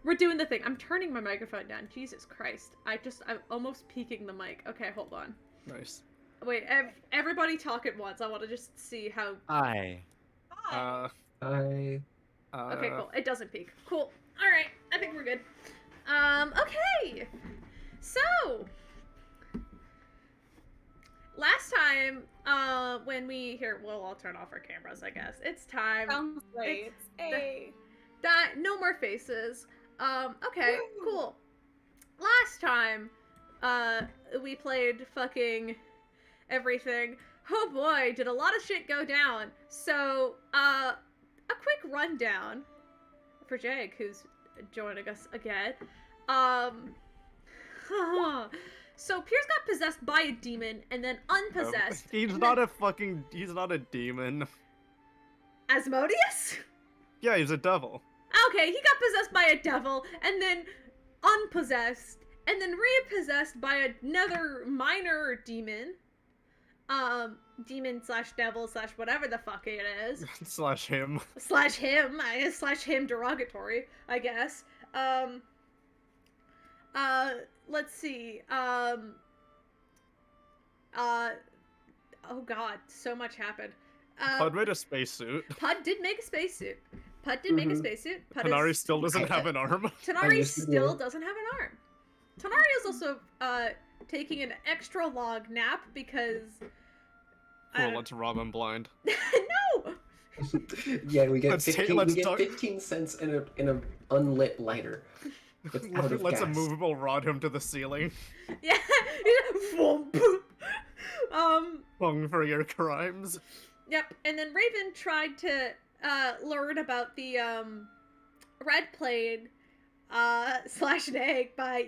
We're doing the thing. I'm turning my microphone down. Jesus Christ. I'm almost peeking the mic. Okay, hold on. Nice. Wait, everybody talk at once. I want to just see how... Hi. Uh, I Okay, cool. It doesn't peak. Cool. Alright, I think we're good. Okay! So... Last time, when we... Here, we'll all turn off our cameras, I guess. It's time. Sounds great. Hey. No more faces. Okay, cool. Last time, we played fucking everything. Oh boy, did a lot of shit go down. So, a quick rundown for Jake, who's joining us again. So Piers got possessed by a demon and then unpossessed. he's not a demon. Asmodeus? Yeah, he's a devil. Okay, he got possessed by a devil, and then unpossessed, and then repossessed by another minor demon. Demon slash devil slash whatever the fuck it is. Slash him. Slash him derogatory, I guess. Let's see. Oh god, so much happened. Pud made a spacesuit. Pud did make a spacesuit. Tanari still doesn't have an arm. Tanari still doesn't have an arm. Tanari is also taking an extra long nap because... Cool, let's rob him blind. No! yeah, we get Let's 15 cents in an unlit lighter. Let's immovable rod him to the ceiling. Yeah. Hung for your crimes. Yep, and then Raven tried to learn about the red plane slash an egg by,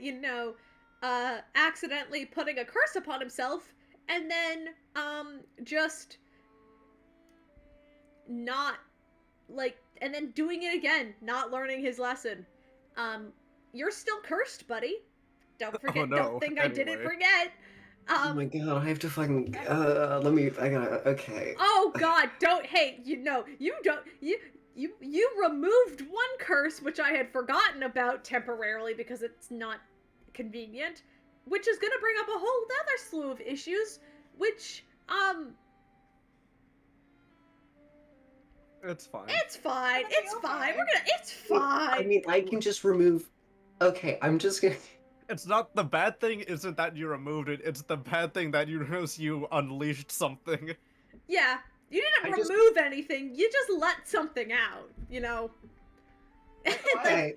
accidentally putting a curse upon himself and then just not and then doing it again, not learning his lesson. You're still cursed, buddy. Don't forget. Oh, no. Don't think I didn't forget. Oh my god, I have to fucking, okay. Oh god, you removed one curse, which I had forgotten about temporarily because it's not convenient, which is gonna bring up a whole other slew of issues, which, It's fine. It's fine, it's fine. I mean, I can just remove, okay, I'm just gonna... It's not the bad thing isn't that you removed it, it's the bad thing that you unleashed something. Yeah, you didn't remove anything, you just let something out, Okay.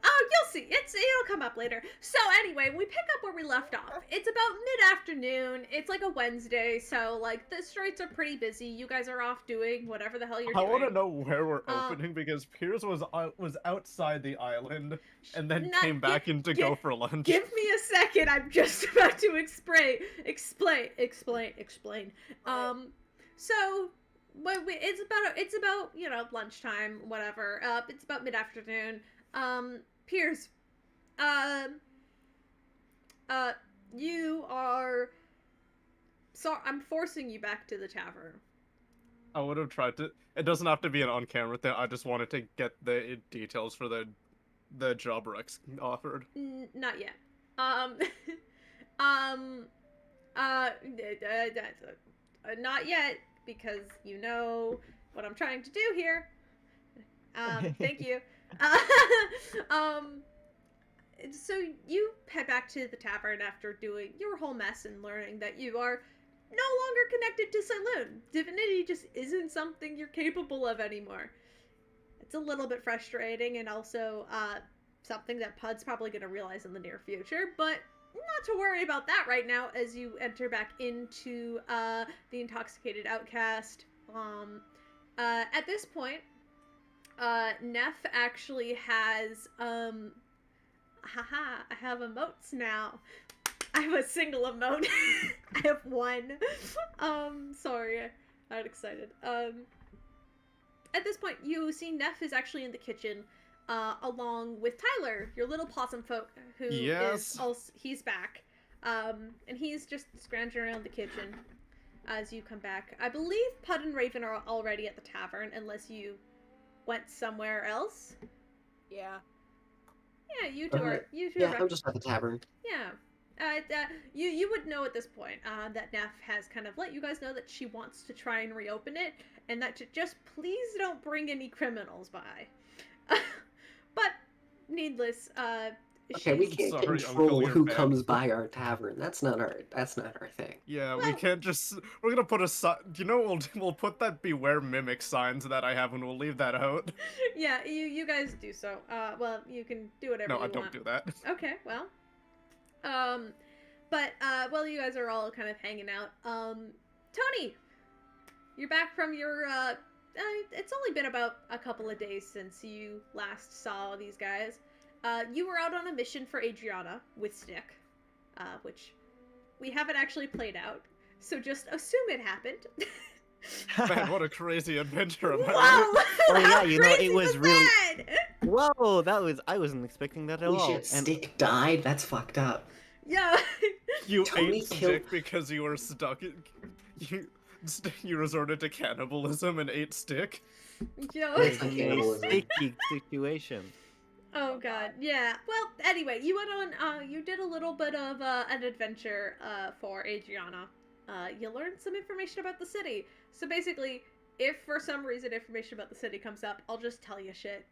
Oh, you'll see. It'll come up later. So anyway, we pick up where we left off. It's about mid-afternoon. It's like a Wednesday, so the streets are pretty busy. You guys are off doing whatever the hell you're doing. I want to know where we're opening because Piers was outside the island and then came back in to go for lunch. Give me a second. I'm just about to explain. So it's about lunchtime, whatever. It's about mid-afternoon. Piers, you are... Sorry, I'm forcing you back to the tavern. I would have tried to... It doesn't have to be an on-camera thing, I just wanted to get the details for the job Rex offered. Not yet. Not yet, because you know what I'm trying to do here. Thank you. So you head back to the tavern after doing your whole mess and learning that you are no longer connected to Saloon. Divinity just isn't something you're capable of anymore. It's a little bit frustrating and also something that Pud's probably going to realize in the near future, but not to worry about that right now as you enter back into the intoxicated outcast. At this point, Neff actually has, haha, I have emotes now. I have a single emote. I have one. Sorry, I got excited. At this point, you see Neff is actually in the kitchen, along with Tyler, your little possum folk, who is also, he's back. And he's just scrounging around the kitchen as you come back. I believe Pud and Raven are already at the tavern, unless you went somewhere else. Yeah. Yeah, you two are. You two Yeah, are. I'm just at the tavern. Yeah. You would know at this point that Neff has kind of let you guys know that she wants to try and reopen it, and that to just please don't bring any criminals by. But needless, Okay, we she's can't Sorry, control Uncle, you're who banned. comes by our tavern. That's not our thing. Yeah, we Well- can't just. We're gonna put a sign. You know, we'll put that beware mimic signs that I have, and we'll leave that out. yeah, you guys do so. Well, you can do whatever No, you I don't want. do that. Okay, well, but while you guys are all kind of hanging out, Tony, you're back from your it's only been about a couple of days since you last saw these guys. You were out on a mission for Adriana with Stick, which we haven't actually played out, so just assume it happened. Man, what a crazy adventure! Am I Whoa! right? Oh, yeah, How you know, it crazy was really- that? Whoa, I wasn't expecting that at Holy all. shit, And Stick died? That's fucked up. Yeah. You Tony ate killed- Stick because you were stuck. You resorted to cannibalism and ate Stick. Yo. It's a like cannibalism. sticky situation. Oh god, yeah. Well, anyway, you went on. You did a little bit of an adventure for Adriana. You learned some information about the city. So basically, if for some reason information about the city comes up, I'll just tell you shit.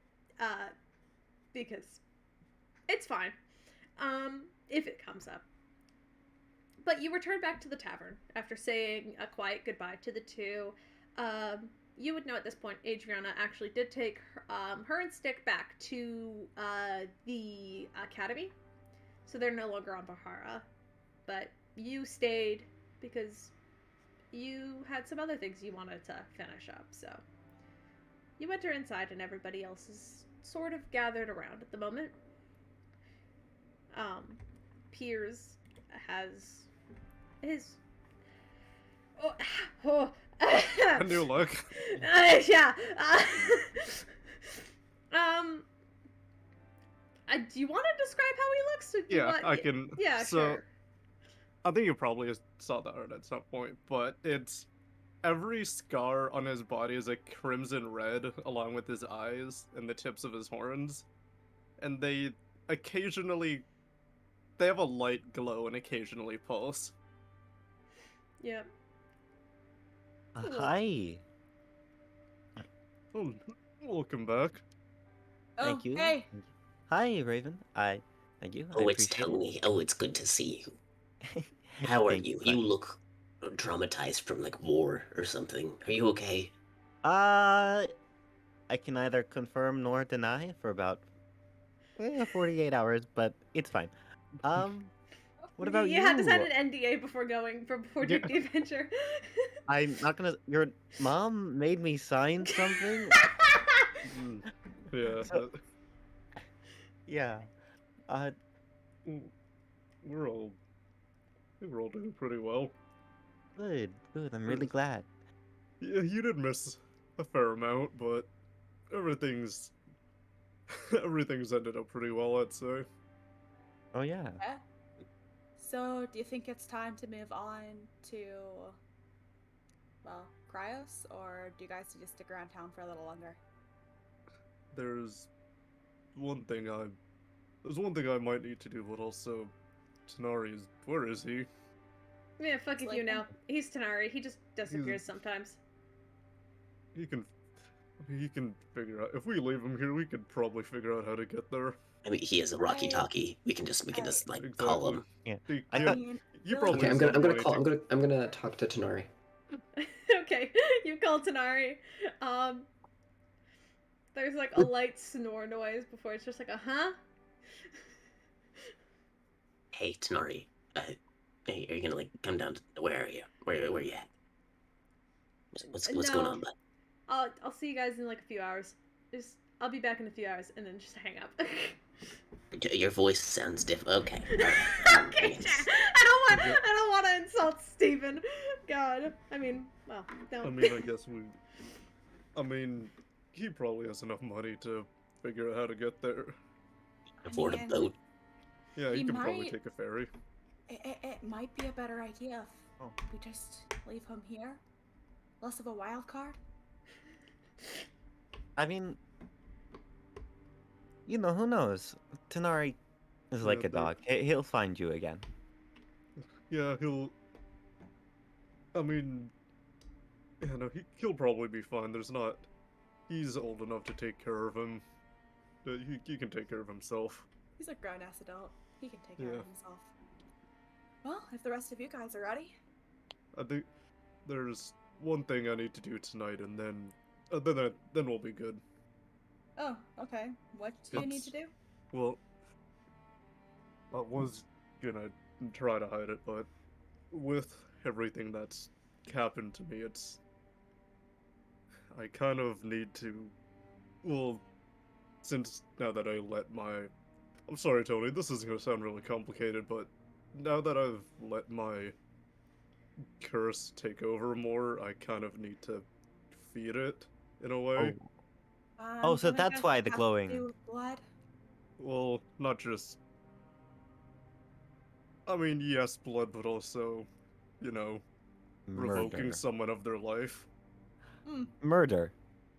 Because it's fine. If it comes up. But you return back to the tavern after saying a quiet goodbye to the two. You would know at this point, Adriana actually did take her and Stick back to the academy. So they're no longer on Bahara. But you stayed because you had some other things you wanted to finish up. So you enter inside and everybody else is sort of gathered around at the moment. Piers has his... A new look. Yeah. Do you want to describe how he looks? Or do you Yeah, want... I can. Yeah, so, sure. I think you probably saw the art at some point, but it's every scar on his body is a crimson red, along with his eyes and the tips of his horns, and they have a light glow and occasionally pulse. Yeah. Hi. Oh, welcome back. Thank you. Hey. Hi, Raven. Thank you. I Oh, it's appreciate it. Tony. Oh, it's good to see you. How are Thank you? you. You look traumatized from like war or something. Are you okay? I can neither confirm nor deny for about 48 hours, but it's fine. What about You had to sign you? an NDA before doing Yeah. the adventure. I'm not gonna. Your mom made me sign something. Yeah, So- Yeah. we're all doing pretty well. Good. Good. I'm really glad. Yeah, you did miss a fair amount, but everything's ended up pretty well, I'd say. Oh yeah. So, do you think it's time to move on to, well, Cryos, or do you guys need to stick around town for a little longer? There's one thing I might need to do, but also where is he? Yeah, fuck if you Sleeping. know. He's Tanari. He just disappears sometimes. He can figure out if we leave him here, we could probably figure out how to get there. I mean, he has a walkie I- talkie. We can just like Exactly. call him. Yeah. He- I he- thought- mean, you really- probably Okay, I'm have gonna some call. way I'm gonna talk to Tanari. Okay, you call Tanari. There's like a light snore noise before it's just like a huh? Hey, Tenari. Hey, are you gonna like come down? Where are you? Where you at? What's going No. on, bud? I'll see you guys in like a few hours. I'll be back in a few hours and then just hang up. Your voice sounds different. Okay. Okay, Yes. I don't want to insult Steven. God. I mean, well, don't. I mean, he probably has enough money to figure out how to get there. Afford a Man. boat. Yeah, he He can probably might- take a ferry. It might be a better idea if Oh. we just leave him here. Less of a wild card. I mean, who knows? Tanari is like Yeah, a dog. He'll find you again. Yeah, I mean, yeah, no, he'll probably be fine. There's not. He's old enough to take care of him. He can take care of himself. He's a grown ass adult. He can take care Yeah. of himself. Well, if the rest of you guys are ready. I think there's one thing I need to do tonight, and then we'll be good. Oh, okay. What do you need to do? Well, I was gonna try to hide it, but with everything that's happened to me, I kind of need to. Well, since now that I'm sorry, Tony, this is gonna sound really complicated, but now that I've let my curse take over more, I kind of need to feed it in a way. Oh, so Can I that's guess why it the has to glowing. do with blood? Well, not just. I mean, yes, blood, but also, you know, revoking Murder. someone of their life. Hmm. Murder.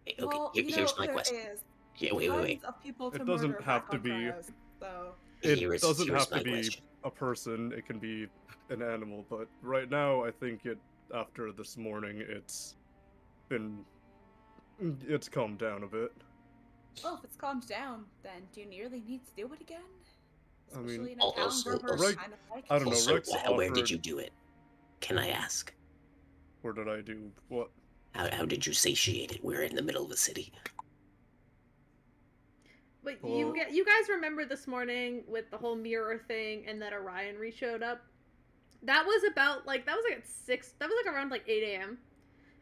Hey, okay, Well, here's my there question. is Yeah, wait. tons of people to It murder doesn't have back to on be. Kronos, so It doesn't Here's have to my be question. a person. It can be an animal. But right now, I think after this morning, been it's calmed down a bit. well, if it's calmed down, then do you nearly need to do it again? I mean, Especially in a town where we're Rex- kind of like. I don't know. Also, Rex where did offered. you do it? Can I ask? Where did I do what? How did you satiate it? We're in the middle of the city. But Well- you guys remember this morning with the whole mirror thing, and that Orion showed up. That was about like at 6. That was like around like 8 a.m.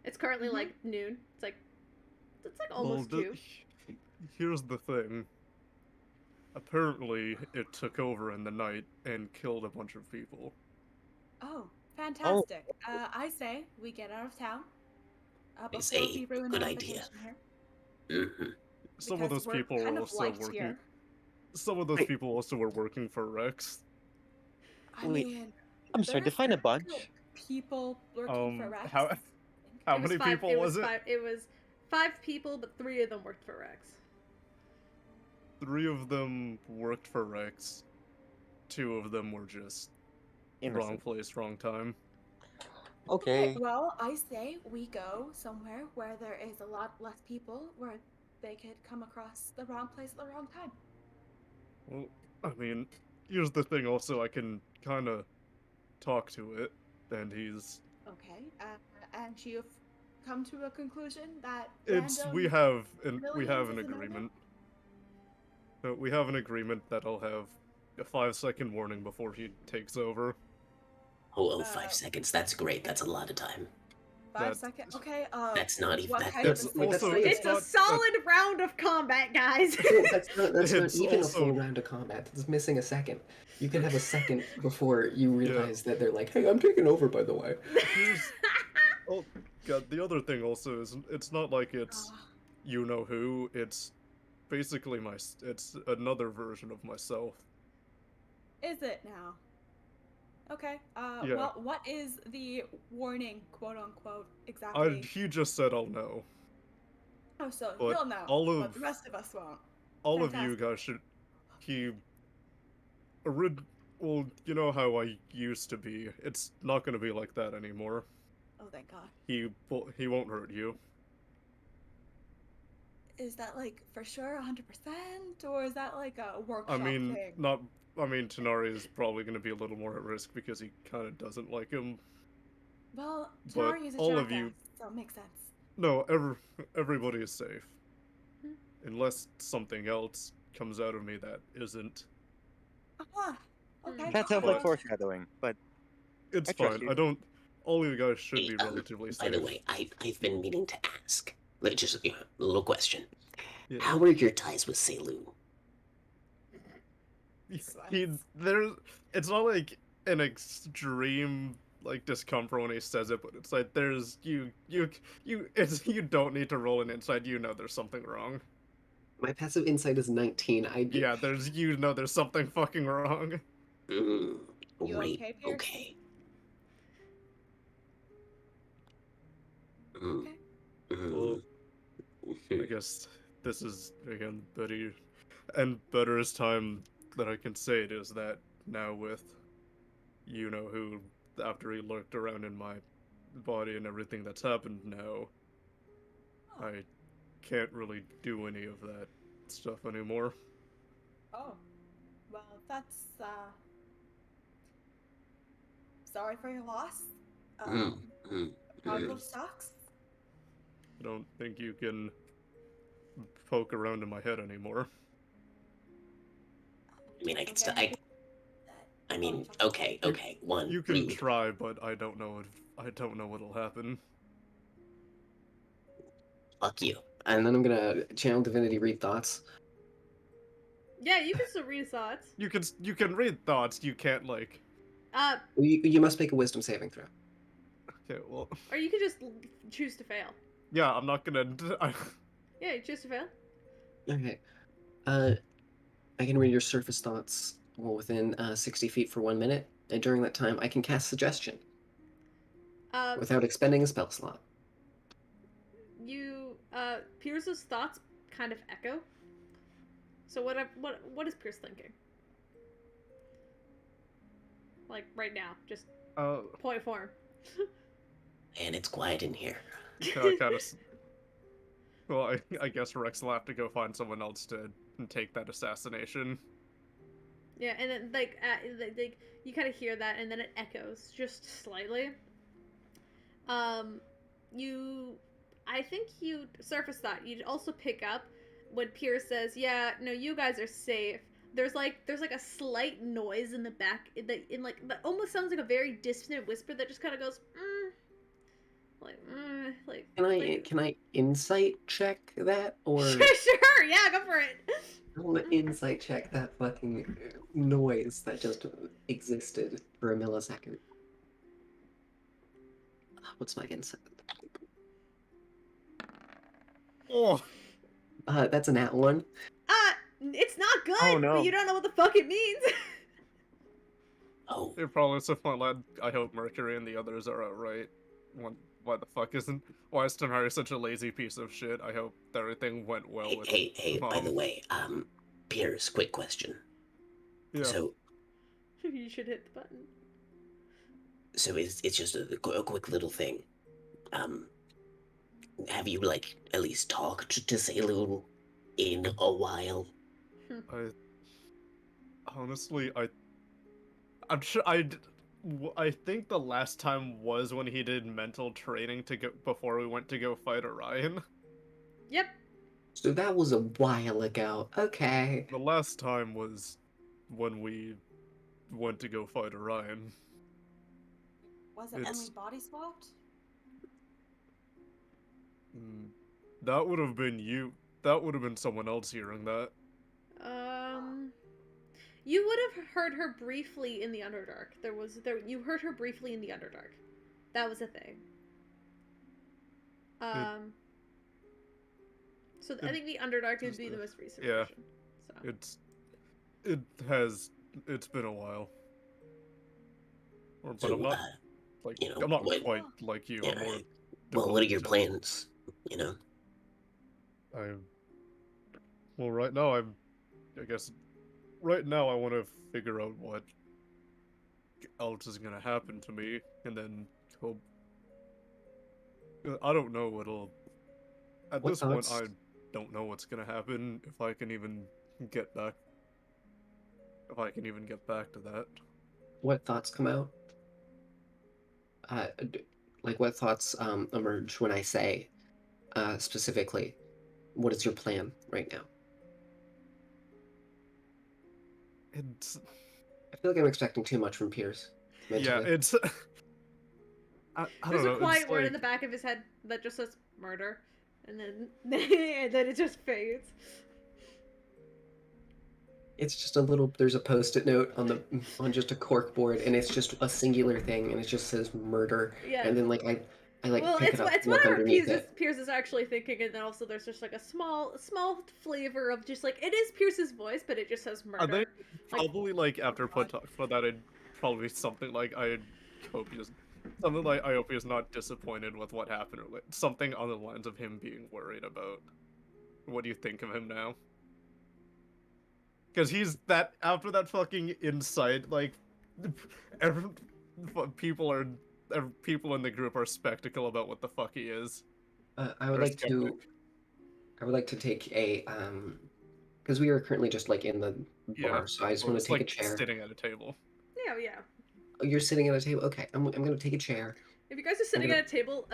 It's currently like noon. It's like almost 2. Here's the thing. Apparently, it took over in the night and killed a bunch of people. Oh, fantastic! I say we get out of town before It's a we ruin good our idea. vacation here. Mm-hmm. Some of Because those we're people kind were of also liked working. here. Some of those Wait. people also were working for Rex. I Wait, mean, I'm sorry, there's define a actual bunch. people working for Rex. How I think. how It was many 5, people it was it? 5, it was 5 people, but 3 of them worked for Rex. 3 of them worked for Rex. 2 of them were just wrong Innocent. place, wrong time. Okay. Well, I say we go somewhere where there is a lot less people, where they could come across the wrong place at the wrong time. Well, I mean, here's the thing. Also, I can kind of talk to it, and he's. Okay, and you've come to a conclusion that We random have an millions is a agreement. We have an agreement that I'll have a 5-second warning before he takes over. Oh, 5 seconds. That's great. That's a lot of time. 5 that- seconds. Okay. That's not even. What That, kind that's of Wait, that's also- not- It's it's a not- solid round of combat, guys. that's not It's even also- a full round of combat. It's missing a second. You can have a second before you realize that they're like, "Hey, I'm taking over." By the way, Here's. Oh god, the other thing also is it's not like it's you know who. It's basically it's another version of myself. Is it now? Okay. Yeah. Well, what is the warning, quote unquote, exactly? He just said I'll know. Oh, so but you'll know, all but of- the rest of us won't. All of you Fantastic. guys should. Well, you know how I used to be. It's not gonna be like that anymore. Oh, thank God. He won't hurt you. Is that like for sure 100%, or is that like a I workshop mean, thing? Tanari is probably gonna be a little more at risk because he kind of doesn't like him. Well, but Tanari is a all jackass, of you- so it makes sense. No, everybody is safe. Unless something else comes out of me that isn't. Ah, okay. That sounds like But- foreshadowing, but It's I trust fine. you. I don't. All of you guys should Hey, be relatively by safe. the way, I've been meaning to ask. Like, just a little question. Yeah. How are your ties with Seilu? It's not like an extreme like discomfort when he says it, but it's like there's you don't need to roll an insight. You know there's something wrong. my passive insight is 19. Yeah, there's something fucking wrong. Mm, You great. okay, Pierce? Okay. Mm, Okay. Well, I mhm. guess this is again Betty. And better as time that I can say it is that now with you know who, after he lurked around in my body and everything that's happened now, I can't really do any of that stuff anymore. Oh, well, that's sorry for your loss. Mm, mm, Probably mm. sucks. I don't think you can poke around in my head anymore. I mean, I Don't could still. guarantee that. I mean, Oh, okay, okay. One, You can rude. try, but I don't know if I don't know what'll happen. Fuck you. And then I'm gonna channel divinity, read thoughts. Yeah, you can still read thoughts. You can read thoughts. You can't like. You must make a wisdom saving throw. Okay, well, Or you can just choose to fail. yeah, I'm not gonna. Yeah, you choose to fail. Okay. I can read your surface thoughts within 60 feet for 1 minute, and during that time, I can cast suggestion without expending a spell slot. Pierce's thoughts kind of echo. So what is Pierce thinking? Like right now, just point form. And it's quiet in here. kind of. Well, I guess Rex will have to go find someone else to take that assassination. Yeah, and then like you kind of hear that, and then it echoes just slightly. I think you surface thought you'd also pick up when Pierce says, "Yeah, no, you guys are safe." There's like a slight noise in the back that almost sounds like a very distant whisper that just kind of goes, like. Can I insight check that, or Sure, yeah, go for it. I want to insight check that fucking noise that just existed for a millisecond? What's my insight? Oh, That's a nat 1. It's not good, Oh, no. but you don't know what the fuck it means. Oh, it probably is a fun lad. I hope Mercury and the others are alright. Why the fuck why is Tenari such a lazy piece of shit? I hope everything went well with hey, by the Mom. way, Pierce, quick question. Yeah. So You should hit the button. it's just a quick little thing. Have you like at least talked to Seilu in a while? I honestly, I'm sure I think the last time was when he did mental training to go before we went to go fight Orion. Yep. So that was a while ago. Okay. The last time was when we went to go fight Orion. Was it when we body swapped? That would have been you. That would have been someone else hearing that. You would have heard her briefly in the Underdark. You heard her briefly in the Underdark. That was a thing. So I think the Underdark would be the most recent version. So. It's been a while. But So, I'm not like I'm not quite like you. Yeah, I'm more right. Well, what are your plans? You know. Well, right now I guess right now I want to figure out what else is gonna happen to me, and then hope. I don't know what'll. At What this thoughts? point, I don't know what's gonna happen if I can even get back. If I can even get back to that. What thoughts come out? Like what thoughts emerge when I say specifically, what is your plan right now? It's I feel like I'm expecting too much from Pierce. yeah, Mentally. it's. I don't There's know. a quiet It's word like, in the back of his head that just says murder, and then and then it just fades. It's just a little. There's a post-it note on just a cork board, and it's just a singular thing, and it just says murder. Yeah. And then like I like Well, pick it up, it's look whatever underneath it. Pierce is actually thinking, and then also there's just like a small flavor of just like it is Pierce's voice, but it just says murder. I think probably like after put that, it'd probably be something like I hope he's something like I hope he's not disappointed with what happened, or like something on the lines of him being worried about. What do you think of him now? Because he's that after that fucking insight, like, every, people are people in the group are skeptical about what the fuck he is. I would Or like to. skeptic. I would like to take a because we are currently just like in the Yeah, bar, so I just well, want to it's take a like chair. sitting at a table. Yeah. Oh, you're sitting at a table. Okay, I'm gonna take a chair. If you guys are sitting gonna- at a table,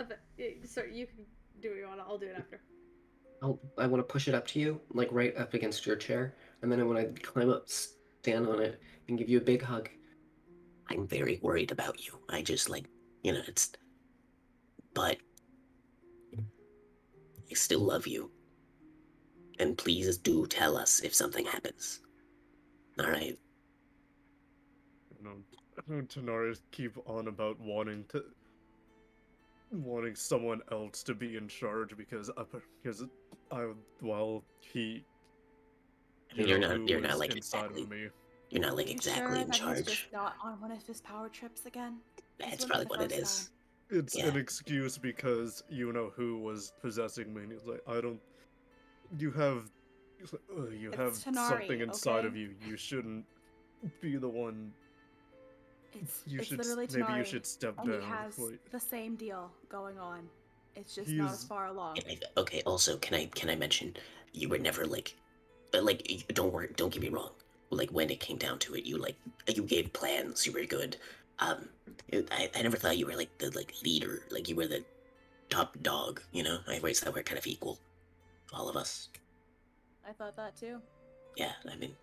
sorry, you can do what you want. I'll do it after. I want to push it up to you, like right up against your chair, and then I want to climb up, stand on it, and give you a big hug. I'm very worried about you. I just like, it's. But I still love you. And please do tell us if something happens. All right. Tanari's keep on about wanting someone else to be in charge because well he I mean, you're who not was like inside exactly. of me. You're not like You exactly sure in that he's charge. just not on one of his power trips again? This That's wouldn't probably be the what it first is. time. It's Yeah. an excuse because who was possessing me, and he's like, I don't. You have, you It's have Tanari, something inside okay? of you. You shouldn't be the one. It's You should literally maybe Tanari, you should step and down. he has Like, the same deal going on. It's just not as he's far along. Okay. Also, can I mention you were never like, don't worry. Don't get me wrong. Like when it came down to it, you gave plans. You were good. I never thought you were like the leader. Like you were the top dog. I always thought we are kind of equal, all of us. I thought that too. Yeah. I mean,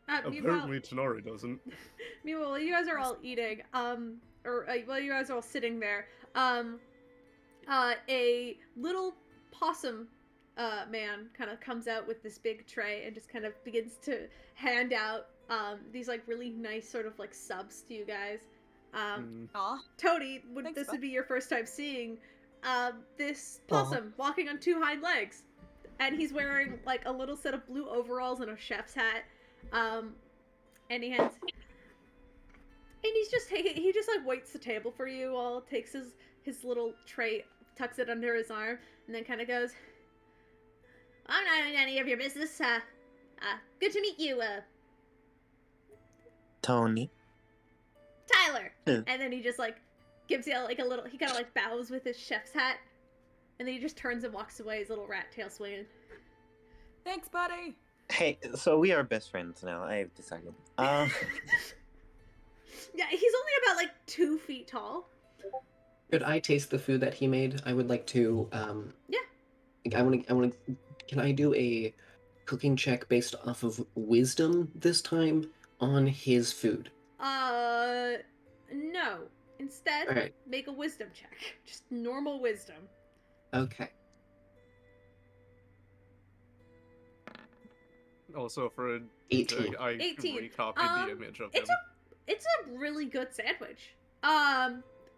Meanwhile, apparently Tanari doesn't. meanwhile, while you guys are all eating, while you guys are all sitting there, a little possum man kind of comes out with this big tray and just kind of begins to hand out these like really nice sort of like subs to you guys. Aw. Tony, Thanks, this bud. would be your first time seeing this possum walking on two hind legs, and he's wearing like a little set of blue overalls and a chef's hat, and he hands. And he just like waits the table for you all, takes his little tray, tucks it under his arm, and then kind of goes, I'm not in any of your business. Good to meet you, Tony. Tyler. Hmm. And then he just like gives you like a little, he kind of like bows with his chef's hat, and then he just turns and walks away, his little rat tail swinging. Thanks, buddy. Hey, so we are best friends now. I've decided. Yeah, he's only about like 2 feet tall. Could I taste the food that he made? I would like to. Yeah. I want to. Can I do a cooking check based off of wisdom this time on his food? No. Instead, All right. make a wisdom check. Just normal wisdom. Okay. Also for 18. I 18. recopied the image of him. It's a really good sandwich.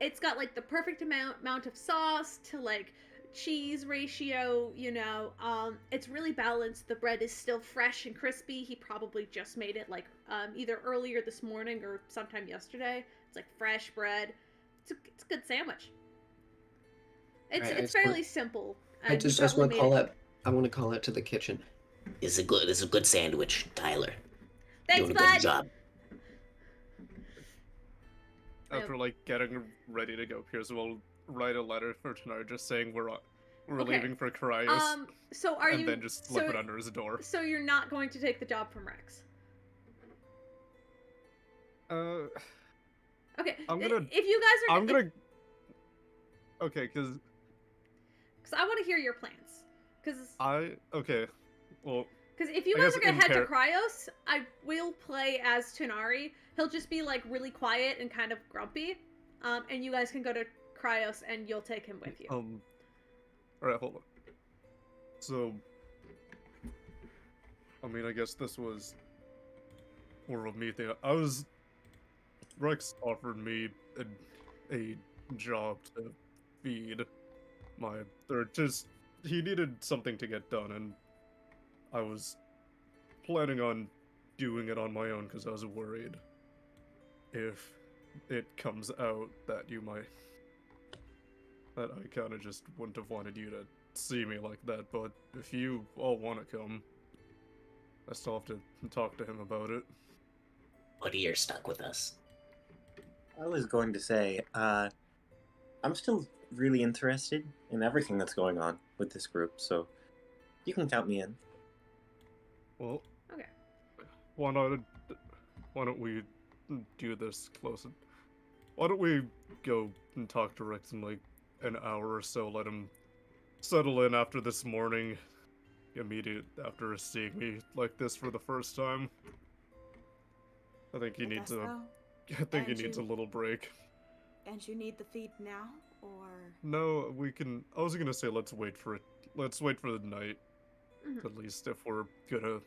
It's got like the perfect amount of sauce to like cheese ratio, it's really balanced. The bread is still fresh and crispy. He probably just made it like either earlier this morning or sometime yesterday. It's like fresh bread. It's a good sandwich. It's fairly simple. I just want to call it. I want to call it to the kitchen. it's a good sandwich, Tyler. Thanks, Doing a good bud. job. After like getting ready to go, Pierce will write a letter for Tanari just saying we're Okay. leaving for Cryos, So are and you? then just slip it under his door. So you're not going to take the job from Rex? Okay. I'm gonna- If you guys are. I'm gonna. Okay, because I want to hear your plans. Because okay, well, if you I guys guess are gonna in head to Cryos, I will play as Tanari. He'll just be like really quiet and kind of grumpy, and you guys can go to Cryos and you'll take him with you. all right, hold on. So, I mean, I guess this was more of me thing. Rex offered me a job to feed he needed something to get done, and I was planning on doing it on my own because I was worried if it comes out that that I kind of just wouldn't have wanted you to see me like that, but if you all want to come, I still have to talk to him about it. Buddy, you're stuck with us. I was going to say, I'm still really interested in everything that's going on with this group, so you can count me in. Well, Okay. why don't we do this close? Why don't we go and talk to Rex in like an hour or so? Let him settle in after this morning, immediate after seeing me like this for the first time. I think he needs guess a. so. I think he And needs a you- little break. And you need the feed now, or No, we can. I was gonna say let's wait for it. Let's wait for the night. Mhm. At least if we're gonna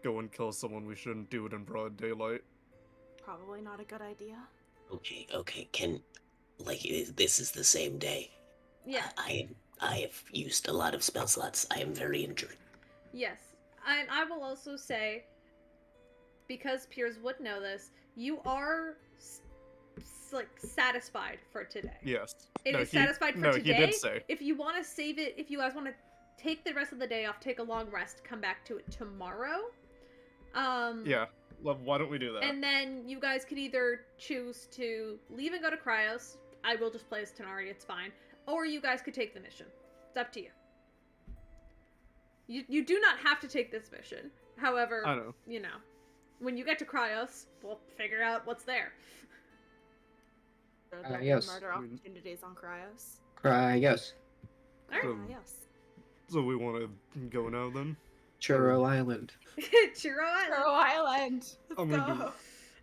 go and kill someone, we shouldn't do it in broad daylight. probably not a good idea. Okay. This is the same day. Yeah. I have used a lot of spell slots. I am very injured. Yes. And I will also say, because Piers would know this, you are like satisfied for today. Yes. It no, is he, satisfied for no, today. he did say. If you want to save it, if you guys want to take the rest of the day off, take a long rest, come back to it tomorrow. Yeah. Why don't we do that? And then you guys could either choose to leave and go to Cryos. I will just play as Tenari, it's fine. Or you guys could take the mission. It's up to you. You do not have to take this mission. However, I know. you know, when you get to Cryos, we'll figure out what's there. Are there yes. murder opportunities on Cryos? Yes. So, Yes. so we want to go now then? Churro Island. Churro Island. Churro Island. Let's I'm gonna go.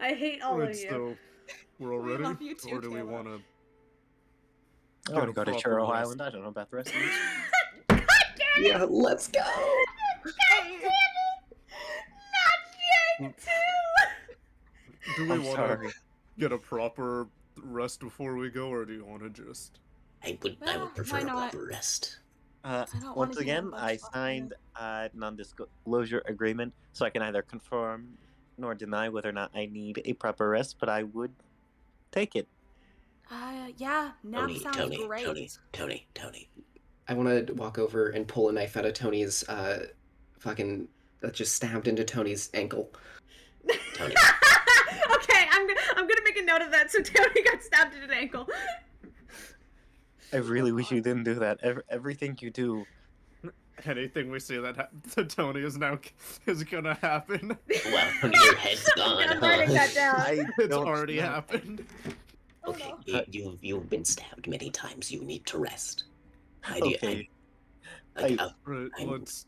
I hate all Alright, of you. so we're all We ready? love you too, Or do we Caleb. want to? I want to go to proper Churro rest. Island. I don't know about the rest of you. God damn it! Yeah, let's go. God damn it! Not Jake too! Do we I'm want sorry. to get a proper rest before we go, or do you want to just? I would Well, prefer why a not? proper rest. I don't Once wanna be again, I ambushed by signed a non-disclosure agreement, so I can neither confirm nor deny whether or not I need a proper rest, but I would take it. Yeah, nap Tony, sounds Tony, great. Tony. I want to walk over and pull a knife out of Tony's fucking that just stabbed into Tony's ankle. Tony. Okay, I'm gonna make a note of that. So Tony got stabbed at an ankle. I really wish you didn't do that. Everything you do. Anything we see that to Tony is gonna happen. Well, your head's gone. I'm writing that down. I It's don't already know. happened. Oh, Okay, no. you've been stabbed many times. You need to rest. Okay. Right, I'm- let's.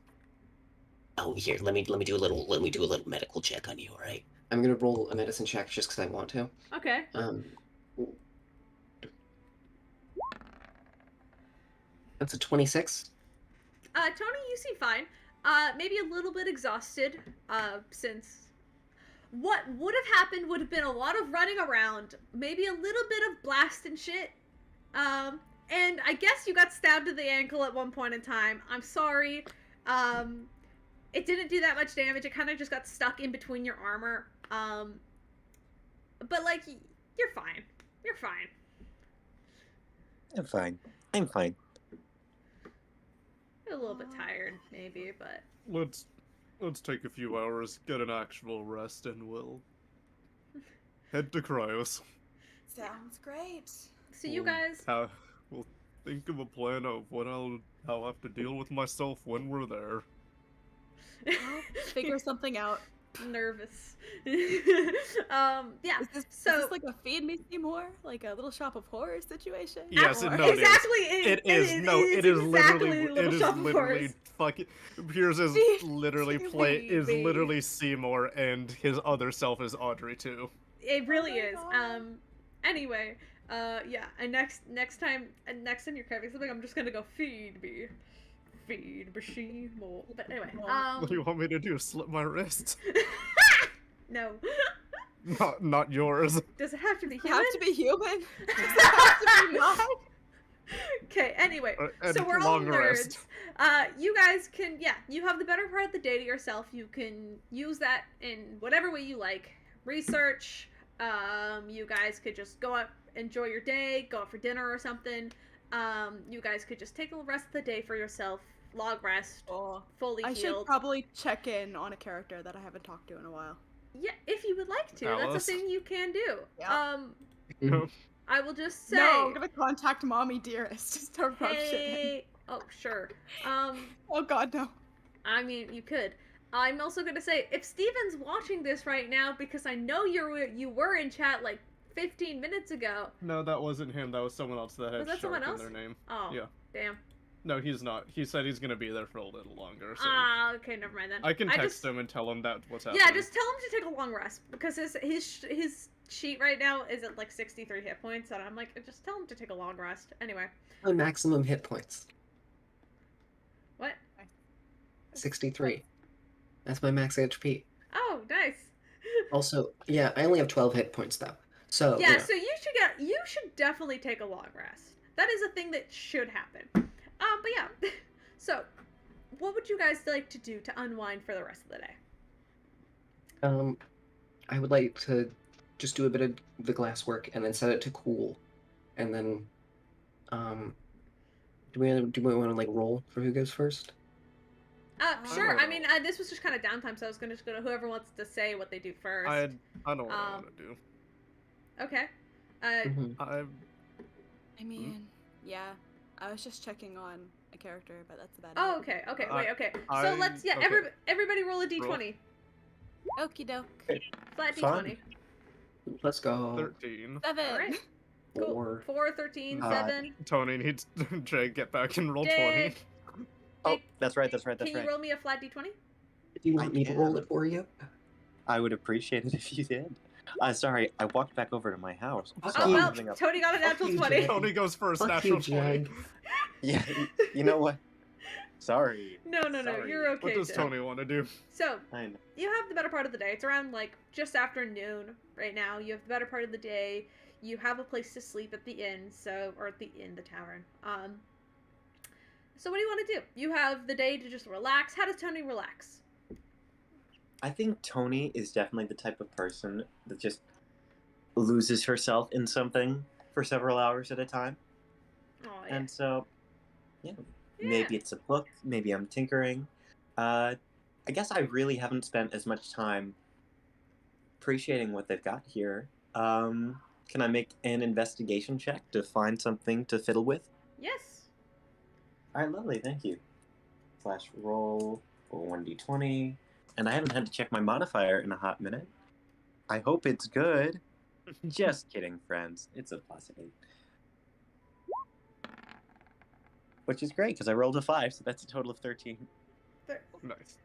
Oh, here, let me do a little medical check on you. All right. I'm gonna roll a medicine check just because I want to. Okay. That's a 26. Tony, you seem fine. Maybe a little bit exhausted. Since what would have happened would have been a lot of running around, maybe a little bit of blast and shit. And I guess you got stabbed to the ankle at one point in time. I'm sorry. It didn't do that much damage. It kind of just got stuck in between your armor. But like, you're fine. You're fine. I'm fine. I'm fine. You're a little bit tired, maybe, but Let's take a few hours, get an actual rest, and we'll head to Cryos. Sounds great. so you We'll guys. We'll think of a plan of what I'll have to deal with myself when we're there. Figure something out. Nervous. Yeah. Is So this like a feed me Seymour, like a little shop of horrors situation? Yes, Or- no, it is. exactly. It is exactly literally Little Shop of Horrors. fucking. Piers is Feed literally me. literally Seymour, and his other self is Audrey too. It really my is. God. Anyway, yeah. And next time you're craving something, I'm just gonna go feed me Seymour. But anyway, What do you want me to do? Slip my wrist? no. Not yours. Does it have to be Does it human? have to be human? Does it have to be mine? Okay, anyway, And so we're all long nerds. rest. You guys can, you have the better part of the day to yourself. You can use that in whatever way you like. Research. You guys could just go out, enjoy your day, go out for dinner or something. You guys could just take the rest of the day for yourself. long rest, Oh, fully I should healed. probably check in on a character that I haven't talked to in a while. Yeah, if you would like to, that's a Alice? thing you can do. Yeah. I will just say. No, I'm gonna contact Mommy Dearest to start rub shit in. Hey. Oh, sure. Oh god, no. I mean, you could. I'm also gonna say, if Steven's watching this right now, because I know you were in chat like 15 minutes ago. No, that wasn't him. That was someone else that had Was that someone Shark in else? their name. Oh, Yeah. damn. No, he's not. He said he's gonna be there for a little longer. So Ah, okay, never mind then. I can text him and tell him that what's happening. Yeah, just tell him to take a long rest, because his sheet right now is at like 63 hit points, and I'm like, just tell him to take a long rest. Anyway. My maximum hit points. What? 63. That's my max HP. Oh, nice. Also, yeah, I only have 12 hit points though. So Yeah, you know. so you should definitely take a long rest. That is a thing that should happen. But yeah. So, what would you guys like to do to unwind for the rest of the day? I would like to just do a bit of the glass work and then set it to cool, and then, do we want to like roll for who goes first? Sure. I mean, this was just kind of downtime, so I was gonna just go to whoever wants to say what they do first. I don't know what I want to do. Okay. I mean, yeah. I was just checking on a character, but that's about Oh, it. okay. Okay. Wait. Okay. So I- let's okay. everybody roll a d20. Okie doke. Flat Fun. d20. Let's go. 13. 7. All right. Cool. 4. 4, 13, God. 7. Tony needs Jay get back and roll Jake. 20. Oh, that's right. That's right. Can That's you right. roll me a flat d20? Do you want I me to can. roll it for you? I would appreciate it if you did. Sorry, I walked back over to my house. Fuck so Oh I'm you. well, opening up- Tony got a Fuck natural you, 20. Jay. Tony goes first, Fuck natural you, 20. Jag. Yeah, you know what? Sorry. No, Sorry. you're okay. What does Jay. Tony want to do? So, I know. you have the better part of the day. It's around like just after noon right now. You have the better part of the day. You have a place to sleep at the inn, or at the tavern. So what do you want to do? You have the day to just relax. How does Tony relax? I think Tony is definitely the type of person that just loses herself in something for several hours at a time. Oh yeah. And so, yeah, Yeah. maybe it's a book, maybe I'm tinkering. I guess I really haven't spent as much time appreciating what they've got here. Can I make an investigation check to find something to fiddle with? Yes. All right, lovely, thank you. Flash roll for 1d20. And I haven't had to check my modifier in a hot minute. I hope it's good. Just kidding, friends. It's a +8. Which is great, because I rolled a 5, so that's a total of 13. Nice.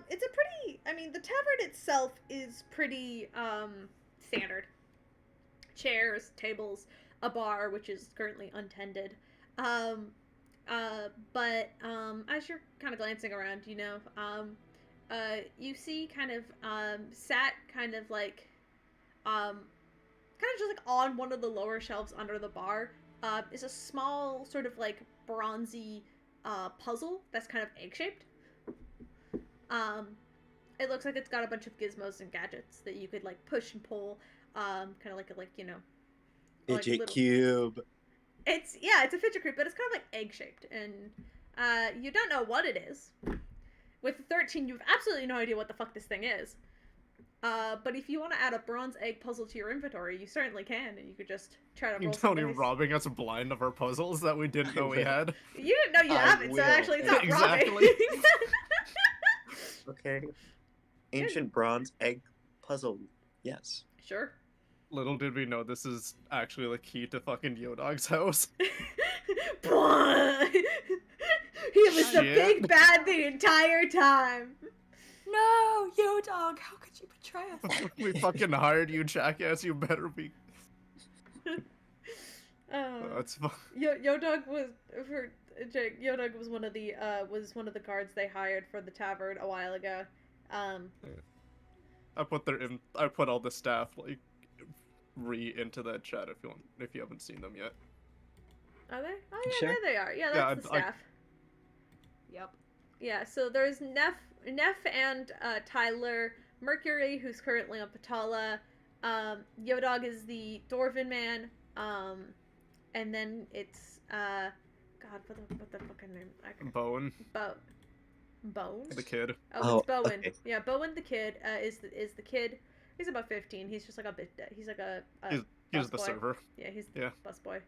It's a pretty. I mean, the tavern itself is pretty standard. Chairs, tables, a bar which is currently untended. But as you're kind of glancing around, you see kind of sat kind of just like on one of the lower shelves under the bar is a small sort of like bronzy puzzle that's kind of egg-shaped. It looks like it's got a bunch of gizmos and gadgets that you could like push and pull, kind of like Fidget little- cube. It's a fidget cube, but it's kind of like egg-shaped, and you don't know what it is. With 13, you have absolutely no idea what the fuck this thing is. But if you want to add a bronze egg puzzle to your inventory, you certainly can, and you could just try to roll some Tony dice. robbing us blind of our puzzles that we didn't know we had. You didn't know you I have it, so will. actually it's not Exactly. robbing. Okay. Ancient bronze egg puzzle. Yes. Sure. Little did we know this is actually the key to fucking Yodog's house. He was the Shit. big bad the entire time. No, yo dog, how could you betray us? We fucking hired you, jackass. You better be. That's fine. Yodog was Yodog was one of the guards they hired for the tavern a while ago. I put all the staff like into that chat if you haven't seen them yet. Are they? Oh yeah, Sure. there they are. Yeah, Yeah, that's the I- staff. Yep. Yeah, so there's Neff and Tyler, Mercury, who's currently on Patala. Yodog is the Dwarven man. And then it's God, what the fucking name? Bowen, Bone? the kid. Oh, it's Bowen. okay. Yeah, Bowen the kid is the kid. He's about 15. He's just like a bit. He's like a He's the busboy. server. Yeah, he's Yeah. the busboy.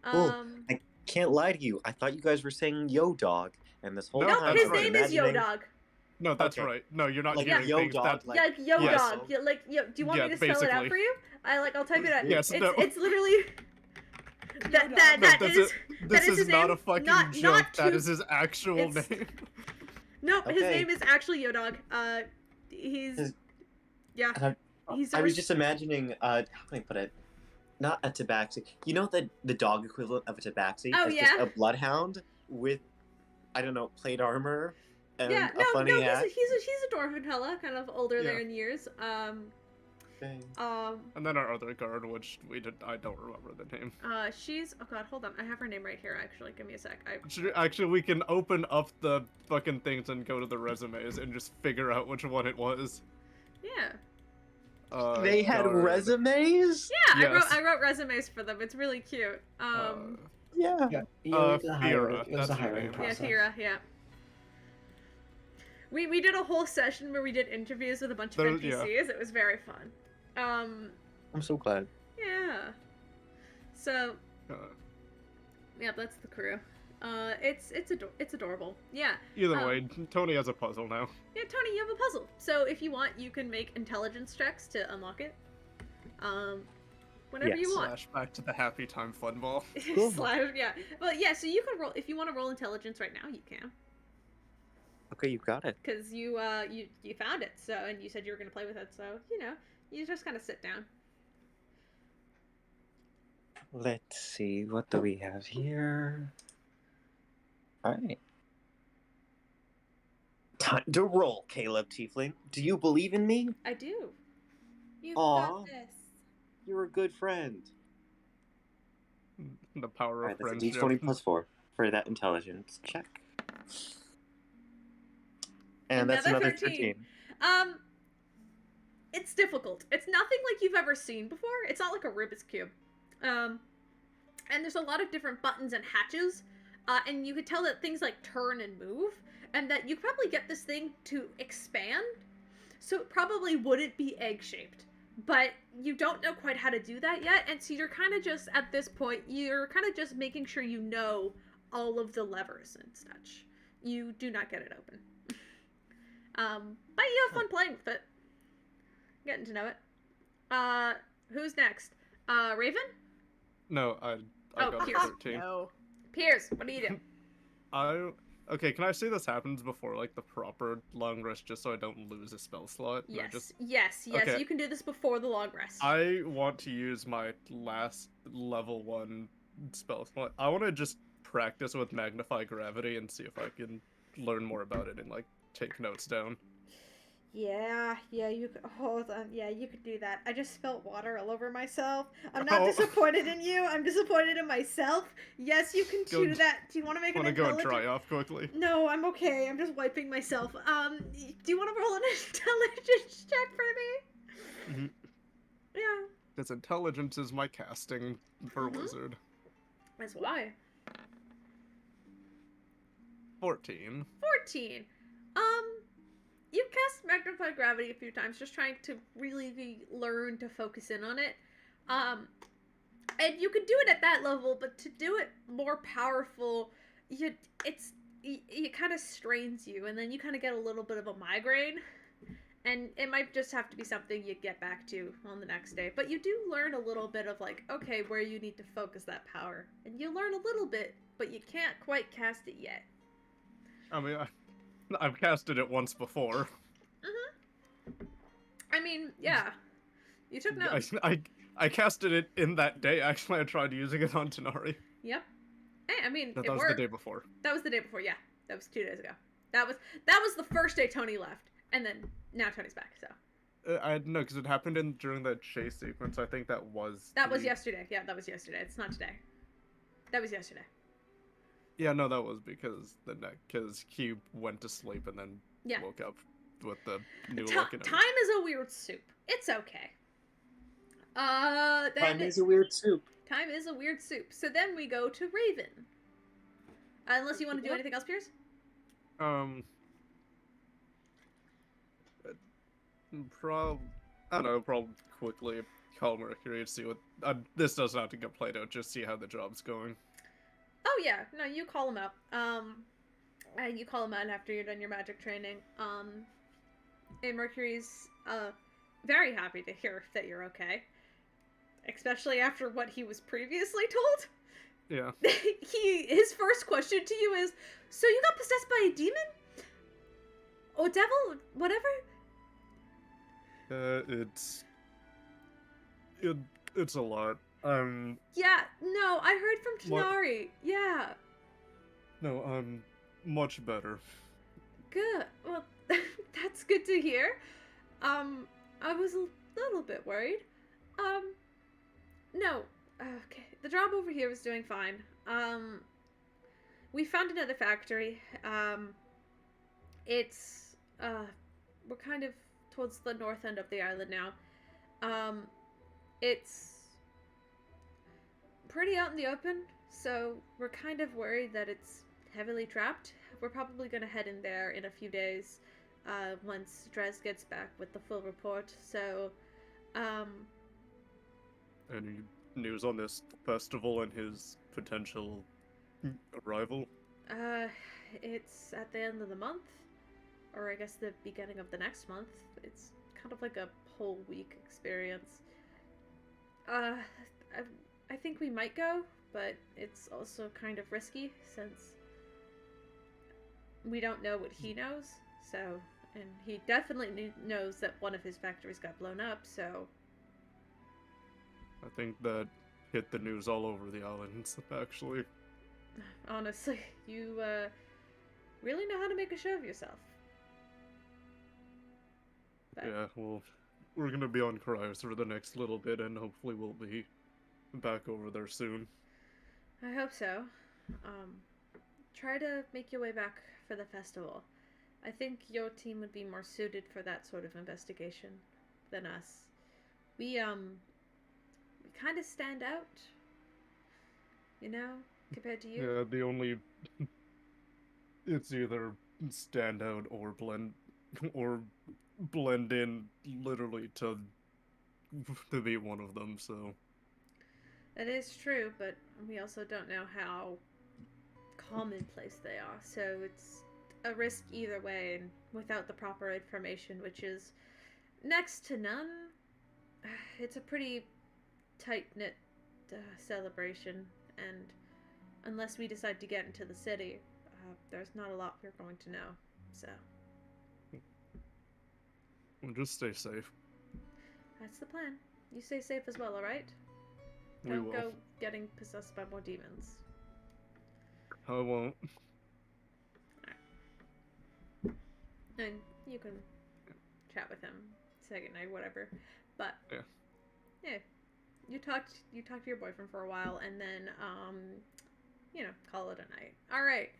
Well, I can't lie to you. I thought you guys were saying Yo Dog, and this whole No, Nope, time his I was name is Yo imagining- Dog. No, that's Okay. right. No, you're not Like hearing Yo things. Dog, That, like Yeah, Yo yes. Dog. Yeah, like do you want Yeah, me to spell it out basically. for you? I'll type it out. Yes, it's no. it's literally that No, that no, is this is is his not name. a fucking Not joke. That to- is his actual it's- name. Nope, his Okay. name is actually Yo Dog. He's His- yeah. He's I was just imagining, how can I put it? Not a tabaxi. You know the dog equivalent of a tabaxi? Oh, It's yeah. just a bloodhound with, I don't know, plate armor and Yeah, a funny no, hat. he's a dwarven fella, kind of older there Yeah. in years. Dang. And then our other guard, which I don't remember the name. She's oh god, hold on, I have her name right here. Actually, give me a sec. Actually, we can open up the fucking things and go to the resumes and just figure out which one it was. Yeah, They had guard. resumes? yeah. Yes. I wrote resumes for them. It's really cute. Yeah. Yeah, Fira, it was a hiring that's her hiring name. Yeah, process. Thera, yeah. We did a whole session where we did interviews with a bunch of There- NPCs. It was very fun. I'm so glad. Yeah. So, Uh, yeah, that's the crew. It's adorable. Yeah. either way, Tony has a puzzle now. Yeah, Tony, you have a puzzle. So if you want, you can make intelligence checks to unlock it. Whenever you Yes. want. Flashback to the happy time fun ball. Cool. Yeah. Well, yeah. So you can roll if you want to roll intelligence right now. You can, Okay, you got it. because you found it. So and you said you were gonna play with it. So you just kind of sit down. Let's see, what do we have here? Alright. Time to roll, Caleb Tiefling. Do you believe in me? I do. You've Aw. got this. You're a good friend. The power Alright, of that's a friendship. d20 plus 4 for that intelligence check. And that's Another another 13. 13. It's difficult. It's nothing like you've ever seen before. It's not like a Rubik's Cube. And there's a lot of different buttons and hatches, and you could tell that things like turn and move, and that you could probably get this thing to expand, so it probably wouldn't be egg-shaped. But you don't know quite how to do that yet, and so you're kind of just, at this point, you're kind of just making sure you know all of the levers and such. You do not get it open. But you have fun playing with it. Getting to know it. Who's next? Raven? No, I Oh, got a Pierce. 13. No. Piers, what do you do? Okay, can I say this happens before like the proper long rest, just so I don't lose a spell slot? And I Yes, just yes. Okay. You can do this before the long rest. I want to use my last level 1 spell slot. I want to just practice with magnify gravity and see if I can learn more about it and like take notes down. Yeah, you could hold on. Yeah, you could do that. I just spilled water all over myself. I'm not Oh. disappointed in you. I'm disappointed in myself. Yes, you can Go- do that. Do you want to make an Want to go and intelligence? dry off quickly? No, I'm okay. I'm just wiping myself. Do you want to roll an intelligence check for me? Mhm. Yeah. Because intelligence is my casting for Mhm. wizard. That's why. 14. 14. You cast Magnify Gravity a few times, just trying to really learn to focus in on it. And you can do it at that level, but to do it more powerful, it kind of strains you, and then you kind of get a little bit of a migraine. And it might just have to be something you get back to on the next day. But you do learn a little bit of like, okay, where you need to focus that power. And you learn a little bit, but you can't quite cast it yet. I mean, I've casted it once before. I mean, yeah. You took notes. I casted it in that day. Actually, I tried using it on Tenari. Yep. Hey, I mean, That it was worked. the day before. That was the day before, yeah. That was 2 days ago. That was the first day Tony left. And then now Tony's back, so. I no, because it happened during the chase sequence. I think that was. That was the- yesterday. Yeah, that was yesterday. It's not today. That was yesterday. Yeah, no, that was because he went to sleep and then Yeah. woke up with the new Ti- look and time is a weird soup. It's okay. Then Time is a weird soup. time is a weird soup. So then we go to Raven. Unless you want to do anything else, Pierce? I don't know, probably quickly call Mercury to see what... this doesn't have to get played out, just see how the job's going. Oh, yeah. No, you call him out. You call him out after you're done your magic training. And Mercury's, very happy to hear that you're okay. Especially after what he was previously told. Yeah. His first question to you is, so you got possessed by a demon? Or devil? Whatever? It's a lot. Yeah, no, I heard from Tanari. Yeah. No, I'm much better. Good. Well, that's good to hear. I was a little bit worried. No. Okay. The job over here is doing fine. We found another factory. It's, we're kind of towards the north end of the island now. It's pretty out in the open, so we're kind of worried that it's heavily trapped. We're probably gonna head in there in a few days, once Drez gets back with the full report, so, Any news on this festival and his potential arrival? It's at the end of the month, or I guess the beginning of the next month. It's kind of like a whole week experience. I think we might go, but it's also kind of risky since we don't know what he knows, so, and he definitely knows that one of his factories got blown up, so. I think that hit the news all over the islands, actually. Honestly, you, really know how to make a show of yourself. But... Yeah, well, we're gonna be on Cryos for the next little bit, and hopefully we'll be back over there soon. I hope so. Try to make your way back for the festival. I think your team would be more suited for that sort of investigation than us. We kind of stand out, you know, compared to you. Yeah, the only... it's either stand out or blend in literally to be one of them, so... That is true, but we also don't know how commonplace they are, so it's a risk either way, and without the proper information, which is next to none, it's a pretty tight-knit celebration, and unless we decide to get into the city, there's not a lot we're going to know, so. Well, just stay safe. That's the plan. You stay safe as well, alright? We Don't will. go getting possessed by more demons. I won't. And you can chat with him, say goodnight, whatever. But yeah, you talk to your boyfriend for a while, and then you know, call it a night. All right,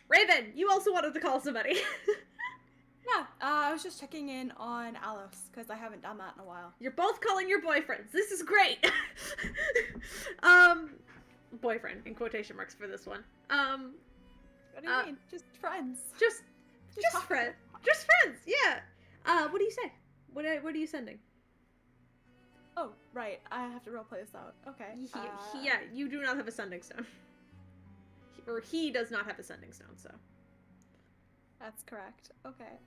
Raven, you also wanted to call somebody. Yeah, I was just checking in on Alos because I haven't done that in a while. You're both calling your boyfriends. This is great. Boyfriend in quotation marks for this one. What do you mean? Just friends. Just friends. Just friends. Yeah. What do you say? What are you sending? Oh, right. I have to roleplay this out. Okay. Yeah, you do not have a sending stone. Or he does not have a sending stone, so. That's correct. Okay.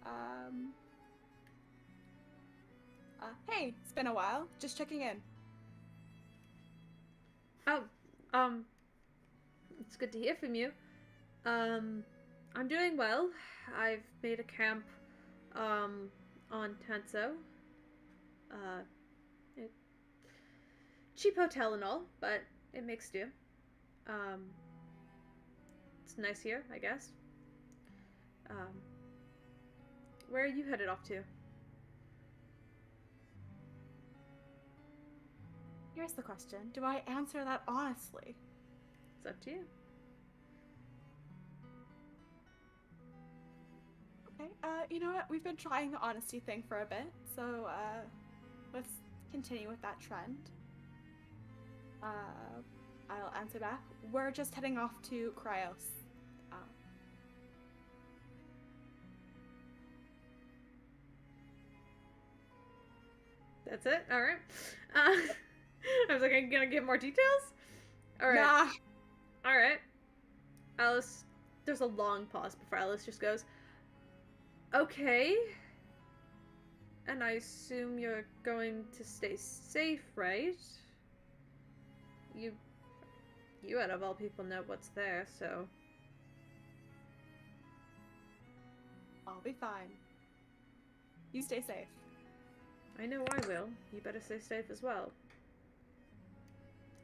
Hey, it's been a while. Just checking in. Oh, it's good to hear from you. I'm doing well. I've made a camp, on Tenso. Cheap hotel and all, but it makes do. It's nice here, I guess. Where are you headed off to? Here's the question. Do I answer that honestly? It's up to you. Okay, you know what? We've been trying the honesty thing for a bit, so, let's continue with that trend. I'll answer back. We're just heading off to Cryos. That's it? Alright. I was like, I'm gonna get more details? Alright. Nah. Alright. Alice, there's a long pause before Alice just goes, okay. And I assume you're going to stay safe, right? You out of all people know what's there, so... I'll be fine. You stay safe. I know I will. You better stay safe as well.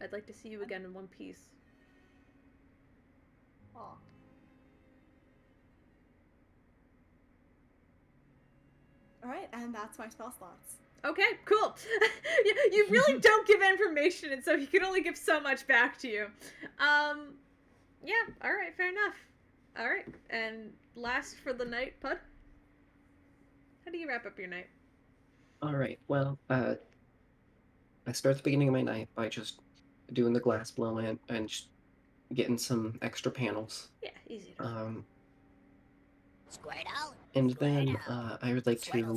I'd like to see you again in one piece. Aw. Alright, and that's my spell slots. Okay, cool. You really don't give information, and so he can only give so much back to you. Yeah, alright, fair enough. Alright, and last for the night, Pud? How do you wrap up your night? All right. Well, I start the beginning of my night by just doing the glass blow-in and just getting some extra panels. Yeah, easy to Squirtle. And then I would like to Who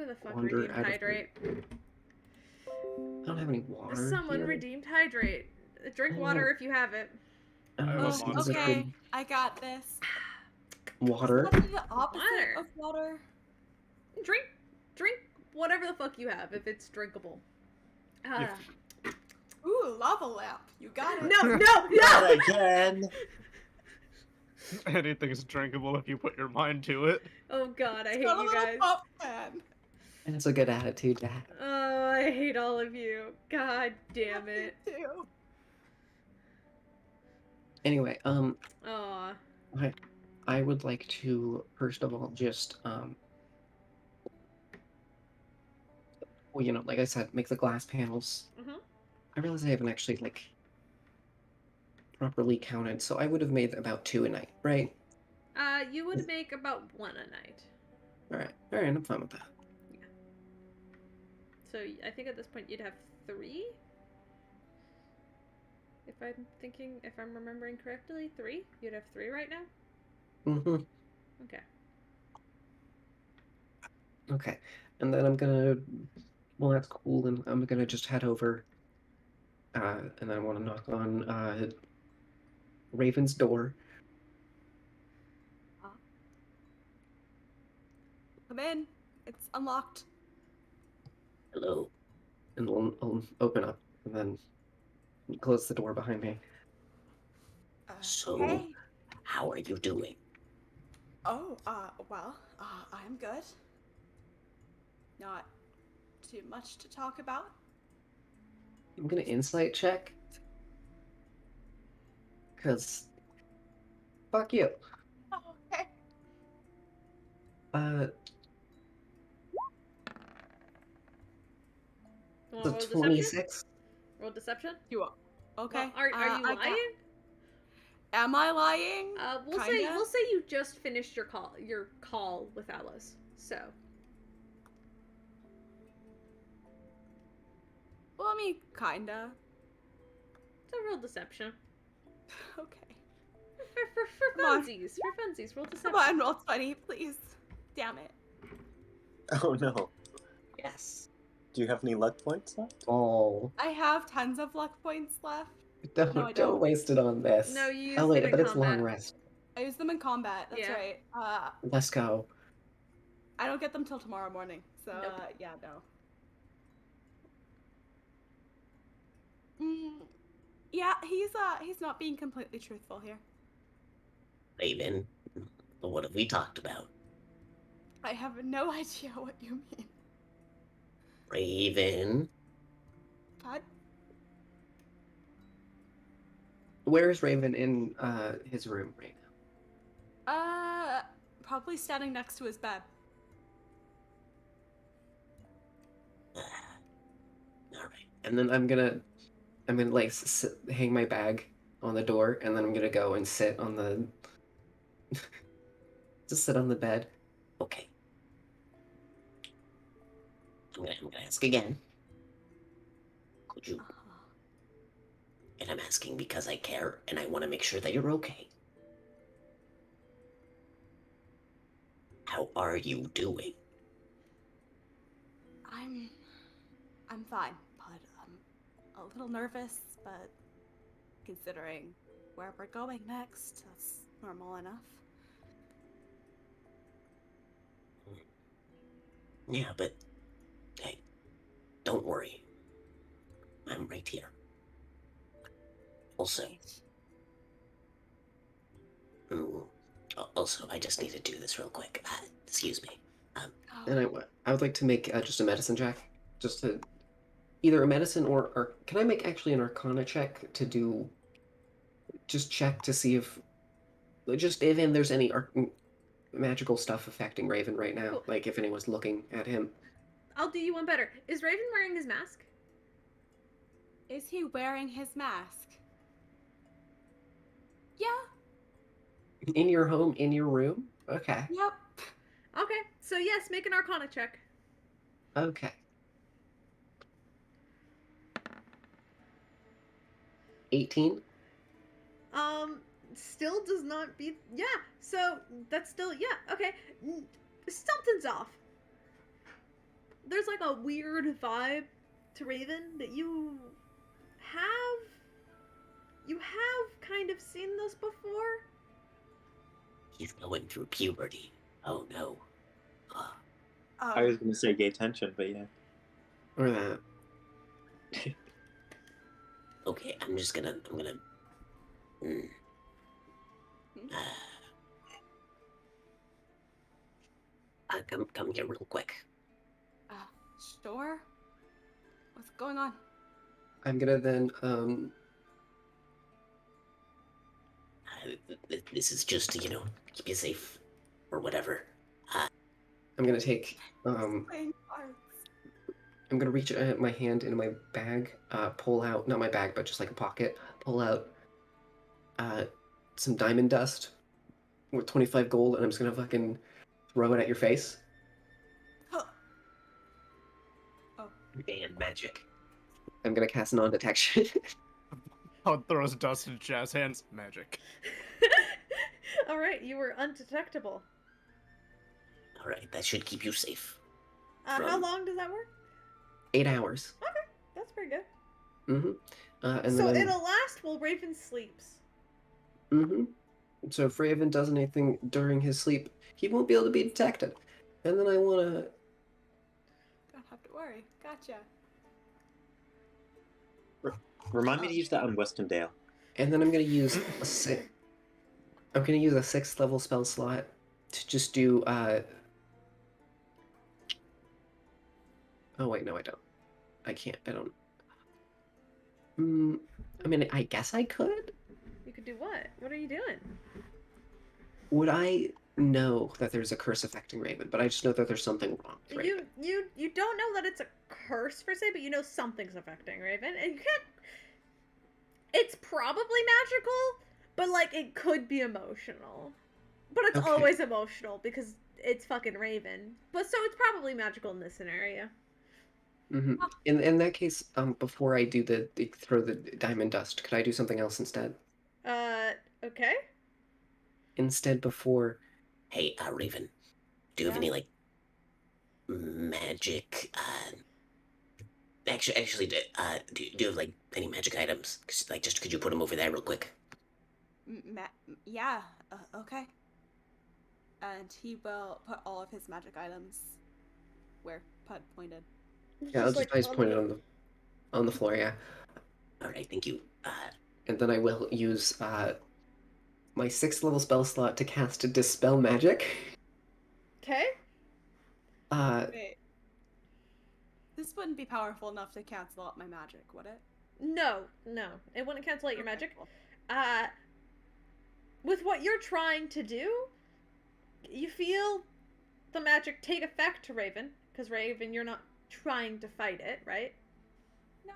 the fuck wander redeemed out of Hydrate? I don't have any water. Someone here. redeemed Hydrate. Drink water if you have it. I have a This water. is a Okay, good I got this. water. What's the opposite Water. of water? Drink whatever the fuck you have, if it's drinkable. Ooh, lava lamp. You got it. No! Not again. Anything's drinkable if you put your mind to it. Oh god, I hate Got a you little guys. pop can. And it's a good attitude to have. Oh, I hate all of you. God damn it. Me too. Anyway, Aw. I would like to first of all just well, you know, like I said, make the glass panels. Mhm. I realize I haven't actually like properly counted, so I would have made about 2 a night, right? You would make about 1 a night. All right, I'm fine with that. So I think at this point you'd have 3? If I'm remembering correctly, 3? You'd have 3 right now? Mm-hmm. Okay. Okay, and then I'm gonna. Well, that's cool, and I'm gonna just head over. And I want to knock on Raven's door. Come in. It's unlocked. Hello. And I'll open up and then close the door behind me. So- Hey. How are you doing? Oh, well, I'm good. Not too much to talk about. I'm gonna insight check. Cause fuck you. Oh, okay. You The wanna roll deception? 26. Roll deception? You are. Okay. Well, are you I got- lying? Am I lying? We'll Kinda. say you just finished your call with Alice. So Well, I mean, kinda. roll deception. Okay. For Come on. funsies. For funsies, roll deception. Come on, roll 20, please. Damn it. Oh no. Yes. Do you have any luck points left? Oh, I have tons of luck points left. don't, No, I don't don't. waste it on this. No, you used Oh it wait, in but it's combat. long rest. I use them in combat, that's Yeah. right. Let's go. I don't get them till tomorrow morning, so, Nope. Yeah, no. Yeah, he's not being completely truthful here. Raven, what have we talked about? I have no idea what you mean. Raven. But Where is Raven in his room right probably standing next to his bed. All right. now? And then I'm gonna like hang my bag on the door, and then I'm gonna go and sit on the just sit on the bed. Okay. I'm gonna ask again. Could you? And I'm asking because I care and I want to make sure that you're okay. How are you doing? I'm I'm fine, but I'm a little nervous, but considering where we're going next, that's normal enough. Yeah, but hey, don't worry. I'm right here. Also, also, I just need to do this real quick. Excuse me. And I would like to make just a medicine check, just to either a medicine or can I make actually an Arcana check to do, just check to see if there's any magical stuff affecting Raven right now, Cool. like if anyone's looking at him. I'll do you one better. Is Raven wearing his mask? Is he wearing his mask? Yeah. In your home, in your room? Okay. Yep. Okay, so yes, make an Arcana check. Okay. 18? Still does not beat. Yeah, so that's still. Yeah, okay. Something's off. There's like a weird vibe to Raven that you have. You have kind of seen this before. He's going through puberty. Oh no. I was going to say gay tension, but yeah. Or that. Okay, I'm gonna. Come here real quick. Sure. What's going on? I'm gonna then, This is just to, keep you safe, or whatever. I'm gonna take, Playing cards. I'm gonna reach my hand into my bag, pull out, not my bag, but just like a pocket, pull out, some diamond dust with 25 gold, and I'm just gonna fucking throw it at your face. And magic. I'm gonna cast non-detection. Todd throws dust in Jazz hands. Magic. Alright, you were undetectable. Alright, that should keep you safe. How long does that work? 8 hours. Okay, that's pretty good. Mm-hmm. And So then it'll last while Raven sleeps. Mm-hmm. So if Raven does anything during his sleep, he won't be able to be detected. And then I wanna... Don't have to worry. Gotcha. Remind me to use that on Westondale. And then I'm gonna use I'm gonna use a 6th level spell slot to just do Oh wait, no I don't. I can't. I don't. I mean, I guess I could. You could do what? What are you doing? Would I know that there's a curse affecting Raven? But I just know that there's something wrong with Raven. You don't know that it's a curse per se, but you know something's affecting Raven, and you can't. It's probably magical, but like it could be emotional. But it's Okay. always emotional because it's fucking Raven. But so it's probably magical in this scenario. Mm-hmm. In that case, before I do the throw the diamond dust, could I do something else instead? Okay. Instead, before. Hey, Raven, do you have Yeah. any, magic, Actually, do you have, any magic items? Could you put them over there real quick? Yeah. Okay. And he will put all of his magic items where Pud pointed. Yeah, I just point it on the floor. Yeah. Alright, thank you. And then I will use my 6th level spell slot to cast a Dispel Magic. Okay. Wait. This wouldn't be powerful enough to cancel out my magic, would it? No, it wouldn't cancel out your magic. With what you're trying to do, you feel the magic take effect to Raven, because Raven, you're not trying to fight it, right? No.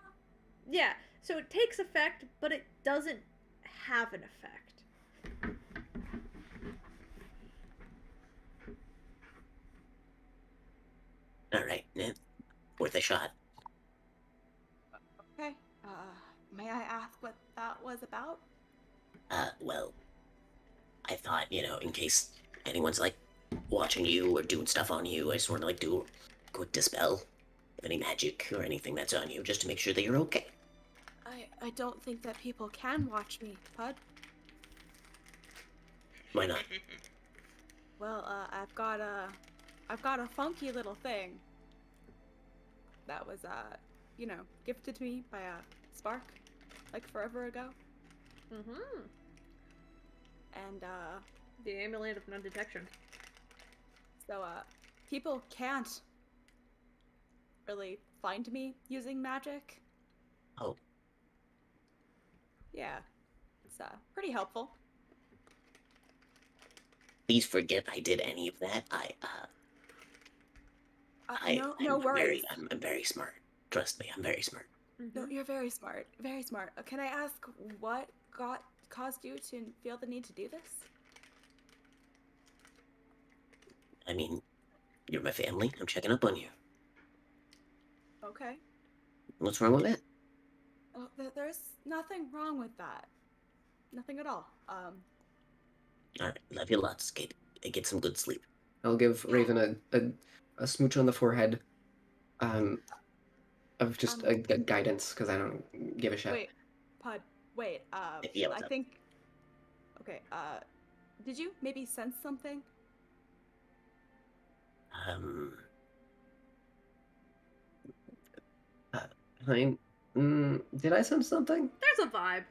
Yeah, so it takes effect, but it doesn't have an effect. Alright, worth a shot. Okay. May I ask what that was about? Well, I thought, in case anyone's, watching you or doing stuff on you, I just want to, do a quick dispel. any magic or anything that's on you, just to make sure that you're okay. I don't think that people can watch me, Pud. Why not? Well, I've got a funky little thing that was, gifted to me by a spark, like forever ago. Mm-hmm. And, The amulet of non-detection. so, people can't really find me using magic. Oh, Yeah. It's, pretty helpful. please forget I did any of that. No worries. I'm very smart. Trust me, I'm very smart. No, you're very smart. Very smart. Can I ask what caused you to feel the need to do this? I mean, you're my family. I'm checking up on you. Okay. What's wrong with that? Oh, there's nothing wrong with that. Nothing at all. All right, love you lots. Get some good sleep. I'll give Raven a smooch on the forehead, of just a guidance, because I don't give a shit. Wait, Pud. Wait. Yeah, what's I up? think. Okay. Did you maybe sense something? Fine. Did I sense something? There's a vibe.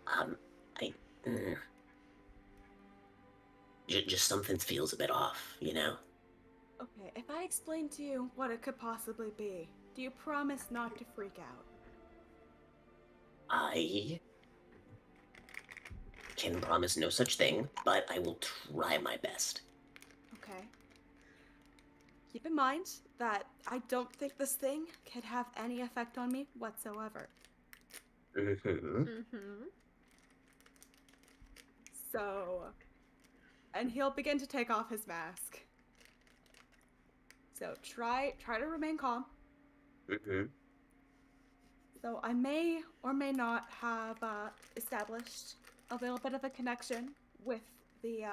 I. Just something feels a bit off, you know? Okay, if I explain to you what it could possibly be, do you promise not to freak out? I can promise no such thing, but I will try my best. Okay. Keep in mind that I don't think this thing could have any effect on me whatsoever. Mm-hmm. Mm-hmm. So, and he'll begin to take off his mask. So try to remain calm. Mm-hmm. So I may or may not have established a little bit of a connection with the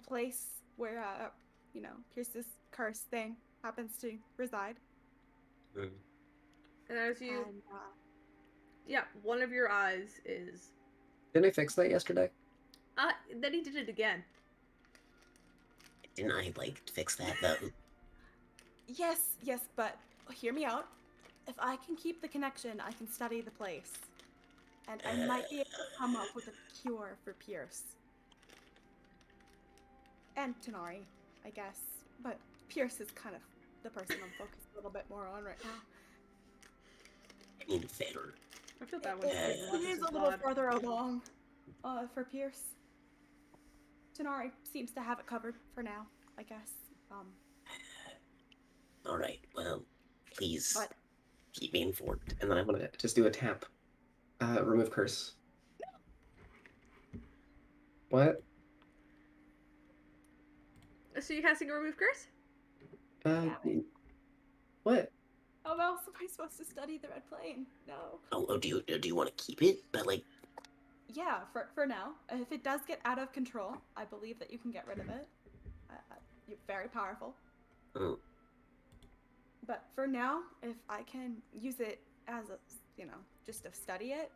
place where Pierce's curse thing happens to reside. Mm. And as you, And, yeah, one of your eyes is. Didn't I fix that yesterday? Then he did it again. Didn't I, fix that, though? yes, but hear me out. If I can keep the connection, I can study the place. And I might be able to come up with a cure for Pierce. And Tanari, I guess. But Pierce is kind of the person I'm focused a little bit more on right now. I mean, fair. I feel that one. It is a little further along for Pierce. Tanari seems to have it covered for now, I guess. Alright, well, please But keep me informed. And then I'm gonna just do a tap. Remove curse. What? So you casting a remove curse? What? how else am I supposed to study the Red Plane? No. Oh, do you want to keep it? But, Yeah, for now. If it does get out of control, I believe that you can get rid of it. You're very powerful. Oh. But for now, if I can use it as just to study it,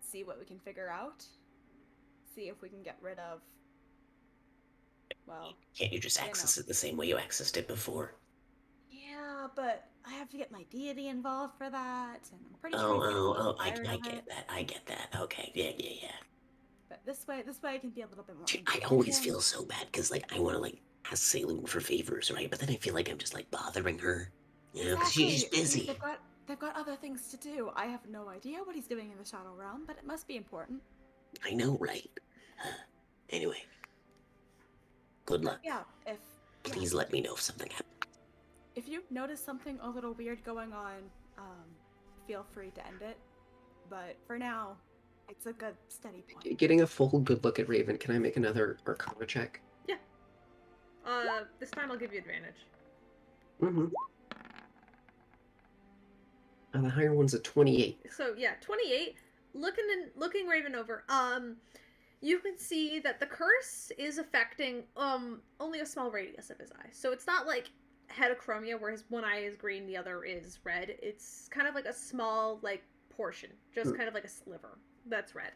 see what we can figure out, see if we can get rid of, well... Can't you just access it the same way you accessed it before? Yeah, but I have to get my deity involved for that, and I'm pretty sure I get that. Okay, yeah. But this way I can be a little bit more... Dude, I always feel so bad, because, I want to, ask Sailor for favors, right? But then I feel like I'm just, bothering her, you know, because she's busy. They've got other things to do. I have no idea what he's doing in the Shadow Realm, but it must be important. I know, right? Anyway. Good luck. Yeah, Please let me know if something happens. if you notice something a little weird going on, feel free to end it. But for now, it's a good steady point. Getting a full good look at Raven, can I make another Arcana check? Yeah. This time I'll give you advantage. Mm-hmm. And the higher one's a 28. So yeah, 28. Looking Raven over. you can see that the curse is affecting only a small radius of his eye. So it's not like heterochromia where his one eye is green, the other is red. It's kind of like a small like portion, just kind of like a sliver that's red.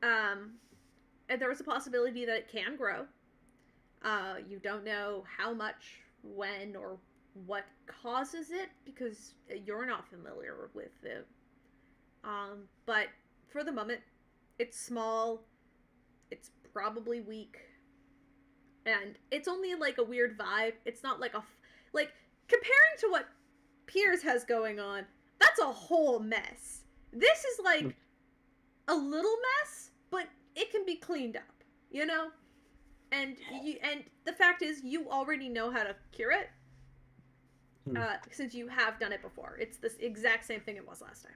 And there is a possibility that it can grow. You don't know how much, when, or what causes it because you're not familiar with it. But for the moment, it's small. It's probably weak, and it's only like a weird vibe. It's not like like comparing to what Piers has going on. That's a whole mess. This is like a little mess, but it can be cleaned up, you know? And the fact is, you already know how to cure it, since you have done it before. It's the exact same thing it was last time.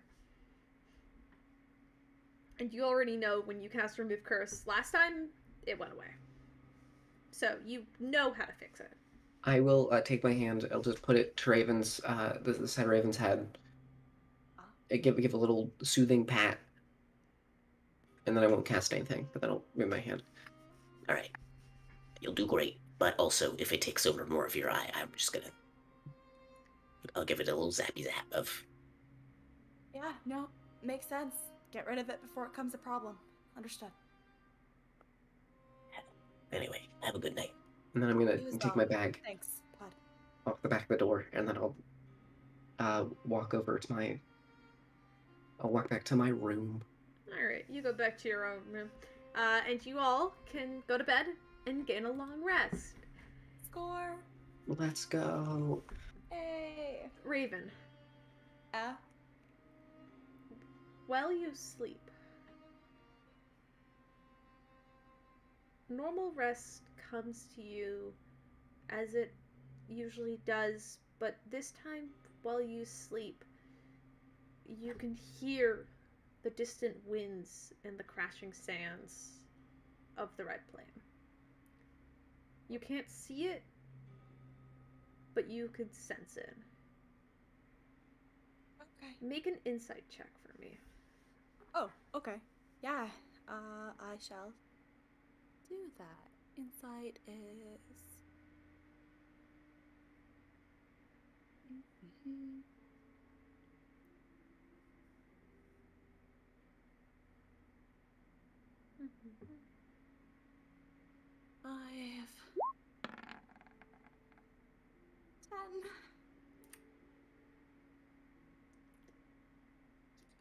And you already know when you cast Remove Curse last time, it went away. So you know how to fix it. I will take my hand. I'll just put it to Raven's, the side of Raven's head. Give a little soothing pat, and then I won't cast anything. But then I'll move my hand. All right, you'll do great. But also, if it takes over more of your eye, I'll give it a little zappy zap of. Yeah, no, makes sense. Get rid of it before it becomes a problem. Understood. Anyway, have a good night. And then I'm gonna take my bag Thanks, Bud. off the back of the door, and then I'll walk over to my. I'll walk back to my room. All right, you go back to your own room, and you all can go to bed and gain a long rest. Score. Let's go. Hey. Raven, while you sleep, normal rest comes to you as it usually does, but this time, while you sleep, you can hear the distant winds and the crashing sands of the Red Plain. You can't see it, but you could sense it. Okay. Make an insight check for me. Oh, okay. Yeah, I shall do that. Insight is... Five... 10...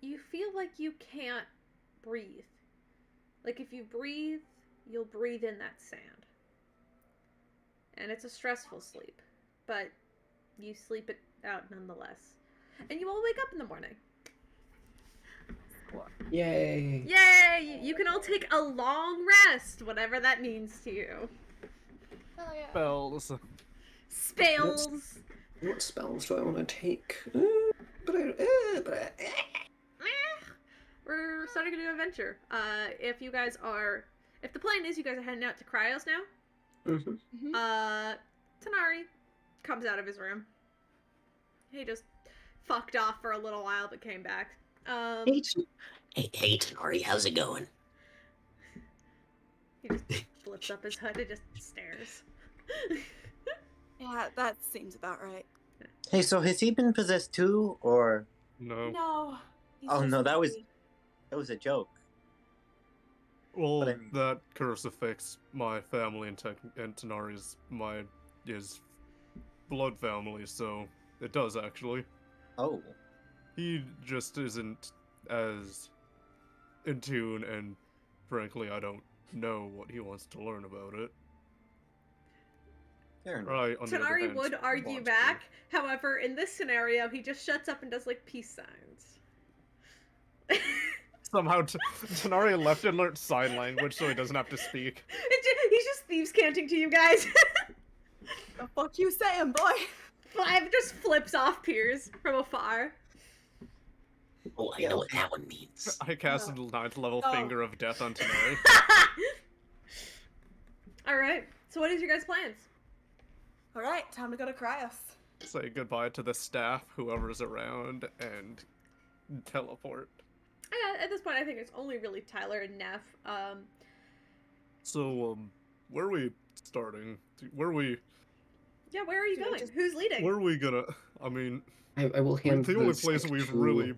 You feel like you can't breathe. Like if you breathe, you'll breathe in that sand. And it's a stressful sleep, but you sleep it out nonetheless. And you all wake up in the morning. Yay! Yay! You can all take a long rest, whatever that means to you. Hell yeah. Spells. Spells! What spells do I want to take? We're starting a new adventure. If the plan is you guys are heading out to Cryos now, Tanari comes out of his room. He just fucked off for a little while but came back. Hey, Tanari, how's it going? He just flips up his hood and just stares. Yeah, that seems about right. Hey, so has he been possessed too, or? No. No. he's Oh just no, that was lazy. a joke. Well, But I mean- that curse affects my family, and Tanari's his blood family, so it does actually. Oh. He just isn't as in tune, and frankly, I don't know what he wants to learn about it. Fair enough. Right, on the other Tanari hand, would argue wants to. back. However, in this scenario, he just shuts up and does like peace signs. Somehow, Tanari left and learned sign language so he doesn't have to speak. He's just thieves canting to you guys. The fuck you saying, boy? Five just flips off Piers from afar. Oh, I know what that one means. I casted 9th level Oh. Finger of Death on Tanari. Alright, so what is your guys' plans? Alright, time to go to Cryos. Say goodbye to the staff, whoever's around, and teleport. At this point, I think it's only really Tyler and Neff. So, where are we starting? Where are we? Yeah, where are you Dude, I going? just- Who's leading? Where are we gonna? I mean, I will hand the only the place stick we've to, really.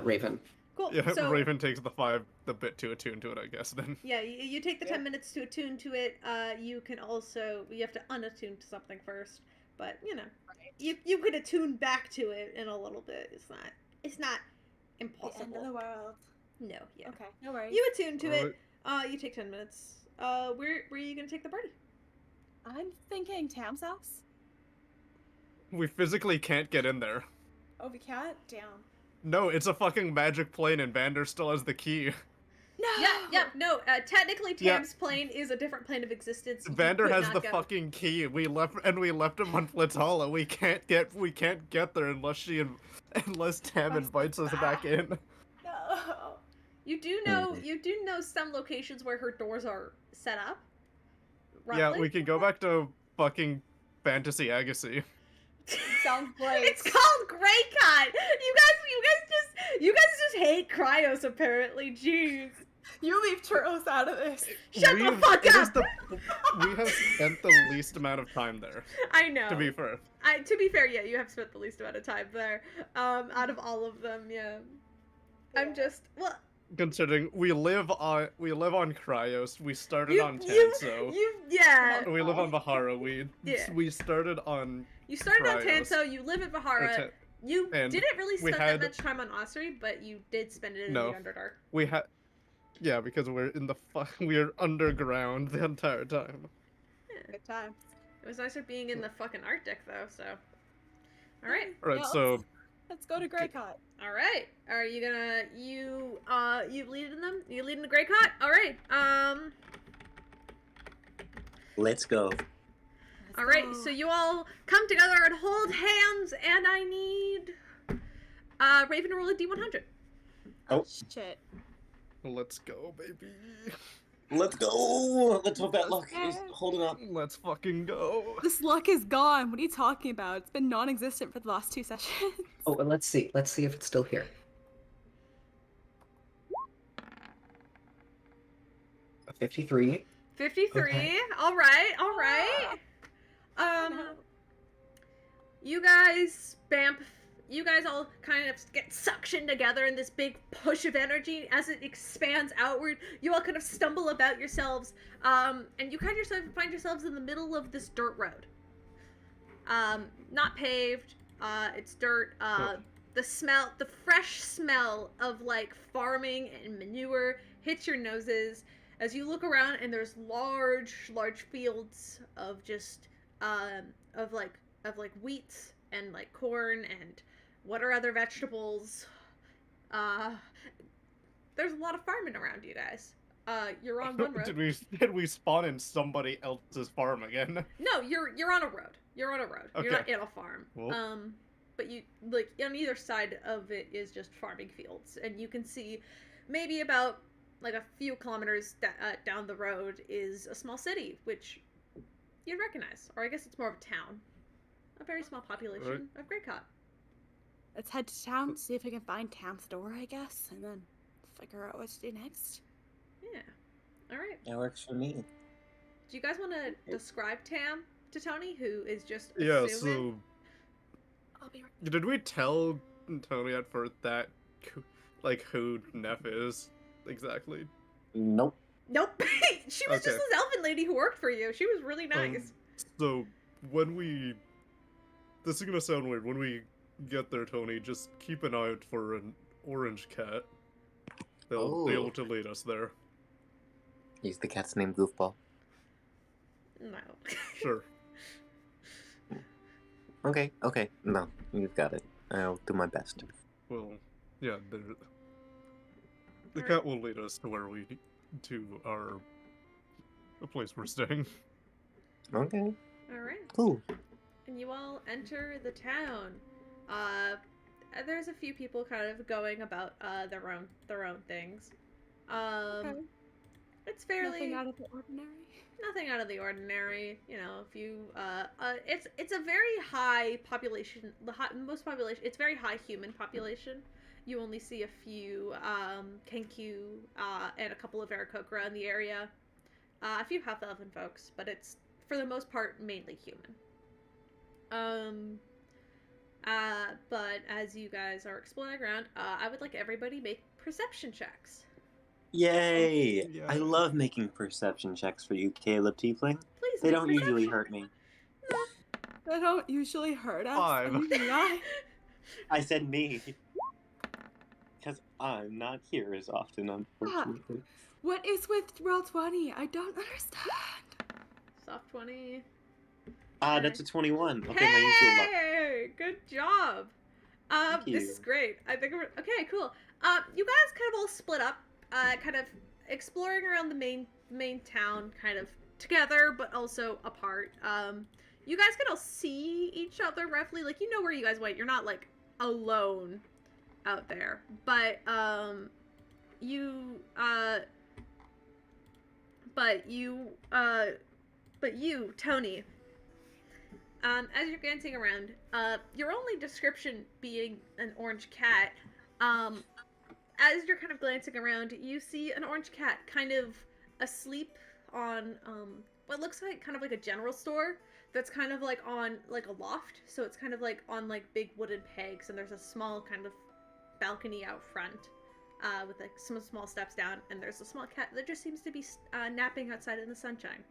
Raven. Cool. Yeah, So Raven takes the bit to attune to it, I guess. Then. yeah, you take the Yeah. 10 minutes to attune to it. You can also you have to unattune to something first, but you know, you could attune back to it in a little bit. It's not The end of the impossible. world. No, yeah. Okay, no worries. You attune to Alright. it. You take 10 minutes. Where are you gonna take the party? I'm thinking Tam's house. We physically can't get in there. Oh, we can't? Damn. No, it's a fucking magic plane, and Vander still has the key. No! Yeah. No. Technically, Yeah. Tam's plane is a different plane of existence. You Vander could has not the go. fucking key. We left him on Flitzhala. We can't get there unless Tam Press invites us back in. No! You do know some locations where her doors are set up. Yeah, Roughly. we can go back to fucking Fantasy Agassi. Sounds great. It's called Greycott. You guys just hate Cryos apparently. Jeez. You leave churros out of this. Shut the fuck it is up. we have spent the least amount of time there, I know. to be fair. To be fair, yeah, you have spent the least amount of time there. Out of all of them, yeah. I'm just Considering we live on Cryos, we started you, on you, Tanso. yeah. We live on Bahara. Yeah. We started on You started on Cryos. Tanso. You live in Bahara. You and didn't really we spend had- that much time on Osiri, but you did spend it in No. the Underdark. we had. Yeah, because we're in the we're underground the entire time. Yeah. Good time. It was nicer being in the fucking Arctic though. So, all right. Alright, Yeah, so Let's go to Greycott. All right. Are you gonna you leading them? You leading the Greycott? All right. Let's go. All right. So you all come together and hold hands, and I need Raven to roll a d100. Oh. Shit. let's go, baby. Let's go. Let's hope that luck is holding up. Let's fucking go. This luck is gone. What are you talking about? It's been non-existent for the last 2 sessions. Oh, and let's see if it's still here. 53. 53. Okay. All right. All right. You guys, you guys all kind of get suctioned together in this big push of energy as it expands outward. You all kind of stumble about yourselves, and you find yourselves in the middle of this dirt road. Not paved. It's dirt. The fresh smell of like farming and manure hits your noses as you look around, and there's large fields of just of wheat and like corn and what are other vegetables. There's a lot of farming around you guys. You're on one road. Did we spawn in somebody else's farm again? No, you're on a road. You're on a road. You're not Okay. in a farm. Well. But you like on either side of it is just farming fields, and you can see maybe about like a few kilometers down the road is a small city, which you'd recognize, or I guess it's more of a town. A very small population of Greycott. Let's head to town, see if we can find Tam's door, I guess, and then figure out what to do next. Yeah. All right. That works for me. Do you guys want to describe Tam to Tony, who is just Yeah, assuming? I'll be right. Did we tell Tony at first that, like, who Neff is exactly? Nope. Nope. She was just Okay. this elfin lady who worked for you. She was really nice. So this is gonna sound weird. When we get there, Tony, just keep an eye out for an orange cat. They'll be Oh. able to lead us there. Use the cat's name Goofball. No. Sure. Okay. No, you've got it. I'll do my best. Well, yeah, the Alright. cat will lead us to the place we're staying. Okay, All right. cool. And you all enter the town. There's a few people kind of going about their own things. Okay. It's fairly Nothing out of the ordinary. nothing out of the ordinary. You know, if you it's a very high population. It's very high human population. You only see a few Kenku and a couple of Aarakocra in the area. a few half elven folks, but it's for the most part mainly human. But as you guys are exploring around, I would like everybody make perception checks. Yay! Yeah. I love making perception checks for you, Caleb Tiefling. Please. They make don't usually perception. hurt me. They don't usually hurt us. 5. I mean, why? I said me. Because I'm not here as often, unfortunately. What is with roll 20? I don't understand. Soft 20. That's a 21. Okay, my usual luck. Hey, good job. Thank This you. is great. I think we're okay. Cool. You guys kind of all split up, kind of exploring around the main town, kind of together, but also apart. You guys can all see each other roughly. Like, you know where you guys went. You're not like alone out there, but you, Tony. As you're glancing around, your only description being an orange cat, as you're kind of glancing around, you see an orange cat kind of asleep on, what looks like kind of like a general store that's kind of like on, like a loft, so it's kind of like on like big wooden pegs, and there's a small kind of balcony out front, with like some small steps down, and there's a small cat that just seems to be, napping outside in the sunshine.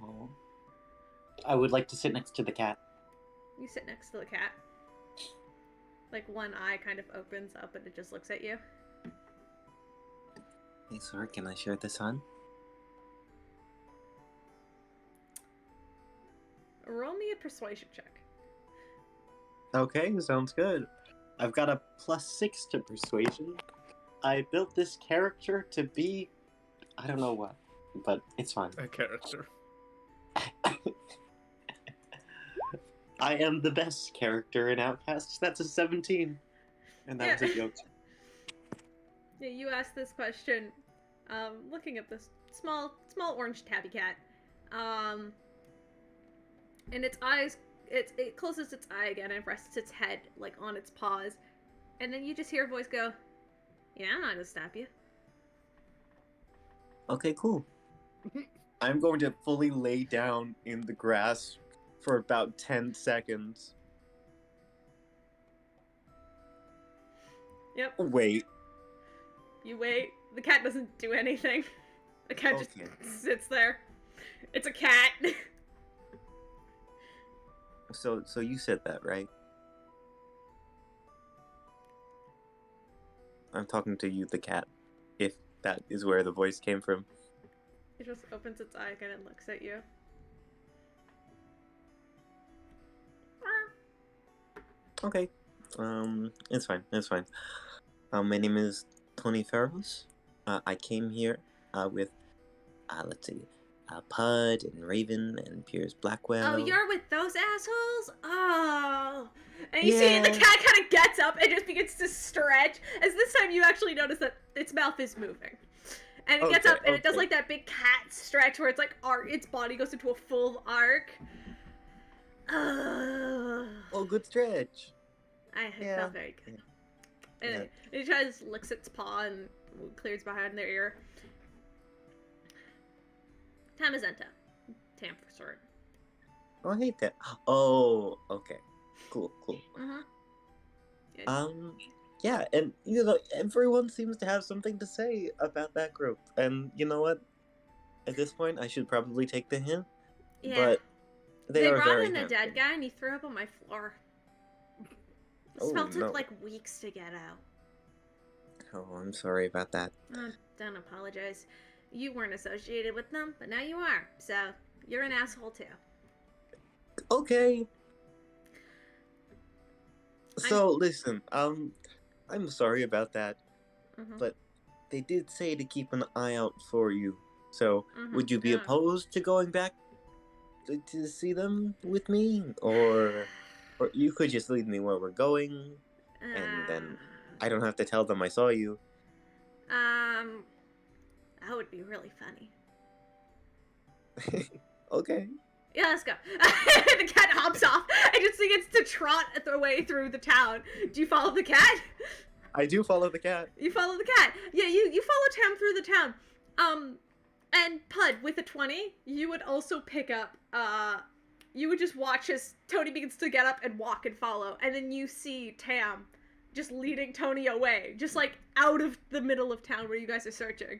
Oh. I would like to sit next to the cat. You sit next to the cat. Like, one eye kind of opens up and it just looks at you. Hey, sir, can I share this on? Roll me a persuasion check. Okay, sounds good. I've got a +6 to persuasion. I built this character to be... I don't know what, but it's fine. A character. I am the best character in Outcasts. That's a 17. And that was a joke. Yeah, you asked this question, looking at this small orange tabby cat. And its eyes, it closes its eye again and rests its head, like, on its paws. And then you just hear a voice go, "Yeah, I'm not gonna stop you." Okay, cool. I'm going to fully lay down in the grass for about 10 seconds. Yep. Wait. You wait. The cat doesn't do anything. The cat Okay. just sits there. It's a cat. So you said that, right? I'm talking to you, the cat, if that is where the voice came from. It just opens its eye again and looks at you. Okay. It's fine. It's fine. My name is Tony Farrows. I came here with, let's see, Pud and Raven and Piers Blackwell. Oh, you're with those assholes? Oh. And you see Yeah. the cat kind of gets up and just begins to stretch. As this time you actually notice that its mouth is moving. And it gets Okay, up and it does okay. like that big cat stretch where it's like its body goes into a full arc. Oh, good stretch. I Yeah. felt very good. And it just licks its paw and clears behind their ear. Tamazenta. Tam for sword. Oh, I hate that. Oh, okay. Cool. Mm-hmm. Yeah, and you know, everyone seems to have something to say about that group. And you know what? At this point, I should probably take the hint. Yeah. But they are brought very in a handsome. dead guy and he threw up on my floor. The Oh, smell took no. like weeks to get out. Oh, I'm sorry about that. Don't apologize. You weren't associated with them, but now you are. So, you're an asshole too. Okay. So listen, I'm sorry about that, Mm-hmm. but they did say to keep an eye out for you. So would you be Yeah. opposed to going back to see them with me, or you could just lead me where we're going, and then I don't have to tell them I saw you. That would be really funny. Okay. Yeah, let's go. The cat hops off and just begins to trot the way through the town. Do you follow the cat? I do follow the cat. You follow the cat. Yeah, you follow Tam through the town. And Pud, with a 20, you would also pick up, you would just watch as Tony begins to get up and walk and follow, and then you see Tam just leading Tony away, just like out of the middle of town where you guys are searching.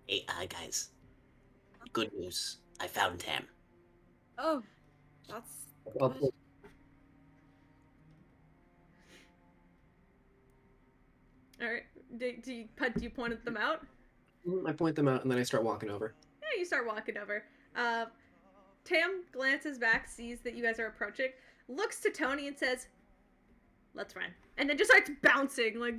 Hey, guys. Good news. I found Tam. Oh, that's Well, good. Alright, Pud, do you point them out? I point them out and then I start walking over. Yeah, you start walking over. Tam glances back, sees that you guys are approaching, looks to Tony and says, "Let's run." And then just starts bouncing, what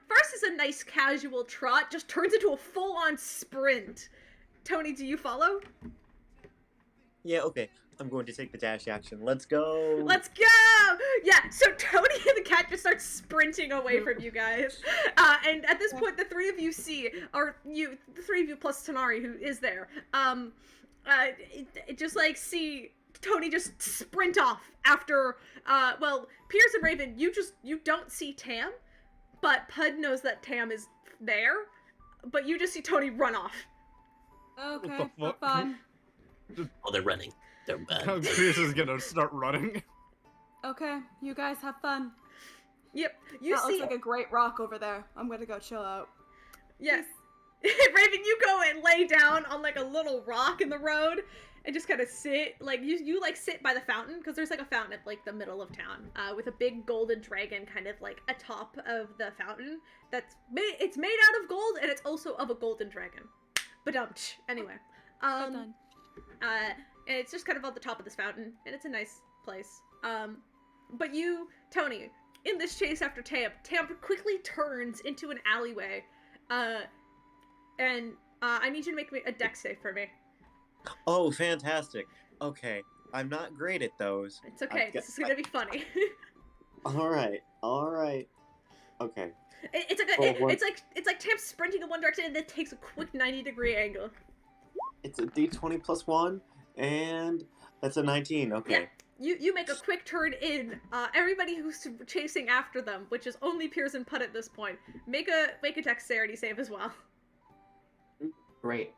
first is a nice casual trot, just turns into a full-on sprint. Tony, do you follow? Yeah, okay. I'm going to take the dash action. Let's go. Let's go! Yeah, so Tony and the cat just start sprinting away from you guys. And at this point, the three of you the three of you plus Tanari, who is there, just like see Tony just sprint off after, Pierce and Raven, you don't see Tam, but Pud knows that Tam is there, but you just see Tony run off. Okay, What the fuck? fun. Oh, they're running. They're Pierce is gonna start running. Okay, you guys have fun. Yep, you That see. looks like a great rock over there. I'm gonna go chill out. Yes. Raven, you go and lay down on like a little rock in the road and just kind of sit. Like you like sit by the fountain because there's like a fountain at like the middle of town, with a big golden dragon kind of like atop of the fountain. It's made out of gold and it's also of a golden dragon. But anyway, Well done. and it's just kind of on the top of this fountain and it's a nice place. But you, Tony, in this chase after Tam quickly turns into an alleyway. And I need you to make a dex save for me. Oh, fantastic. Okay, I'm not great at those. It's okay. This is gonna be funny. All right. Okay. It's like Tam sprinting in one direction and then takes a quick 90-degree angle. It's a D20 plus 1, and that's a 19. Okay. Yeah. You make a quick turn in. Everybody who's chasing after them, which is only Piers and Put at this point, make a dexterity save as well. Great.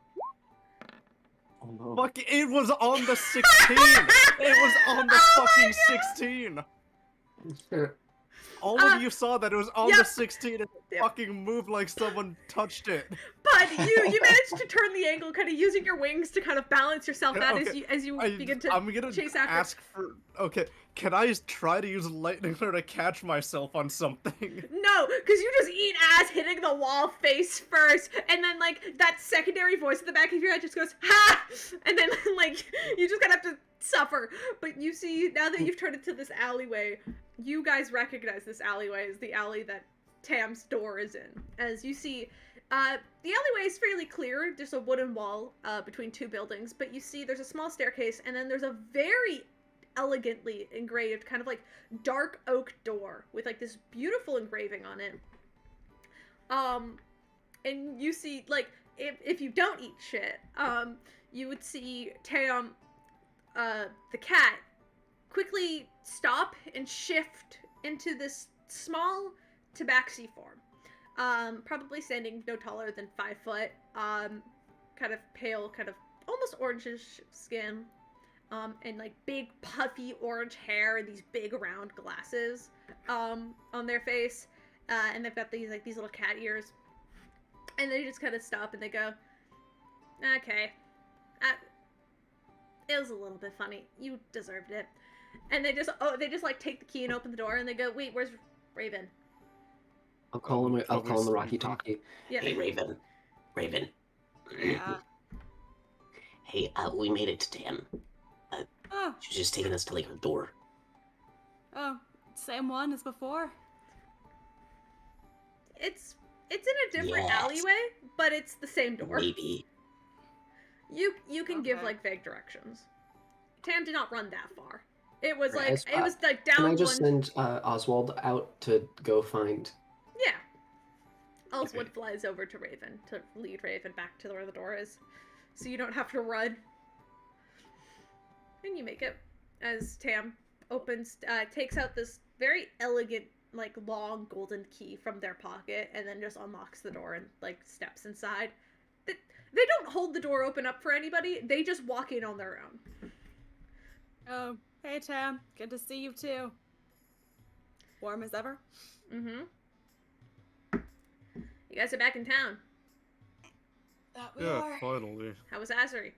Oh no. Fuck, it was on the 16! It was on the fucking 16! All of you saw that it was on the 16 and it fucking moved like someone touched it. But you managed to turn the angle, kind of using your wings to kind of balance yourself out as you begin to I'm gonna chase after. ask for... Okay, can I try to use lightning lure to catch myself on something? No, because you just eat ass hitting the wall face first, and then like that secondary voice at the back of your head just goes ha, and then like you just kind of have to suffer. But you see, now that you've turned into this alleyway, you guys recognize this alleyway as the alley that Tam's door is in. As you see, the alleyway is fairly clear, just a wooden wall between two buildings, but you see there's a small staircase, and then there's a very elegantly engraved kind of like dark oak door with like this beautiful engraving on it. And you see, like, if you don't eat shit, you would see Tam, the cat, quickly stop and shift into this small tabaxi form. Probably standing no taller than 5 foot, kind of pale, kind of almost orangish skin, and like big puffy orange hair and these big round glasses, on their face, and they've got these little cat ears, and they just kind of stop and they go, "Okay, it was a little bit funny. You deserved it." And they just like take the key and open the door and they go, "Wait, where's Raven?" I'll call him the Rocky Talkie. Yeah. Hey, Raven. Yeah. Hey, we made it to Tam. Oh, She's just taking us to like her door. same one as before. It's in a different Yes. alleyway, but it's the same door. Maybe. You can give Okay. like vague directions. Tam did not run that far. It was Right. like it was like down Can I one. just send Oswald out to go find? Yeah. Oswald flies over to Raven to lead Raven back to where the door is, so you don't have to run. And you make it as Tam opens, takes out this very elegant like long golden key from their pocket and then just unlocks the door and like steps inside. They don't hold the door open up for anybody. They just walk in on their own. Oh, hey Tam, good to see you too. Warm as ever. Mm-hmm. You guys are back in town. That we Yeah, are. finally. How was Azuri?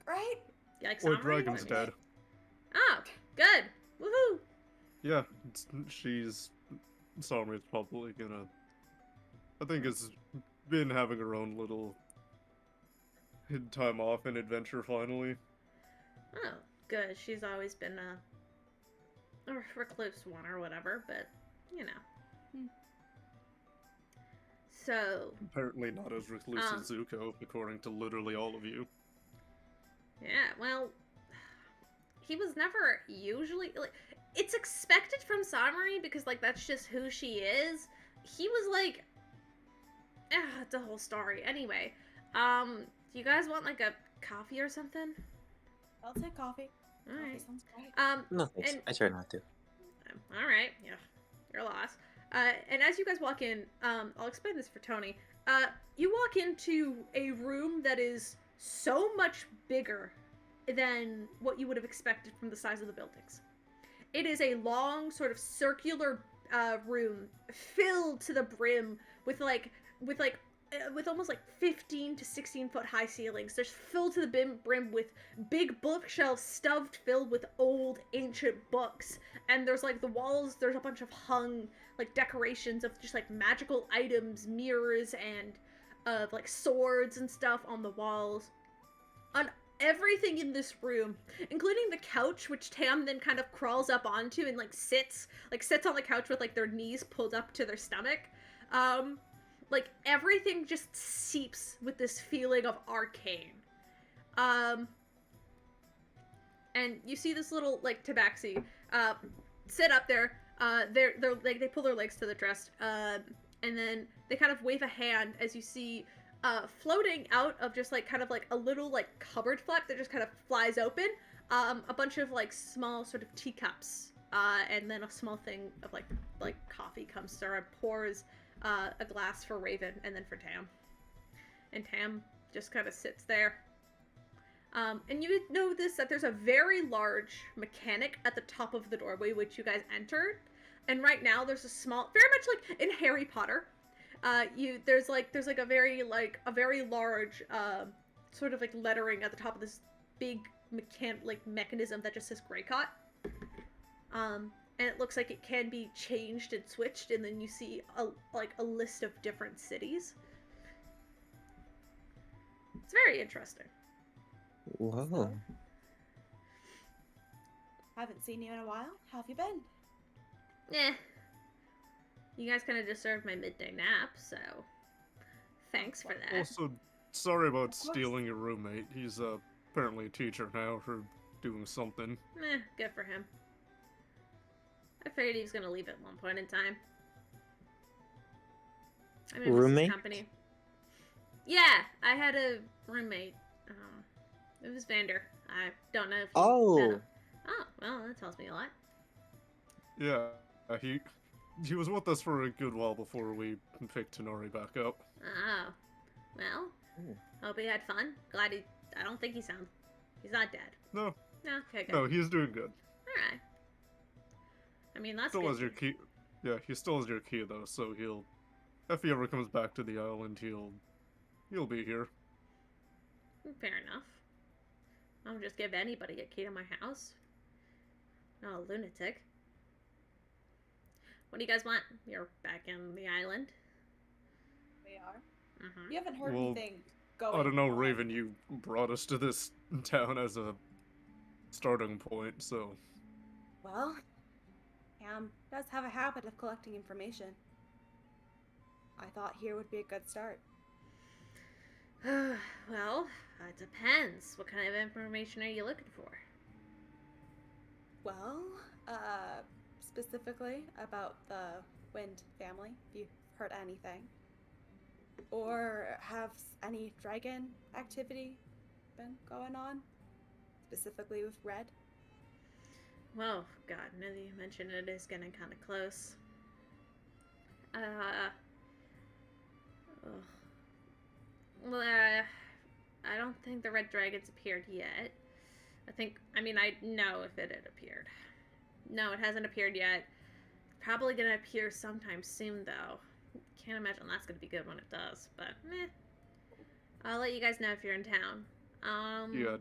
Right? You like Or Samurai? Dragon's dead. Oh, good. Woohoo! Yeah, she's... Samri's probably gonna... I think has been having her own little time off and adventure finally. Oh, good. She's always been a recluse one or whatever, but you know. So. Apparently not as recluse as Zuko, according to literally all of you. Yeah, well, he was never usually like. It's expected from Samari because like that's just who she is. He was like, it's a whole story. Anyway, do you guys want like a coffee or something? I'll take coffee. All right. Coffee sounds great. No thanks. and- I try not to. All right, yeah, you're lost. And as you guys walk in, I'll explain this for Tony. You walk into a room that is so much bigger than what you would have expected from the size of the buildings. It is a long, sort of circular room filled to the brim with almost like 15 to 16 foot high ceilings. There's filled to the brim with big bookshelves stuffed filled with old ancient books. And there's like the walls, there's a bunch of hung like decorations of just like magical items, mirrors, and like swords and stuff on the walls. On everything in this room, including the couch, which Tam then kind of crawls up onto and like sits on the couch with like their knees pulled up to their stomach. Like everything just seeps with this feeling of arcane. And you see this little like tabaxi sit up there. They're like they pull their legs to the chest, and then they kind of wave a hand as you see floating out of just like kind of like a little like cupboard flap that just kind of flies open. A bunch of like small sort of teacups, and then a small thing of like coffee comes through and pours a glass for Raven and then for Tam. And Tam just kind of sits there. And you notice that there's a very large mechanic at the top of the doorway which you guys entered. And right now there's a small, very much like in Harry Potter, there's a very large sort of like lettering at the top of this big mechanism that just says Greycott. And it looks like it can be changed and switched, and then you see a list of different cities. It's very interesting. Whoa. Haven't seen you in a while. How have you been? You guys kind of deserve my midday nap, so thanks for that. Also, sorry about course. stealing your roommate. He's apparently a teacher now for doing something. Good for him. I figured he was gonna leave at one point in time. I mean, Roommate? company. Yeah, I had a roommate. It was Vander. I don't know if you met him. Oh, well, that tells me a lot. Yeah, he was with us for a good while before we picked Tenori back up. Oh, well, hope he had fun. Glad I don't think he's not dead. No, Okay, good. no, he's doing good. Alright. I mean, that's Still good. has your key. Yeah, he still has your key though, so if he ever comes back to the island, he'll be here. Fair enough. I don't just give anybody a key to my house. Not a lunatic. What do you guys want? You're back in the island. We are. Mm-hmm. You haven't heard Well, anything going I don't know, on. Raven. You brought us to this town as a starting point, so Well, Cam does have a habit of collecting information. I thought here would be a good start. Well, it depends. What kind of information are you looking for? Well, specifically about the Wind family, if you've heard anything. Or have any dragon activity been going on? Specifically with Red? Well, God, now that you mention it, it is getting kind of close. Ugh. Well, I don't think the red dragon's appeared yet. I know if it had appeared. No, it hasn't appeared yet. Probably gonna appear sometime soon, though. Can't imagine that's gonna be good when it does, but meh. I'll let you guys know if you're in town. Yeah,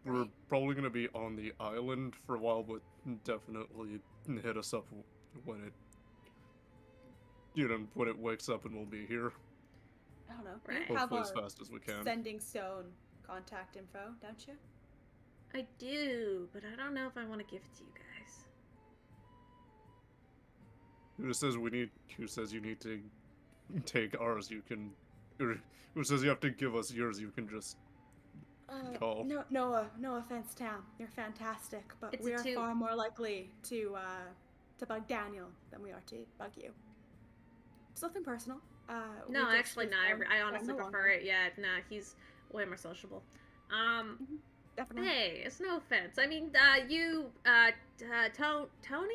we're probably gonna be on the island for a while, but definitely hit us up when when it wakes up and we'll be here. I don't know. Right. You have Hopefully as our fast as we can. sending stone contact info, don't you? I do, but I don't know if I want to give it to you guys. Who says you need to take ours, who says you have to give us yours, you can just call. No offense, Tam. You're fantastic, but It's we a are two- far more likely to bug Daniel than we are to bug you. It's nothing personal. No, we just actually, live no. for I honestly no prefer longer. it. Yeah, nah, he's way more sociable. Definitely. Hey, it's no offense. I mean, Tony?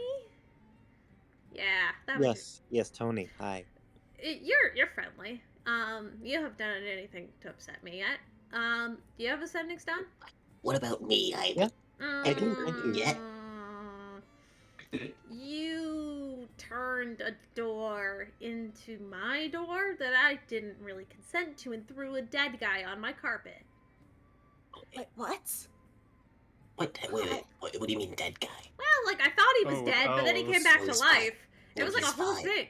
Yeah, that was Yes, Tony. Hi. You're friendly. You haven't done anything to upset me yet. Do you have a sending stone? What about me? Yeah. I do, thank you. Yeah. You turned a door into my door that I didn't really consent to and threw a dead guy on my carpet. Wait, what? Wait. What do you mean, dead guy? Well, like, I thought he was dead, but then he came back to he's life. fine. It was like a He's whole fine. thing.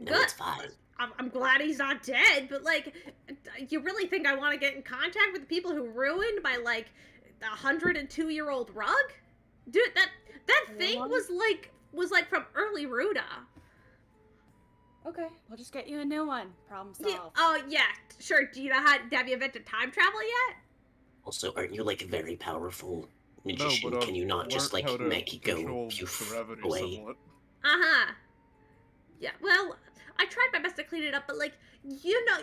No, Good. it's fine. I'm glad he's not dead, but like, you really think I want to get in contact with the people who ruined my like 102-year-old rug? Dude, that thing was like from early Ruda. Okay, we'll just get you a new one. Problem Yeah, solved. oh yeah, sure. Do you know how have you invented time travel yet? Also, aren't you like a very powerful magician? No, but Can you not just learned how like to make it go control poof gravity away? somewhat. Uh-huh. Yeah, well, I tried my best to clean it up, but like, you know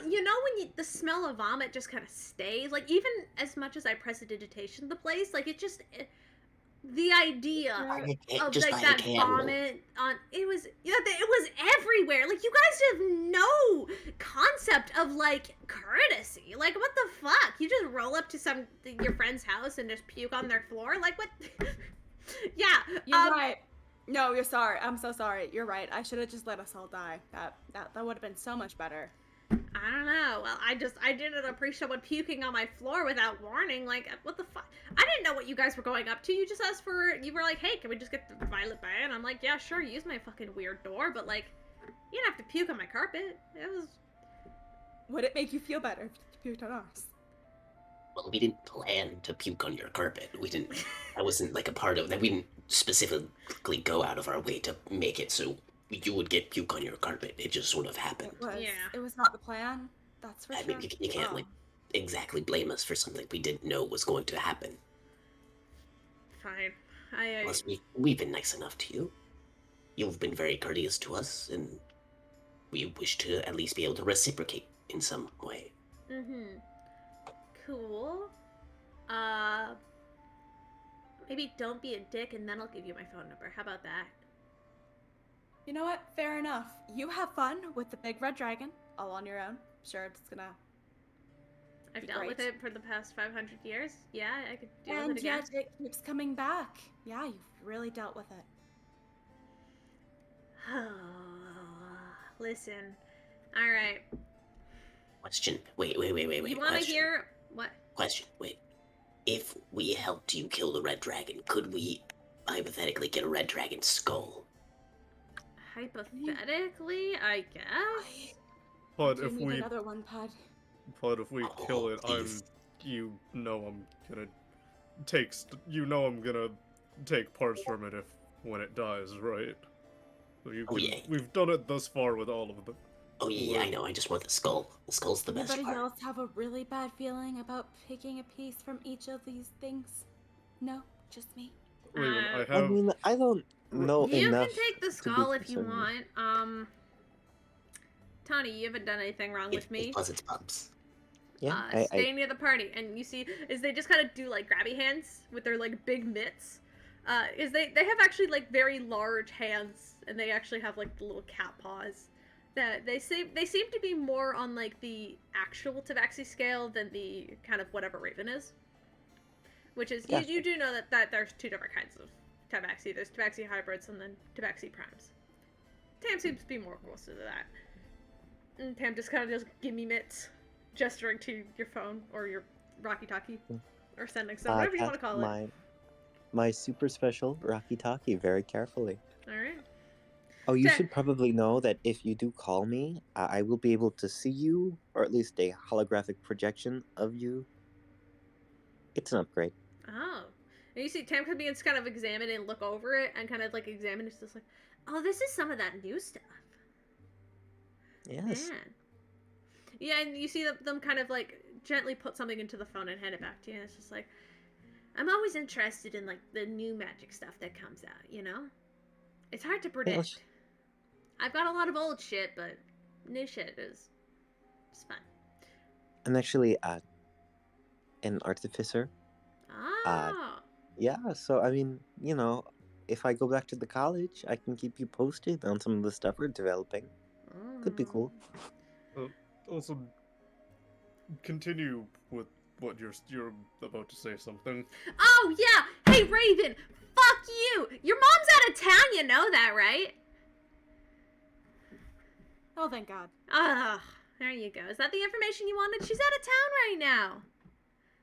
when the smell of vomit just kind of stays? Like, even as much as I prestidigitation the place, like, the idea I can't- of just like buy a that candle. vomit on it was everywhere. Like, you guys have no concept of like courtesy. Like, what the fuck? You just roll up to your friend's house and just puke on their floor? Like, what? Yeah. You're right. No, you're sorry. I'm so sorry. You're right. I should have just let us all die. That would have been so much better. I don't know. Well, I didn't appreciate someone puking on my floor without warning. Like, what the fuck? I didn't know what you guys were going up to. You were like, hey, can we just get the violet bay? And I'm like, yeah, sure, use my fucking weird door, but like, you don't have to puke on my carpet. It was... Would it make you feel better if you puked on ours? Well, we didn't plan to puke on your carpet. I wasn't like a part of that. We didn't specifically go out of our way to make it so you would get puke on your carpet. It just sort of happened. It was not the plan. That's for I sure. mean, you can't like exactly blame us for something we didn't know was going to happen. Fine. Plus, we've been nice enough to you. You've been very courteous to us, and we wish to at least be able to reciprocate in some way. Mm-hmm. Cool. Maybe don't be a dick and then I'll give you my phone number. How about that? You know what? Fair enough. You have fun with the big red dragon, all on your own. Sure, it's gonna... I've dealt with it for the past 500 years. Yeah, I could deal with And it again. yet it keeps coming back. Yeah, you've really dealt with it. Listen. Alright. Question. Wait. You want to hear... What? Question. Wait. If we helped you kill the red dragon, could we hypothetically get a red dragon skull? Hypothetically, I guess? But Do if you need we another one, Pud? kill it, please. I'm gonna take parts from it when it dies, right? So yeah. We've done it thus far with all of them. Oh yeah, I know. I just want the skull. The skull's the best Anybody part. else have a really bad feeling about picking a piece from each of these things? No, just me. Raven, I I have. mean, I don't know You enough. can take the to be skull if you concerned. want. Tony, you haven't done anything wrong with me. Plus it's bumps. Yeah, Stay near the party, and you see, is they just kind of do like grabby hands with their like big mitts. is they have actually like very large hands, and they actually have like the little cat paws. That they seem to be more on like the actual tabaxi scale than the kind of whatever Raven is. Which is Gotcha. you do know that there's two different kinds of tabaxi. There's tabaxi hybrids and then tabaxi primes. Tam seems to be more closer to that. And Tam just kind of does gimme mitts, gesturing to your phone or your Rocky-Talkie, or sending some, whatever you want to Cast call it. my super special Rocky Talkie very carefully. All right. Oh, you Ta- should probably know that if you do call me, I will be able to see you, or at least a holographic projection of you. It's an upgrade. Oh. And you see Tam could be kind of examine it and look over it and kind of like examine it. It's just like, oh, this is some of that new stuff. Yes. Man. Yeah, and you see them kind of like gently put something into the phone and hand it back to you. And it's just like, I'm always interested in like the new magic stuff that comes out, you know? It's hard to predict. I've got a lot of old shit, but new shit is fun. I'm actually an artificer. Oh. Yeah, so I mean, you know, if I go back to the college, I can keep you posted on some of the stuff we're developing. Could be cool. Also, continue with what you're about to say something. Oh, yeah! Hey, Raven! Fuck you! Your mom's out of town, you know that, right? Oh, thank God. Ugh, there you go. Is that the information you wanted? She's out of town right now.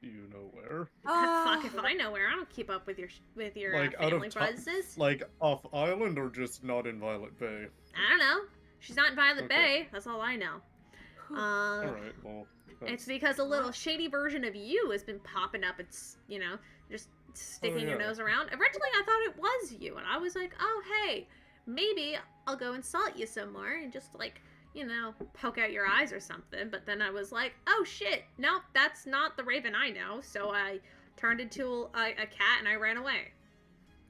Do you know where? Fuck if I know where. I don't keep up with your Like, out family of business. Like, off island or just not in Violet Bay? I don't know. She's not in Violet Okay. Bay. That's all I know. Alright, well... It's because a little shady version of you has been popping up. It's, you know, just sticking your yeah. nose around. Originally, I thought it was you, and I was like, oh, hey, maybe I'll go insult you some more and just, like, you know, poke out your eyes or something. But then I was like, oh, shit, nope, that's not the Raven I know. So I turned into a cat and I ran away.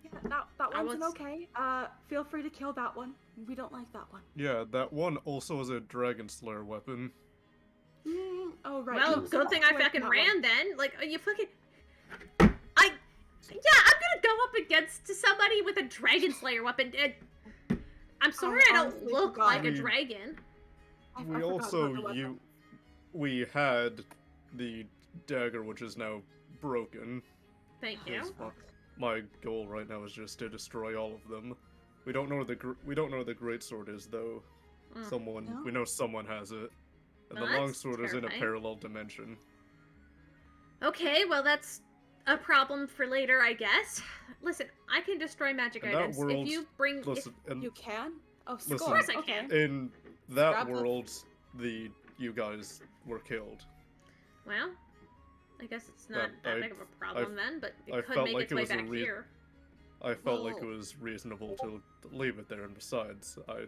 Yeah, that I one's was- okay. Feel free to kill that one. We don't like that one. Yeah, that one also has a Dragon Slayer weapon. Oh, right. Well, no, good thing I wait, fucking that ran one. then. Like, you fucking... Yeah, I'm gonna go up against somebody with a Dragon Slayer weapon. I'm sorry I don't honestly look forgot. like a We- dragon. I We forgot also about the weapon. we had the dagger, which is now broken. Thank you. 'Cause my goal right now is just to destroy all of them. We don't know where the great sword is though. Mm. We know someone has it, and Well, the that's long sword is in a terrifying. parallel dimension. Okay, well that's a problem for later, I guess. Listen, I can destroy magic In that items world, if you bring. Listen, You can? Oh, Listen. score. Of course I okay. can. in that Grab the- world, you guys were killed. Well, I guess it's not But that big of a problem then, but it I could felt make like its it way was a back here. I felt like it Well- was reasonable to leave it there, and besides, I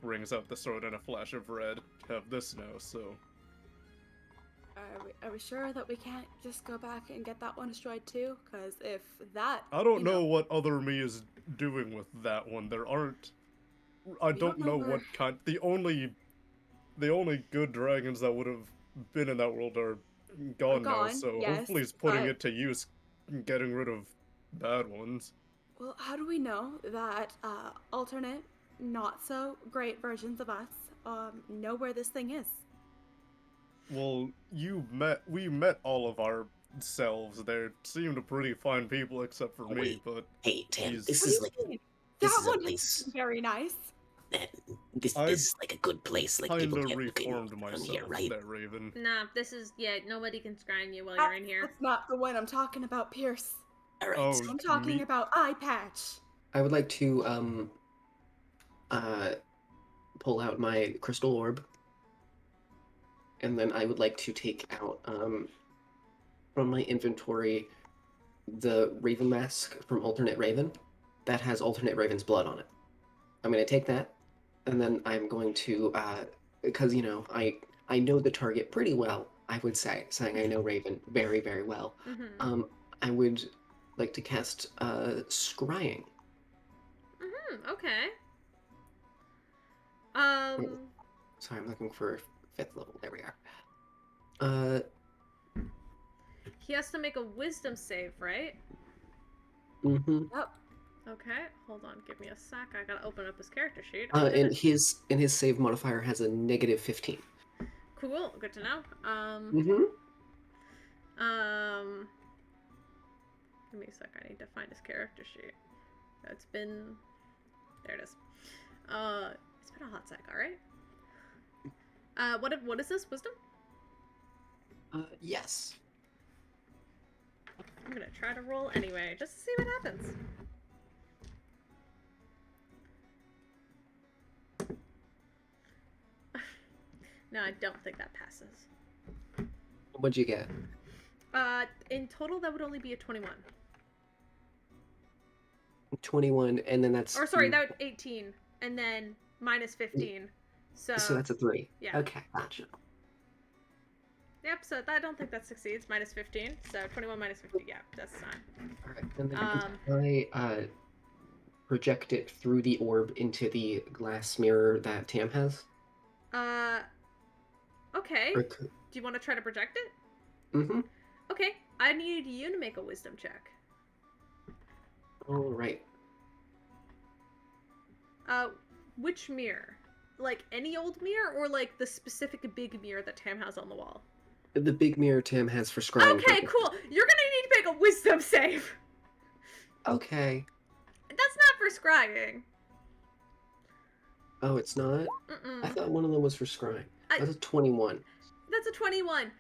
brings out the sword in a flash of red. Have this now, so Are we sure that we can't just go back and get that one destroyed too? Because if that... I don't you know what other me is doing with that one. There aren't. I We don't don't know know what kind. The only good dragons that would have been in that world are gone now. gone, So yes, hopefully, it's putting but- it to use, getting rid of bad ones. Well, how do we know that alternate, not so great versions of us know where this thing is? Well, we met all of our selves. They seemed pretty fine people, except for Oh, me. wait. But Hey, Tam, He's- this What is do like you mean? this That is a one place. is very nice. This I is like a good place. Like people kinda can't look in reformed from myself here, right? there, Raven. Nah, this is nobody can scry you while you're in here. That's not the one I'm talking about, Pierce. All right. Oh, so- I'm talking me- about Eye Patch. I would like to pull out my crystal orb, and then I would like to take out from my inventory the Raven mask from Alternate Raven that has Alternate Raven's blood on it. I'm going to take that, and then I'm going to because you know I know the target pretty well. I would say, saying I know Raven very, very well. Mm-hmm. I would like to cast scrying. Okay. Sorry, I'm looking for 5th level. There we are. He has to make a wisdom save, right? Mm-hmm. Yep. Okay, hold on, give me a sec. I gotta open up his character sheet. And his save modifier has a -15. Cool, good to know. Mm-hmm. Give me a sec. I need to find his character sheet. It's been, there it is. It's been a hot sec. All right. What is this? Wisdom? Yes. I'm gonna try to roll anyway, just to see what happens. No, I don't think that passes. What'd you get? In total, that would only be a 21. 21, and then that's... Or sorry, that would 18, and then minus 15. So that's a 3. Yeah. Okay, gotcha. Yep, so I don't think that succeeds. Minus 15. So 21 minus 15, yeah, that's fine. Alright, and then I project it through the orb into the glass mirror that Tam has? Okay. Or Do you want to try to project it? Mm-hmm. Okay, I need you to make a wisdom check. Alright. Which mirror? Like any old mirror, or like the specific big mirror that Tam has on the wall? The big mirror Tam has for scrying. Okay, cool. You're gonna need to make a wisdom save. Okay. That's not for scrying. Oh, it's not? I thought one of them was for scrying. That's a 21. That's a 21.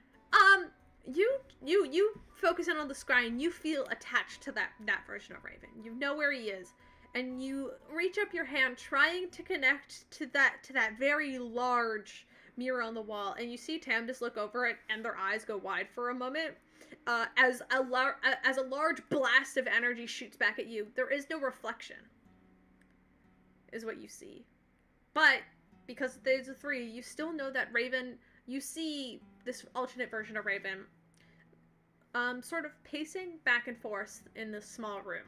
You focus in on the scrying. You feel attached to that version of Raven. You know where he is, and you reach up your hand, trying to connect to that very large mirror on the wall, and you see Tam just look over it, and their eyes go wide for a moment, as a large blast of energy shoots back at you. There is no reflection, is what you see, but because there's a 3, you still know that Raven. You see this alternate version of Raven, sort of pacing back and forth in this small room.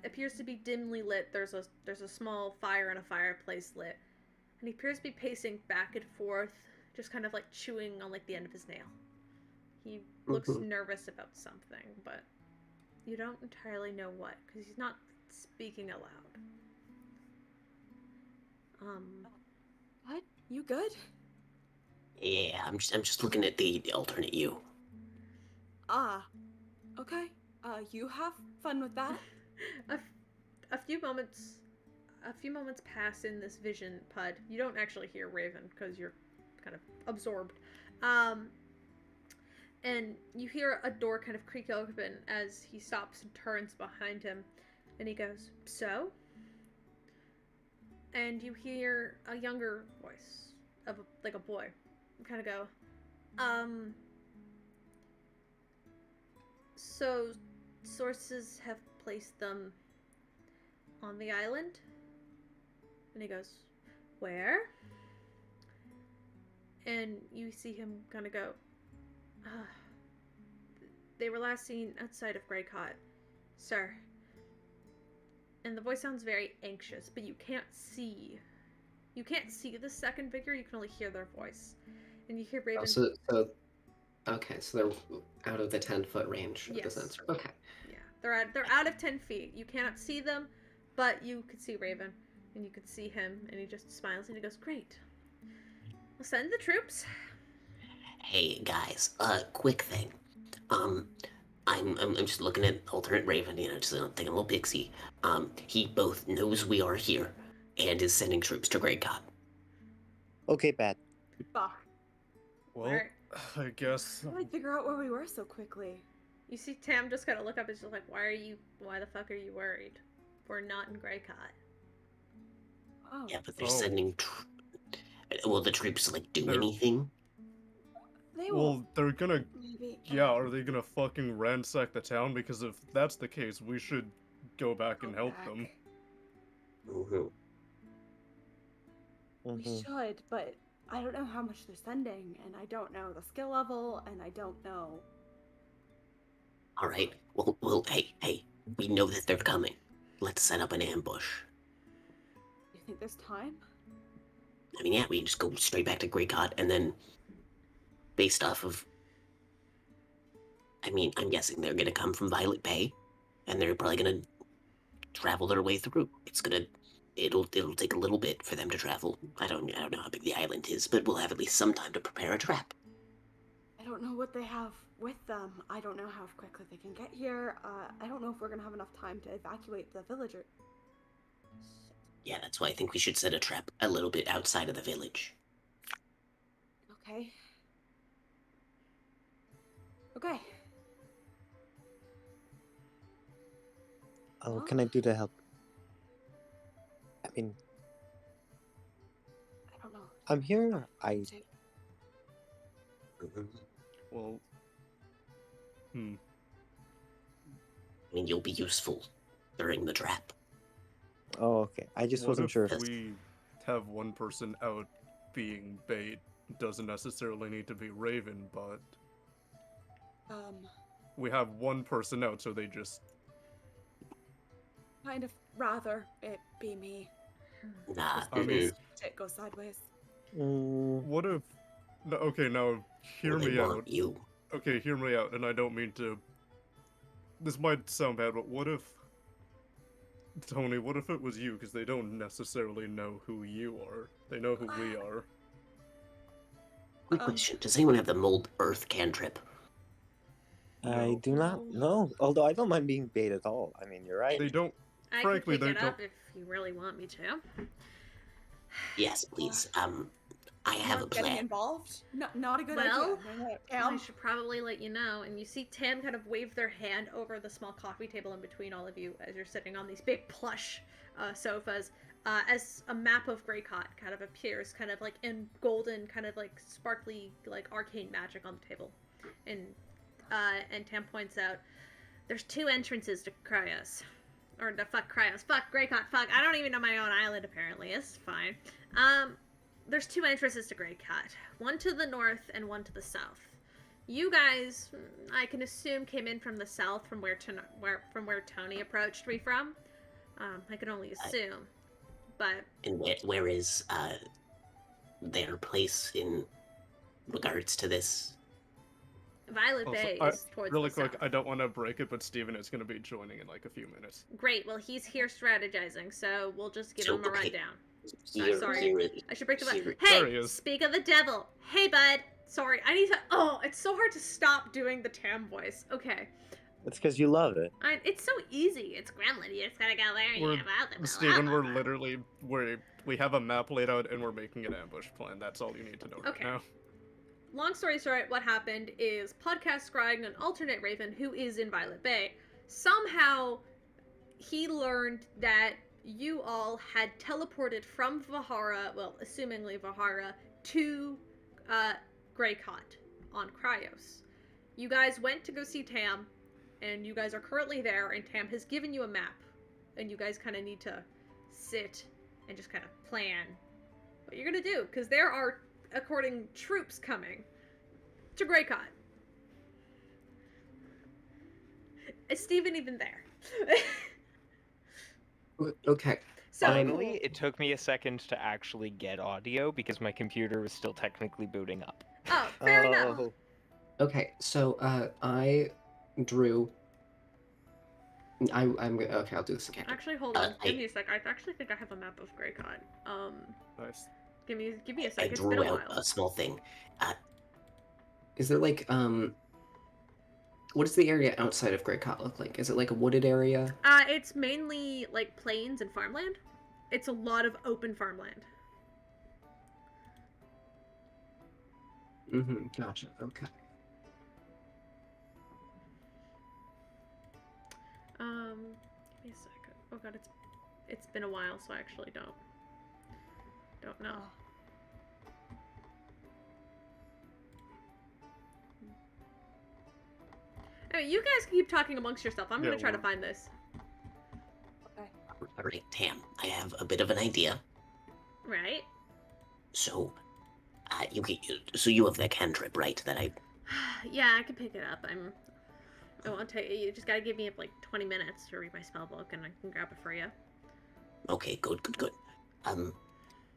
Appears to be dimly lit. There's a small fire in a fireplace lit. And he appears to be pacing back and forth, just kind of like chewing on like the end of his nail. He looks nervous about something, but you don't entirely know what, because he's not speaking aloud. What? You good? Yeah, I'm just looking at the alternate you. Ah. Okay. You have fun with that. A few moments pass in this vision, Pud. You don't actually hear Raven because you're kind of absorbed. And you hear a door kind of creak open as he stops and turns behind him, and he goes, "So?" And you hear a younger voice of like a boy kind of go, "So sources have placed them on the island?" And he goes, "Where?" And you see him kind of go, "They were last seen outside of Greycott, sir." And the voice sounds very anxious, but you can't see the second figure. You can only hear their voice, and you hear Raven. Okay, so they're out of the 10-foot range of the Yes. sensor. Okay. Yeah, they're out of 10 feet. You cannot see them, but you could see Raven, and you could see him, and he just smiles and he goes, "Great. We'll send the troops." Hey guys, quick thing. I'm just looking at alternate Raven, just thinking a little pixie. He both knows we are here and is sending troops to Greycott. Okay, bad. Bah. Well, Alright. I guess. How did I figure out where we were so quickly? You see Tam just kind of look up and she's like, why the fuck are you worried? We're not in Greycott. Oh. Yeah, but they're Oh. sending. Will the troops do They're- anything? They will. Well, they're gonna. Maybe. Yeah, are they gonna fucking ransack the town? Because if that's the case, we should go back and Go help back. them. Mm-hmm. We should, but I don't know how much they're sending, and I don't know the skill level, and I don't know. All right. Well, hey, we know that they're coming. Let's set up an ambush. You think there's time? I mean, yeah, we can just go straight back to Greycott, and then, based off of, I mean, I'm guessing they're gonna come from Violet Bay. and they're probably gonna travel their way through. It'll take a little bit for them to travel. I don't know how big the island is, but we'll have at least some time to prepare a trap. I don't know what they have with them. I don't know how quickly they can get here. I don't know if we're gonna have enough time to evacuate the villager. Yeah, that's why I think we should set a trap a little bit outside of the village. Okay. Okay. Oh, what Well, can I do to help? I mean, I don't know. I'm here. I Well, hmm. I mean, you'll be useful during the trap. Oh, okay. I just What wasn't if sure if we have one person out being bait? Doesn't necessarily need to be Raven, but we have one person out, so they just... Kind of rather it be me. Nah. I mean, Shit goes sideways. what if... No, okay, now, hear Well, they me want out. you. Okay, hear me out, and I don't mean to... This might sound bad, but what if... Tony, what if it was you? Because they don't necessarily know who you are. They know who we are. Quick question, does anyone have the mold earth cantrip? I do not know. Although I don't mind being bait at all. I mean, you're right. They don't... I Frankly, can they pick it up don't... if you really want me to. Yes, please. I have a Not getting plan. involved? Not a good Well, idea. I should probably let you know. And you see Tam kind of wave their hand over the small coffee table in between all of you as you're sitting on these big plush sofas. As a map of Greycott kind of appears, kind of like in golden, kind of like sparkly, like arcane magic on the table. And Tam points out, there's 2 entrances to Cryos. Or to fuck Cryos. Fuck Greycott. Fuck. I don't even know my own island, apparently. It's fine. There's 2 entrances to Greycott. One to the north and one to the south. You guys, I can assume, came in from the south from where Tony approached me from. I can only assume. But... And where is their place in regards to this? Violet Also, Bay I- is towards Really the quick, south. I don't want to break it, but Steven is going to be joining in like a few minutes. Great, well, he's here strategizing, so we'll just give So, him a okay. rundown. Sorry. I should break the There Hey, he is. speak of the devil. Hey, bud. Sorry, I need to... Oh, it's so hard to stop doing the Tam voice. Okay. It's because you love it. It's so easy. It's gremlin. You just gotta go there and We're- you get out there. Steven, we're literally... We have a map laid out, and we're making an ambush plan. That's all you need to know Okay. right now. Long story short, what happened is podcast scrying an alternate Raven who is in Violet Bay. Somehow, he learned that you all had teleported from Vahara, well, assumingly Vahara, to Greycott on Cryos. You guys went to go see Tam, and you guys are currently there, and Tam has given you a map, and you guys kind of need to sit and just kind of plan what you're gonna do, because there are, according, troops coming to Greycott. Is Steven even there? Okay. So, Finally, it took me a second to actually get audio because my computer was still technically booting up. Oh, fair enough. Oh, Okay, so I drew. I'm okay. I'll do this again. Actually, hold on. I- Give me a sec. I actually think I have a map of Greycott. Nice. Give me a I sec. It's been drew a out while. a small thing. Is there like what does the area outside of Greycott look like? Is it like a wooded area? It's mainly like plains and farmland. It's a lot of open farmland. Mm-hmm. Gotcha. Okay. Give me a sec. Oh god, it's been a while, so I actually don't know. Anyway, you guys keep talking amongst yourself. I'm gonna Yeah, try to we're- find this. Alright, Tam, I have a bit of an idea. Right? So, you have that cantrip, right? That I Yeah, I can pick it up. I won't take. You just gotta give me like 20 minutes to read my spell book, and I can grab it for you. Okay, good.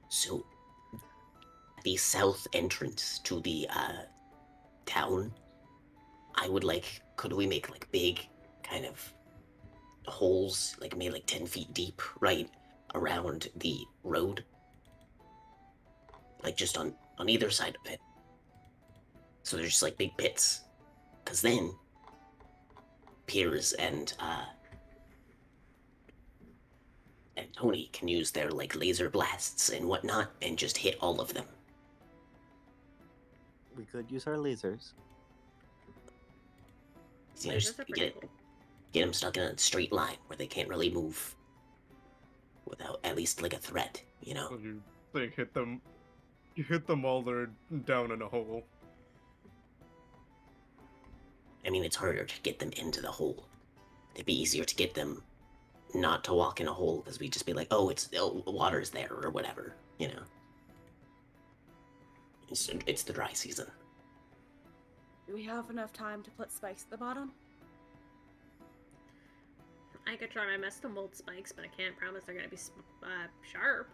So the south entrance to the town, I would like. Could we make like big, kind of holes, like maybe like 10 feet deep, right around the road. Like just on either side of it. So there's just like big pits. Because then Piers and Tony can use their like laser blasts and whatnot and just hit all of them. We could use our lasers. You know, Lasers just are pretty cool. get them stuck in a straight line where they can't really move without at least like a threat, you know? So you think you hit them while they're down in a hole. I mean, it's harder to get them into the hole. It'd be easier to get them not to walk in a hole because we'd just be like, oh, water's there or whatever, you know? It's the dry season. Do we have enough time to put spikes at the bottom? I could try my best to mold spikes, but I can't promise they're gonna be sharp.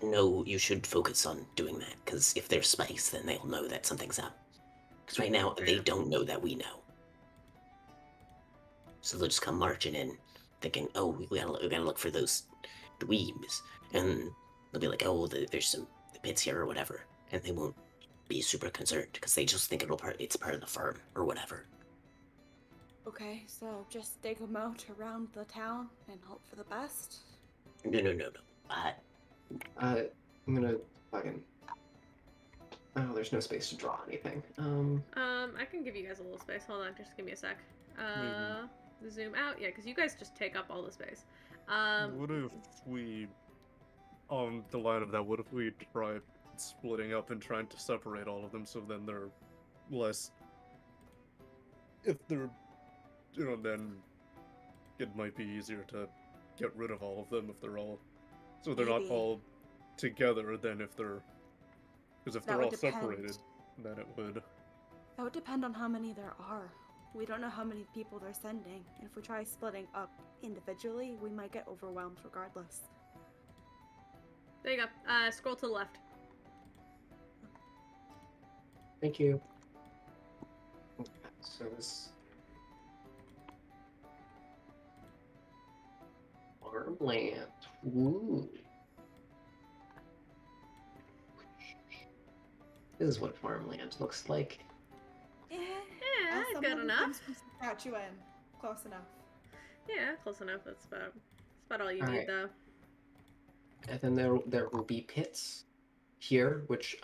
No, you should focus on doing that, because if they're spikes, then they'll know that something's up. Because right now, they don't know that we know. So they'll just come marching in, thinking, oh, we gotta look for those dweebs. And they'll be like, oh, well, there's some pits here or whatever. And they won't be super concerned, because they just think it's part of the farm or whatever. Okay, so just dig them out around the town and hope for the best? No. I'm gonna fucking. Oh, there's no space to draw anything. I can give you guys a little space. Hold on, just give me a sec. Zoom out. Yeah, because you guys just take up all the space. What if we, on the line of that, what if we try splitting up and trying to separate all of them so then they're less, if they're, then it might be easier to get rid of all of them if they're all, so they're not Maybe. all together, then if they're, because if That they're would all depend. separated, then it would. That would depend on how many there are. We don't know how many people they're sending, and if we try splitting up individually, we might get overwhelmed regardless. There you go. Scroll to the left. Thank you. Okay, so this farmland. Ooh. This is what farmland looks like. Yeah, Yeah, good enough. Saskatchewan. Close enough. Yeah, close enough. That's about all you All need, right. though. And then there will be pits here, which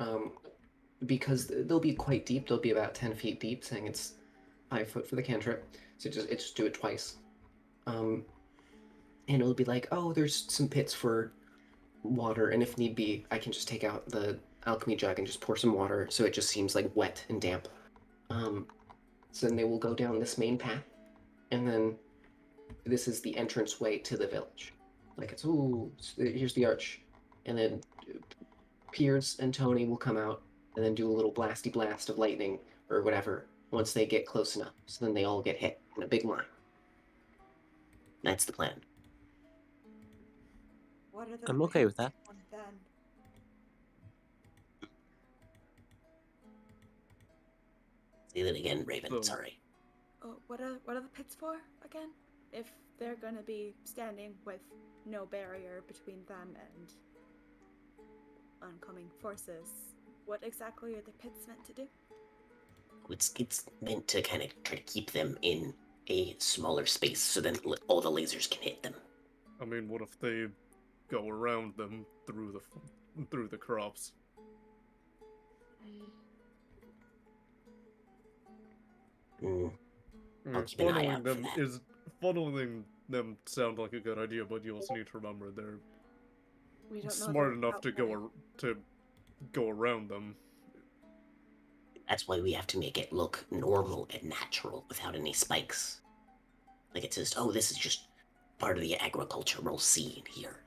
because they'll be quite deep. They'll be about 10 feet deep, saying it's 5 foot for the cantrip. So just do it twice. And it'll be like, oh, there's some pits for water, and if need be, I can just take out the alchemy jug and just pour some water, so it just seems like wet and damp. So then they will go down this main path, and then this is the entrance way to the village. Like here's the arch, and then Piers and Tony will come out and then do a little blasty blast of lightning or whatever once they get close enough. So then they all get hit in a big line. That's the plan. What are the I'm okay with that. pits then? Say that again, Raven. So- Sorry. Oh, what are the pits for again? If they're gonna be standing with no barrier between them and oncoming forces, what exactly are the pits meant to do? It's meant to kind of try to keep them in a smaller space so then all the lasers can hit them. I mean, what if they go around them through the crops? Mm. I I'll keep an eye out for that. Funneling them sound like a good idea, but you also need to remember they're We don't know smart their enough to go around them. That's why we have to make it look normal and natural without any spikes. Like it's just, oh, this is just part of the agricultural scene here.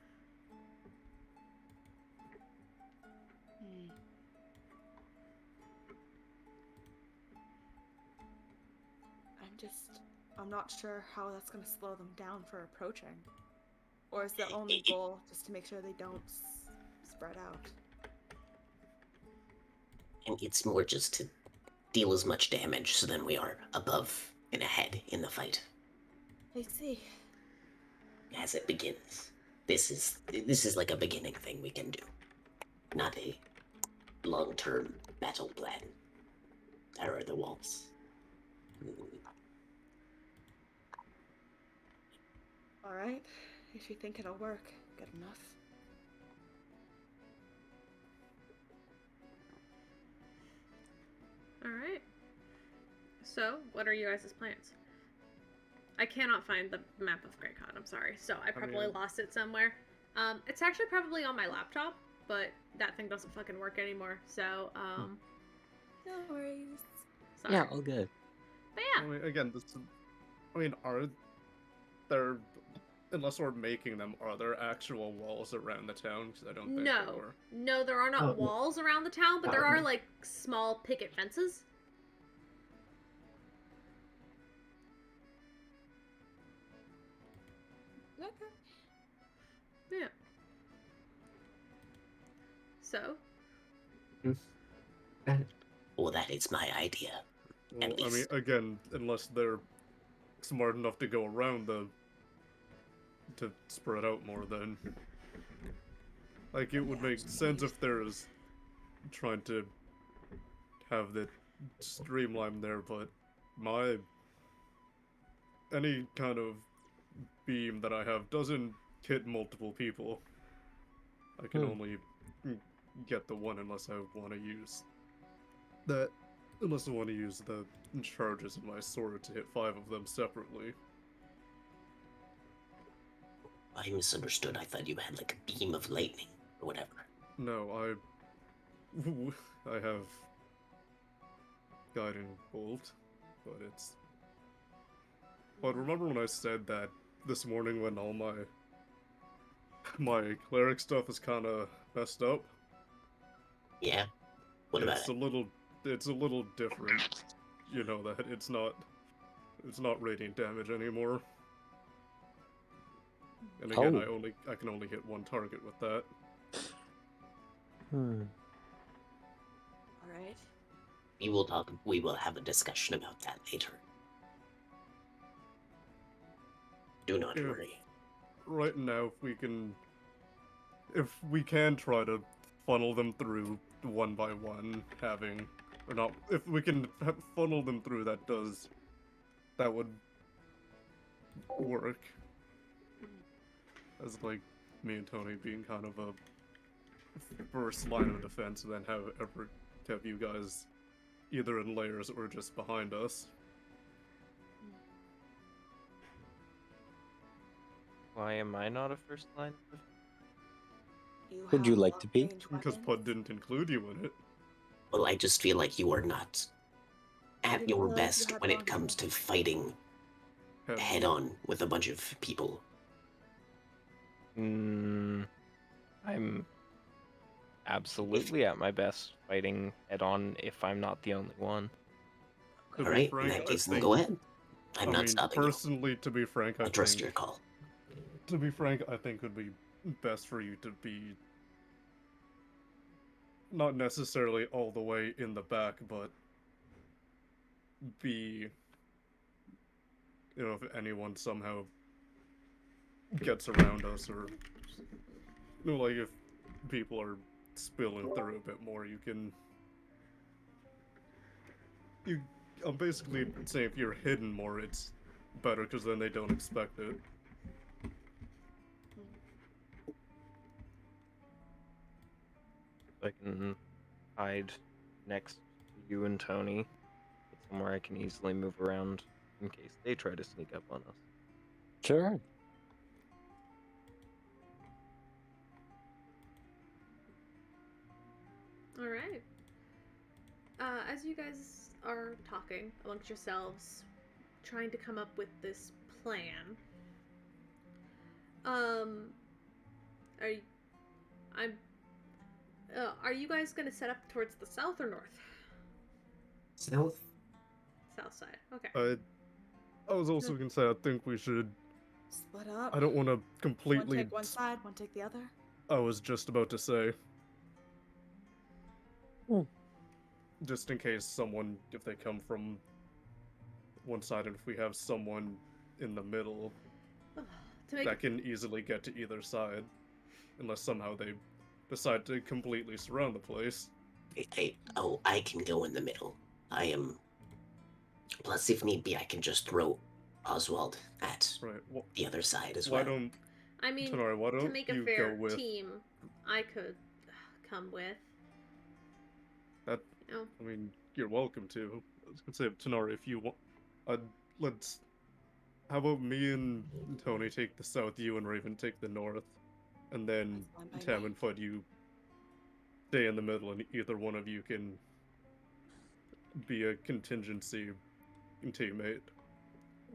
I'm not sure how that's going to slow them down for approaching. Or is the only goal just to make sure they don't spread out? And it's more just to deal as much damage so then we are above and ahead in the fight. I see. as it begins. This is like a beginning thing we can do, not a long-term battle plan. There are the walls. All right, if you think it'll work, good enough. All right. So, what are you guys' plans? I cannot find the map of Greycon. I'm sorry. So I probably lost it somewhere. It's actually probably on my laptop, but that thing doesn't fucking work anymore. So, No worries. sorry. Yeah, all good. But yeah. I mean, again, are there, unless we're making them, are there actual walls around the town? Because I don't think there were. No, there are not walls around the town, but there are like small picket fences. Okay. Yeah. So? Well, that is my idea. Well, I mean, again, unless they're smart enough to go around to spread out more, then like it would make sense if there's trying to have the streamline there, but any kind of beam that I have doesn't hit multiple people. I can only get the one unless I want to use the charges of my sword to hit 5 of them separately. I misunderstood. I thought you had like a beam of lightning or whatever. No, I have guiding bolt, but it's. But remember when I said that this morning when all my cleric stuff is kind of messed up? Yeah. What about it? It's a little different. You know that it's not radiant damage anymore. And again, I can only hit one target with that. Hmm. All right. We will have a discussion about that later. Do not worry. Right now, if we can try to funnel them through one by one, if we can funnel them through, that would work. As like me and Tony being kind of a first line of defense, and then have you guys either in layers or just behind us. Why am I not a first line? Would you like to be? Because Pud didn't include you in it. Well, I just feel like you are not at your best when it comes to fighting head on with a bunch of people. I'm absolutely at my best fighting head on if I'm not the only one. Alright, in that case, then go ahead. I'm not stopping personally, to be frank, I trust your call. To be frank, I think it would be best for you to be not necessarily all the way in the back, but be, if anyone somehow gets around us, or like if people are spilling through a bit more, I'm basically saying if you're hidden more, it's better because then they don't expect it. I can hide next to you and Tony, somewhere I can easily move around in case they try to sneak up on us. Sure. All right. As you guys are talking amongst yourselves, trying to come up with this plan, are you guys gonna set up towards the south or north? South. South side. Okay. I was also gonna say I think we should split up. I don't want to completely. One take one side, one take the other. I was just about to say. Just in case if they come from one side, and if we have someone in the middle. that can easily get to either side, unless somehow they decide to completely surround the place. I can go in the middle. I am. Plus, if need be, I can just throw Oswald at Right. the other side as Why well. don't I mean, Tanari, why to don't make a you fair go with team, I could come with. that? Oh. I mean, you're welcome to. I was gonna say, Tanari, if you want, let's. How about me and Tony take the south, you and Raven take the north, and then That's fine by Tam me. and Fud, you stay in the middle, and either one of you can be a contingency teammate.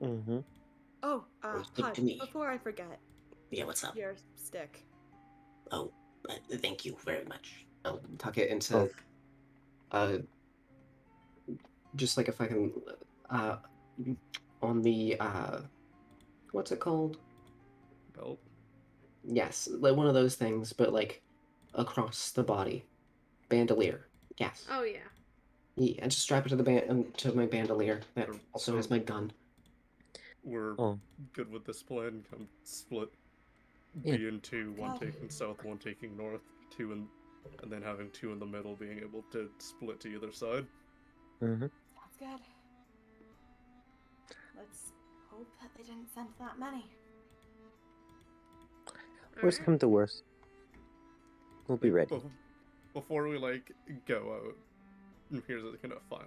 Mm-hmm. Oh, Sounds good Pud, to me. before I forget, Yeah, what's up? your stick. Oh, thank you very much. Oh, Tuck it into, just like if I can, on the, what's it called? Belt. Yes, like one of those things, but like across the body. Bandolier. Yes. Oh yeah. Yeah, just strap it to the to my bandolier. That also has So- my gun. We're Oh. good with this plan. Come split. Yeah. Be in two, one God. taking south, one taking north, and then having two in the middle, being able to split to either side. Mm-hmm. Sounds good. Let's hope that they didn't send that many. Worst Alright. come to worst, we'll be ready. Before we go out, here's a kind of fun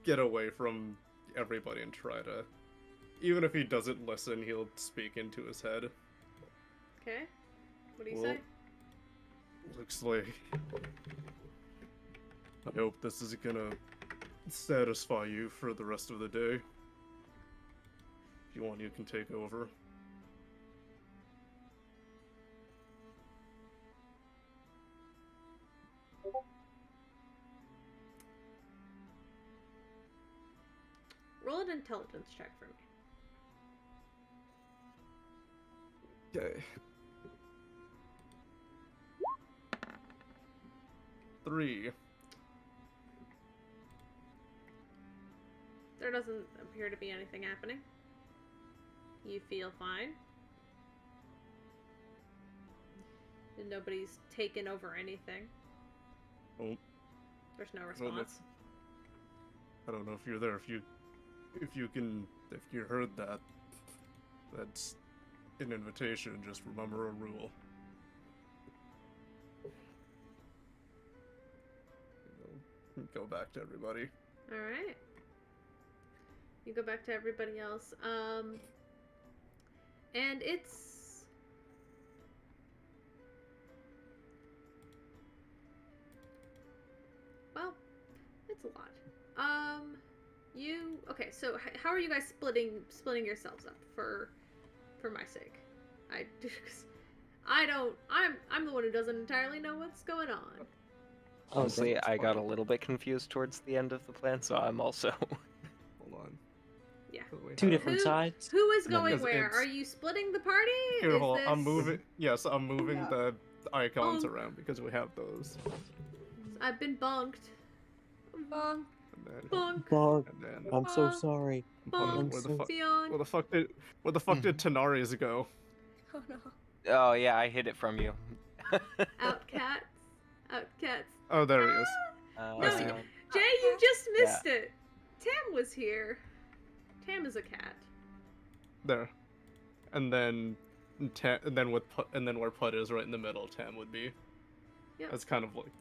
get away from everybody and try to. Even if he doesn't listen, he'll speak into his head. Okay. What do you Well, say? Looks like. I hope this is gonna satisfy you for the rest of the day. If you want, you can take over. Roll an intelligence check for me. Okay. 3. There doesn't appear to be anything happening. You feel fine. And nobody's taken over anything. Oh, There's no I don't know response. I don't know if you're there. If you heard that, that's an invitation. Just remember a rule. Go back to everybody. Alright. You go back to everybody else. And it's... Well, it's a lot. Okay, so how are you guys splitting yourselves up for my sake? I'm the one who doesn't entirely know what's going on. Honestly, that's I got a fine. little bit confused towards the end of the plan, so I'm also. Hold on. Yeah. So we Two have- different sides. Who is And then going Because where? it's- Are you splitting the party? Here, Is hold on. I'm this- moving. Yes, I'm moving Yeah. the icons Oh. around because we have those. I've been bunked. Bong. And then, Bunk. Bog, and then I'm so Bog. sorry. Bunk. where the fuck? Beyond. Where the fuck did Tanari's go? Oh no. Oh yeah, I hid it from you. Outcats. Outcats. Oh, there he is. No, see. Jay, you just missed it. Tam was here. Tam is a cat. There. And then where Pud is right in the middle, Tam would be. Yep. That's kind of like.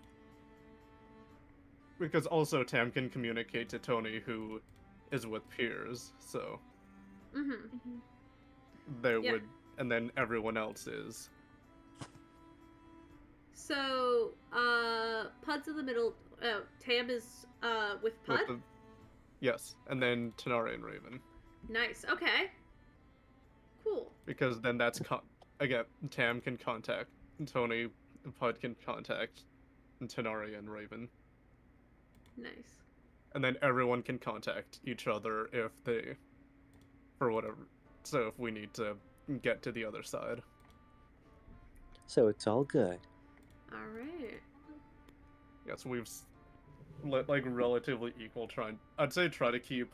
Because also Tam can communicate to Tony, who is with peers, so Mm-hmm. they Yeah. would, and then everyone else is. So, Pud's in the middle. Tam is with Pud. Yes, and then Tanari and Raven, Nice. Okay. Cool. because then that's again Tam can contact Tony, Pud can contact Tanari and Raven, Nice. and then everyone can contact each other if they, for whatever. So if we need to get to the other side. So it's all good. All right. Yes, we've let relatively equal. I'd say try to keep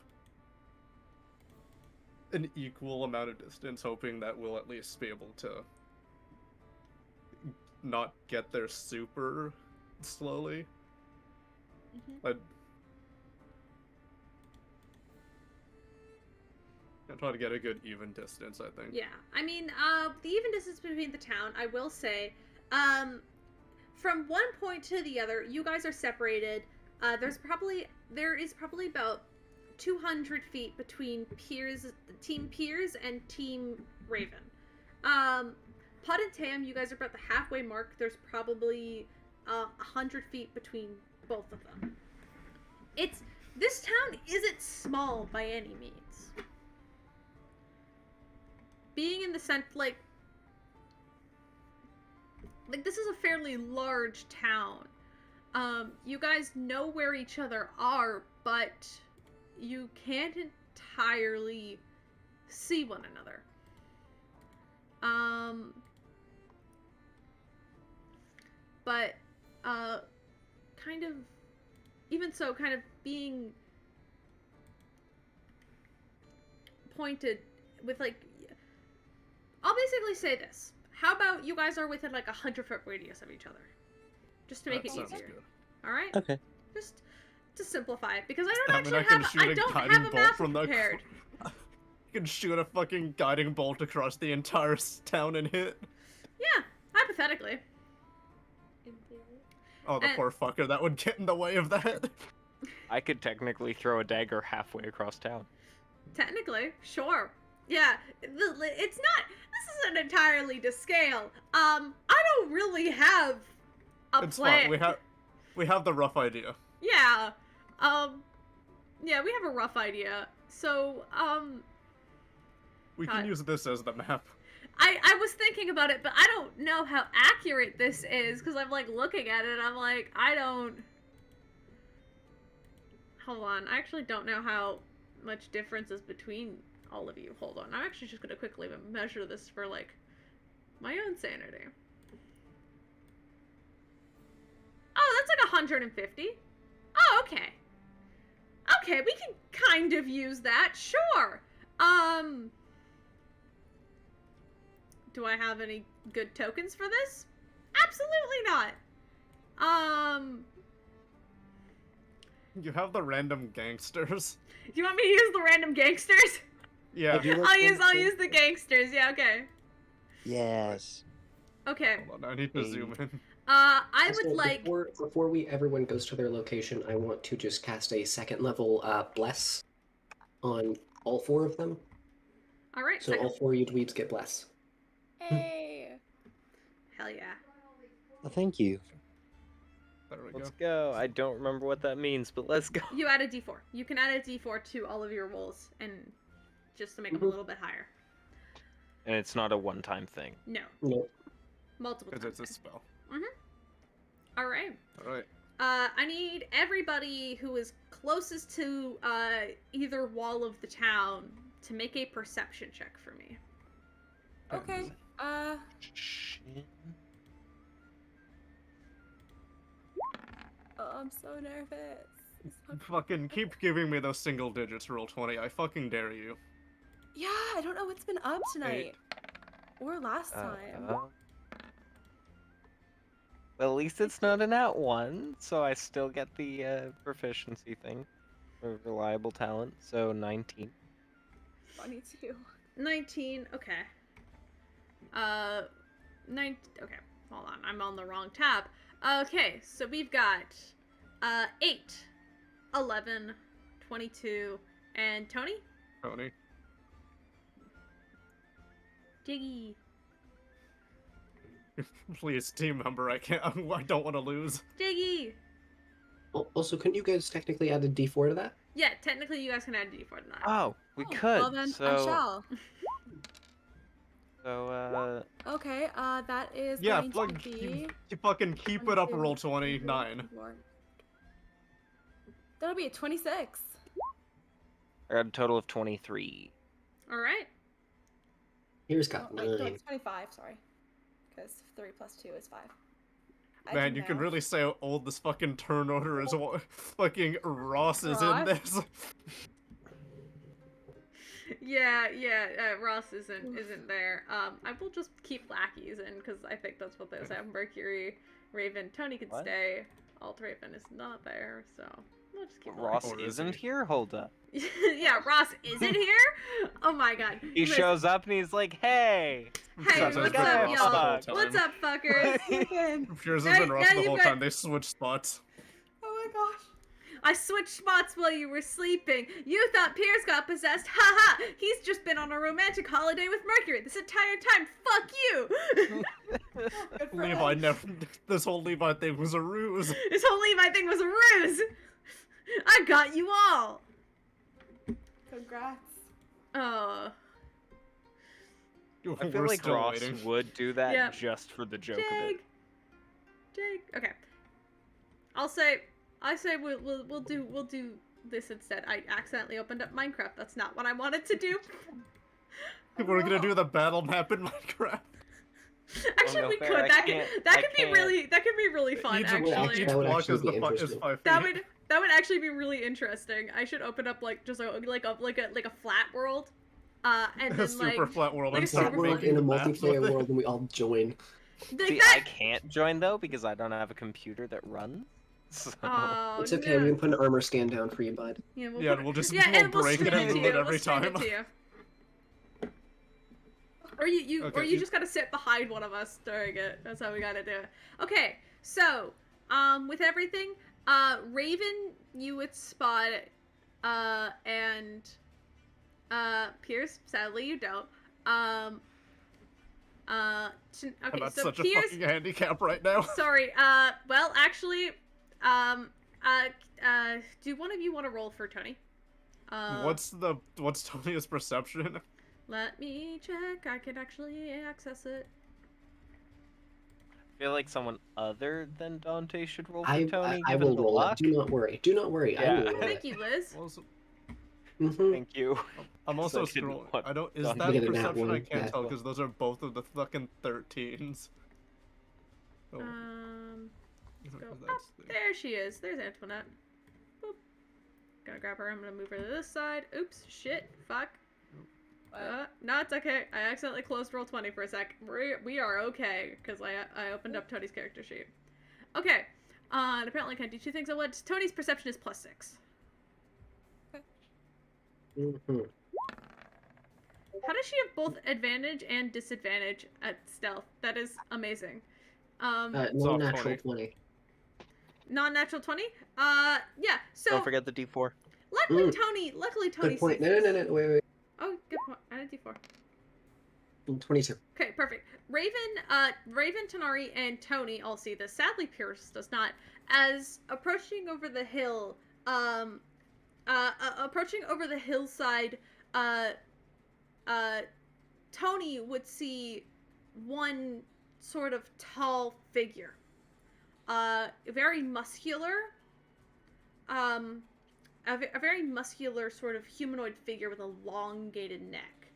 an equal amount of distance, hoping that we'll at least be able to not get there super slowly. I'm trying to get a good even distance, I think. Yeah, I mean, the even distance between the town, I will say, from one point to the other, you guys are separated. There is probably about 200 feet between Team Piers and Team Raven. Pod and Tam, you guys are about the halfway mark. There's probably 100 feet between both of them. This town isn't small by any means. Being in the center, like this is a fairly large town. You guys know where each other are, but you can't entirely see one another. But kind of, even so, kind of being pointed with, like, I'll basically say this. How about you guys are within like 100-foot radius of each other? Just to make it sounds easier. good. Alright? Okay. Just to simplify it, because I don't I actually can have shoot I a don't guiding have a bolt map from the prepared. You can shoot a fucking guiding bolt across the entire town and hit. Yeah, hypothetically. Oh, the And- poor fucker that would get in the way of that. I could technically throw a dagger halfway across town. Technically, sure. Yeah, it's not. This isn't entirely to scale. I don't really have a It's plan. fine. We have the rough idea. Yeah. Yeah, we have a rough idea. So, We can use this as the map. I was thinking about it, but I don't know how accurate this is, because I'm, like, looking at it, and I'm like, I don't... Hold on, I actually don't know how much difference is between all of you. Hold on, I'm actually just gonna quickly measure this for, like, my own sanity. Oh, that's like 150. Oh, okay. Okay, we can kind of use that, sure. Do I have any good tokens for this? Absolutely not. You have the random gangsters. Do you want me to use the random gangsters? Yeah. Have you looked I'll into- use the gangsters, yeah, okay. Yes. Okay. Hold on, I need to zoom in. I Also, would like... before everyone goes to their location, I want to just cast a second level bless on all four of them. Alright, So all four of you dweebs get bless. Hey. Hell yeah. Well, thank you. There we go. Let's go. I don't remember what that means, but let's go. You add a d4. You can add a d4 to all of your rolls, and just to make them a little bit higher. And it's not a one-time thing. No. Nope. Multiple Because times. it's a spell. Alright. Alright. I need everybody who is closest to either wall of the town to make a perception check for me. Okay. Oh, I'm so nervous. Fucking keep giving me those single digits, roll 20. I fucking dare you. Yeah, I don't know what's been up tonight. Or last time. Well, at least it's not an at one, so I still get the proficiency thing for reliable talent. So 19. 22. 19, okay. Okay, hold on, I'm on the wrong tab. Okay, so we've got 8, 11, 22, and Tony? Tony. Diggy. Please, team member, I don't want to lose. Diggy! Also, couldn't you guys technically add a d4 to that? Yeah, technically you guys can add a d4 to that. Oh, we Oh, could. Well then, I so, shall. so Okay, that is Yeah, going to be... you fucking keep it up, 22, roll 29. 24. That'll be a 26. I got a total of 23. Alright. Here's got Oh, wait, no, 9. it's 25, sorry. Because 3 plus 2 is 5. I Man, do you can math. really say how old this fucking turn order is. Fucking Ross is in Ross? this. Yeah, Ross isn't there. I will just keep lackeys in because I think that's what those have. Mercury, Raven, Tony can What? stay. Alt Raven is not there, so we'll just keep Ross Or is isn't he? here? Hold up. Yeah, Ross isn't here. Oh my god. He Listen, shows up and he's like, "Hey, Hey, Sounds what's like up, Ross the whole y'all? time. What's up, fuckers? Piers Now- has been Ross now the you whole got- time. They switched spots. Oh my gosh. I switched spots while you were sleeping. You thought Piers got possessed. Ha ha! He's just been on a romantic holiday with Mercury this entire time. Fuck you! Good for Levi him. never. This whole Levi thing was a ruse. This whole Levi thing was a ruse. I got you all. Congrats. Oh, I feel We're like still Ross waiting. would do that Yep. just for the joke of it." Jake. Okay. I say we'll do this instead. I accidentally opened up Minecraft. That's not what I wanted to do. We're gonna do the battle map in Minecraft. Actually, no, we fair. could. I That can't- could I be can't. really fun. Each, Actually, each That would block actually is be is interesting. 5 feet. that would actually be really interesting. I should open up like just like a flat world, and A then super like flat world like and a start super World making in a the map multiplayer with it. world, and we all join. like See, that. I can't join though because I don't have a computer that runs. So... Oh, It's okay. no. We can put an armor scan down for you, bud. Yeah, Yeah, put we'll just yeah, we'll and we'll break it stream and to move you. it every We'll stream time. it to you. Or you Okay, or you just gotta sit behind one of us during it. That's how we gotta do it. Okay, so with everything, Raven, you would spot, and Pierce. Sadly, you don't. I'm Okay, at so such a Pierce. fucking handicap right now. Sorry. Well, actually, do one of you want to roll for Tony? What's Tony's perception? Let me check. I can actually access it. I feel like someone other than Dante should roll for I Tony. I given will the roll luck. it. Do not worry. Do not worry. I Yeah. will roll Thank it. you, Liz. Also, Thank you. I'm Because also I didn't scrolling. want I don't. Is Dante that to get a nat perception? I one. can't Yeah. tell because those are both of the fucking 13s. Oh, Let's go up. that's the- There she is. There's Antoinette. Boop. Gonna grab her. I'm gonna move her to this side. Oops. Shit. Fuck. No, it's okay. I accidentally closed roll20 for a sec. We are okay because I opened up Tony's character sheet. Okay. And apparently I can do two things at once. Tony's perception is +6. Mhm. How does she have both advantage and disadvantage at stealth? That is amazing. Non-natural 20. 20. Non-natural 20? Yeah. So Don't forget the D4. luckily Tony Good point. sees No, this. wait. Oh, good point. I did D4. 22. Okay, perfect. Raven, Tanari, and Tony all see this. Sadly, Pierce does not. As approaching over the hill, approaching over the hillside, Tony would see one sort of tall figure, very muscular, a very muscular sort of humanoid figure with a elongated neck.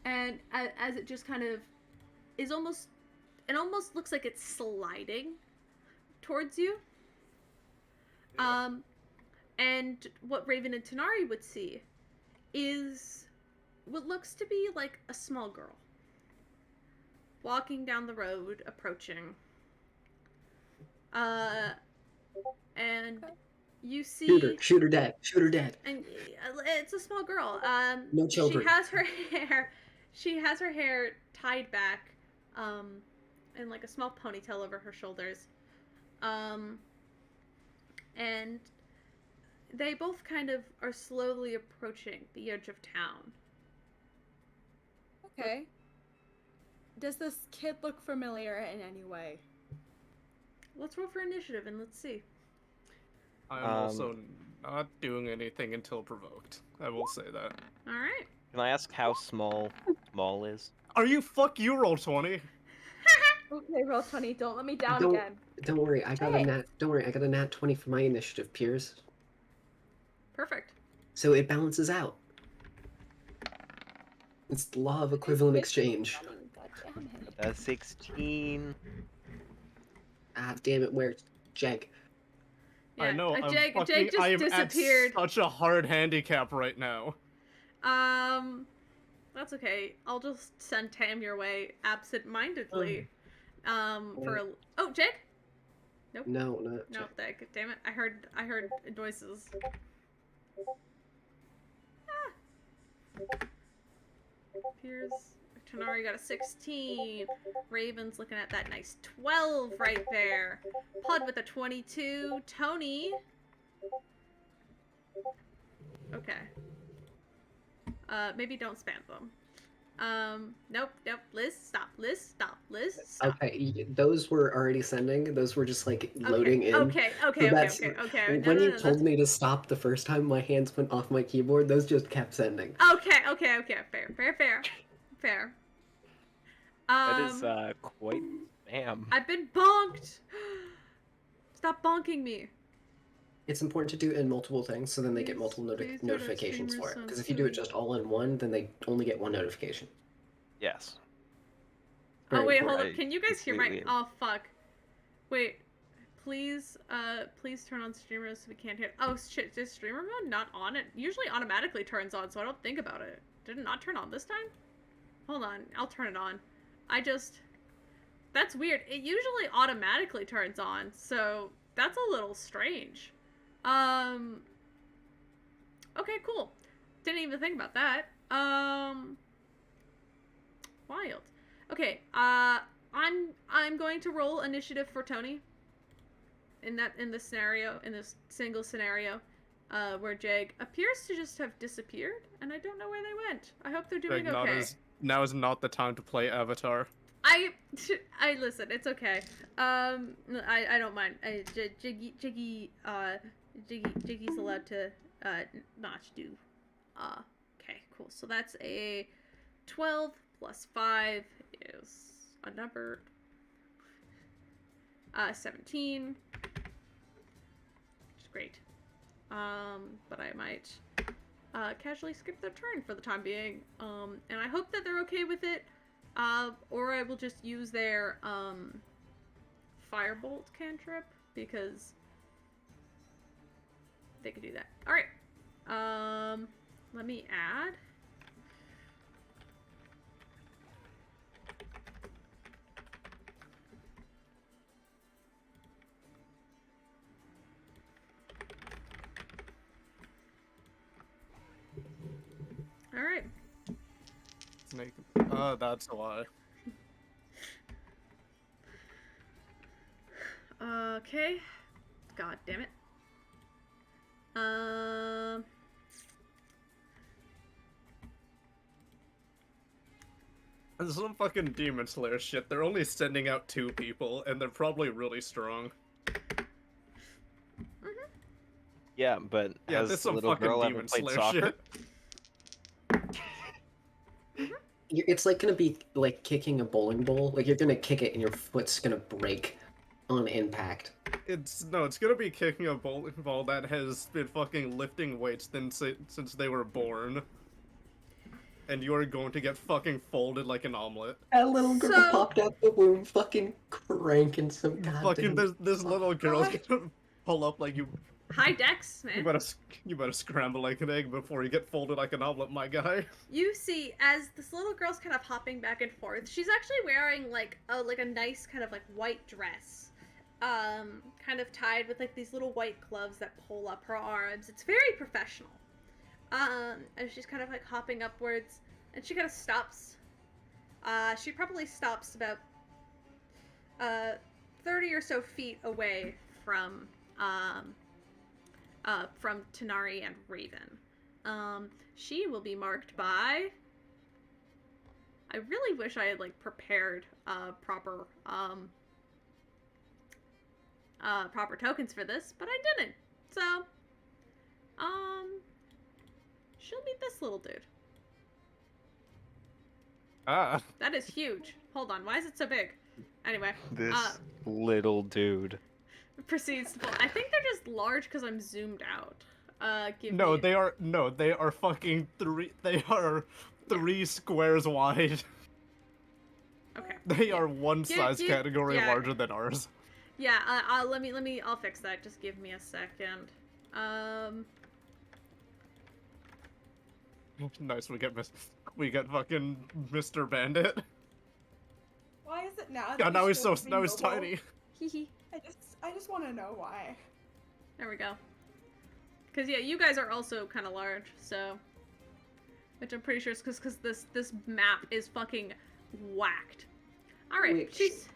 And as it just kind of is almost, it almost looks like it's sliding towards you. And what Raven and Tanari would see is what looks to be like a small girl walking down the road, approaching. And you see Shoot her dead. and it's a small girl. No children. She has her hair tied back, in like a small ponytail over her shoulders. And they both kind of are slowly approaching the edge of town. Okay. Does this kid look familiar in any way? Let's roll for initiative and let's see. I'm also not doing anything until provoked. I will say that. All right. Can I ask how small is? Are you fuck you roll 20? Okay, roll 20. Don't let me down Don't- again. Don't worry, I got a nat 20 for my initiative, Piers. Perfect. So it balances out. It's the law of equivalent exchange. God damn it. That's 16. Ah, damn it, where's Jag? I know. I'm Jake fucking, just I am disappeared. at such a hard handicap right now. That's okay. I'll just send Tam your way absent-mindedly. Oh, Jake? Nope. No, not No, damn it. I heard noises. Piers, Tanari got a 16. Raven's looking at that nice 12 right there. Pud with a 22. Tony. Okay. Maybe don't spam them. Nope. Liz, stop. Liz, stop. Okay, those were already sending. Those were just like loading in. Okay. When you told me to stop the first time, my hands went off my keyboard. Those just kept sending. Okay. Fair. That is quite spam. I've been bonked. Stop bonking me. It's important to do it in multiple things, so then they get multiple Please notifications streamers for it. on Because if you do it Zoom. just all in one, then they only get one notification. Yes. Oh Very wait, important. hold up. Can you guys hear my? completely- Oh fuck. Wait. Please turn on streamers so we can't hear. Oh shit, is streamer mode not on? It usually automatically turns on, so I don't think about it. Did it not turn on this time? Hold on, I'll turn it on. That's weird. It usually automatically turns on, so that's a little strange. Okay, cool. Didn't even think about that. Wild. Okay, I'm going to roll initiative for Tony. In this single scenario, where Jag appears to just have disappeared, and I don't know where they went. I hope they're doing okay. Now is not the time to play Avatar. I listen. It's okay. I don't mind. Jiggy's allowed to not do. Okay, cool. So that's a 12 plus 5 is a number 17. Which is great. But I might casually skip their turn for the time being. And I hope that they're okay with it. Or I will just use their firebolt cantrip because they could do that. All right. Let me add. All right. Snake. That's why. Okay. God damn it. This is some fucking Demon Slayer shit. They're only sending out 2 people, and they're probably really strong. Yeah, but Yeah, has this is the some little fucking girl ever Demon played Slayer soccer? shit. It's like gonna be like kicking a bowling ball. Like you're gonna kick it and your foot's gonna break on impact. It's gonna be kicking a bowling ball that has been fucking lifting weights since they were born. And you are going to get fucking folded like an omelet. That little girl So- popped out the womb, fucking cranking some Fucking goddamn. this little girl's gonna pull up like you. High dex, man. You better scramble like an egg before you get folded like an omelet, my guy. You see, as this little girl's kind of hopping back and forth, she's actually wearing like a nice kind of like white dress, kind of tied with like these little white gloves that pull up her arms. It's very professional. As she's kind of like hopping upwards, and she kind of stops. She probably stops about 30 or so feet away from Tanari and Raven. She will be marked by. I really wish I had like prepared proper tokens for this, but I didn't. So, she'll meet this little dude. Ah. That is huge. Hold on, why is it so big? Anyway, This little dude. proceeds to pull. I think they're just large because I'm zoomed out. No, they are fucking 3. They are 3 squares wide. Okay. They are one size Give- category yeah. larger than ours. Yeah, I'll fix that. Just give me a second. Nice, we get fucking Mr. Bandit. Why is it now? God, that now you he's so showed me now he's mobile? tiny. Hee. I just want to know why. There we go. Cause yeah, you guys are also kind of large, so. Which I'm pretty sure is because this map is fucking whacked. All right, Wait, she's.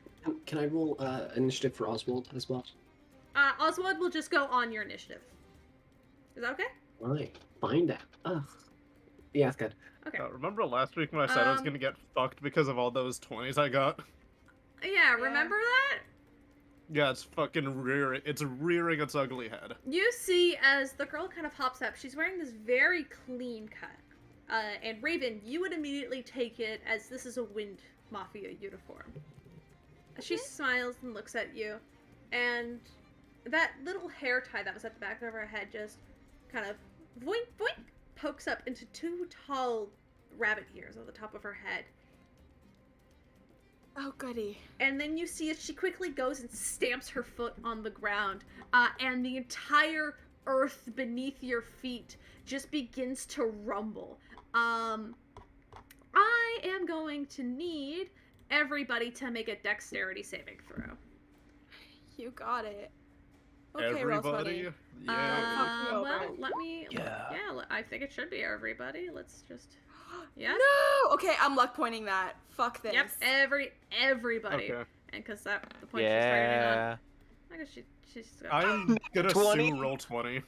Can I roll initiative for Oswald as well? Oswald will just go on your initiative. Is that okay? Right. Find out. Ugh. Yeah, that's good. Okay. Remember last week when I said I was gonna get fucked because of all those 20s I got? Yeah, remember that? Yeah, it's fucking rearing. It's rearing its ugly head. You see, as the girl kind of hops up, she's wearing this very clean cut. And Raven, you would immediately take it as this is a Wind Mafia uniform. She smiles and looks at you, and that little hair tie that was at the back of her head just kind of voink voink pokes up into two tall rabbit ears on the top of her head. Oh, goody. And then you see as she quickly goes and stamps her foot on the ground, and the entire earth beneath your feet just begins to rumble. I am going to need everybody to make a dexterity saving throw. You got it. Okay, Everybody? Roll 20. Yeah. Well, let me. Yeah. I think it should be everybody. Let's just. Yeah. No! Okay, I'm luck pointing that. Fuck this. Yep. Everybody. Okay. And because the point she's starting on. Yeah. I guess she's. I'm gonna 20? roll 20.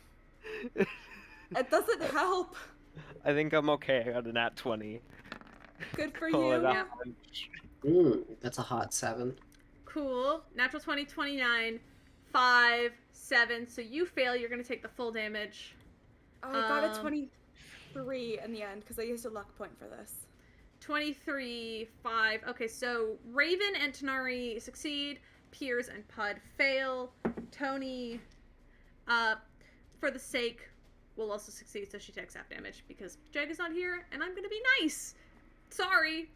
It doesn't help. I think I'm okay. I got a nat 20. Good for Pull you. it out. That's a hot 7. Cool. Natural 20, 29, 5, 7. So you fail. You're gonna take the full damage. Oh, I got a 23 in the end because I used a luck point for this. 23, 5. Okay, so Raven and Tanari succeed. Piers and Pud fail. Tony, for the sake, will also succeed, so she takes half damage because Jag is not here, and I'm gonna be nice. Sorry.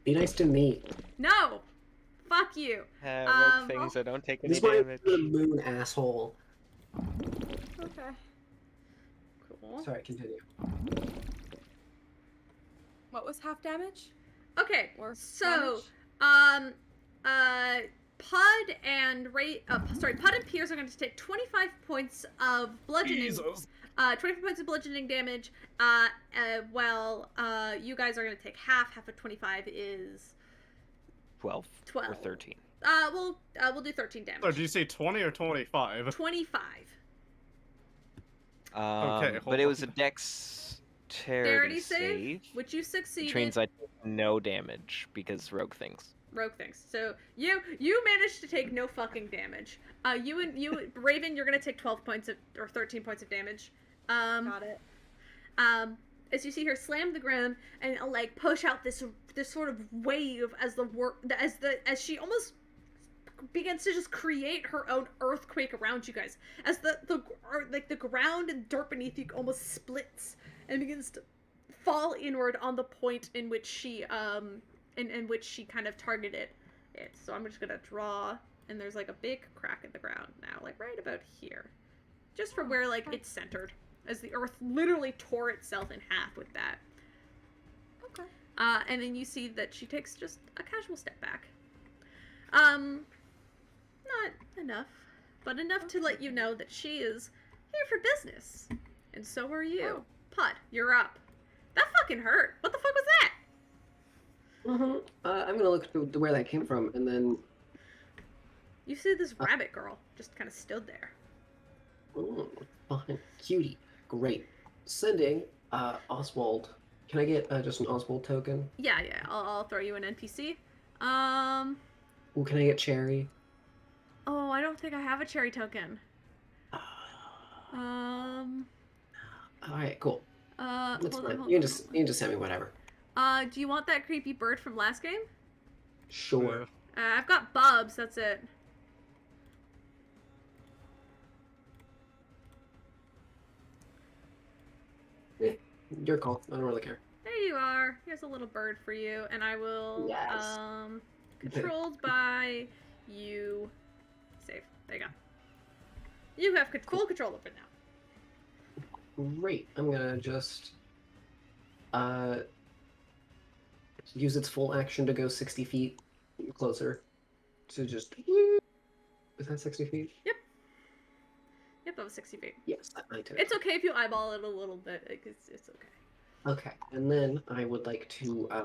Be nice to me. No. Fuck you. Rogue things, I don't take any This might damage. be the moon, asshole. Okay. Cool. Sorry, continue. What was half damage? Okay, Or so, damage? Pud and Pud and Piers are going to take 25 points of bludgeoning. Jesus. 25 points of bludgeoning damage. While you guys are going to take half. Half of 25 is 12. 12. Or 13. We'll do 13 damage. So did you say 20 or 25? 25. Okay, But it hold was a on. dexterity save, which you succeeded. which means I take no damage because rogue things. Rogue things. So you managed to take no fucking damage. You Raven, you're gonna take 12 points of or 13 points of damage. Got it. As you see her slam the ground and like push out this sort of wave as she almost begins to just create her own earthquake around you guys as the ground and dirt beneath you almost splits and begins to fall inward on the point in which she in which she kind of targeted it. So I'm just gonna draw, and there's like a big crack in the ground now, like right about here, just from where like it's centered, as the earth literally tore itself in half with that. Okay. And then you see that she takes just a casual step back. Not enough, but enough to let you know that she is here for business, and so are you. Oh. Pud, you're up. That fucking hurt. What the fuck was that? I'm gonna look to where that came from, and then. You see this rabbit girl just kind of stood there. Fine. Cutie. Great. Sending Oswald. Can I get just an Oswald token? Yeah, I'll throw you an NPC. Ooh, can I get Cherry? Oh, I don't think I have a cherry token. Alright, cool. That's Hold fine. on. You can just send me whatever. Do you want that creepy bird from last game? Sure. I've got Bubs, that's it. Your call. I don't really care. There you are. Here's a little bird for you, and I will, Yes. controlled by you, There you go. You have full control of it now. Great. I'm gonna just use its full action to go 60 feet closer. To just. Is that 60 feet? Yep. Yep, that was 60 feet. Yes, I took. It's okay if you eyeball it a little bit. It's okay. Okay, and then I would like to I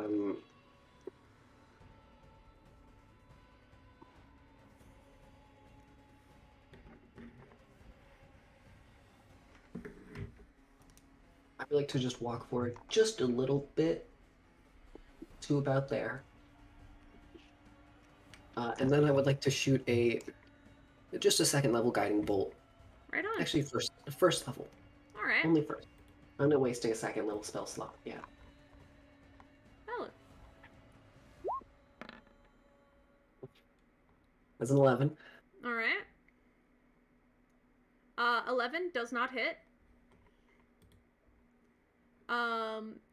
would like to just walk forward just a little bit to about there. And then I would like to shoot just a second level guiding bolt. Right on. Actually, first level. All right. Only first. I'm not wasting a second level spell slot. Yeah. Valid. That's an 11. All right. 11 does not hit.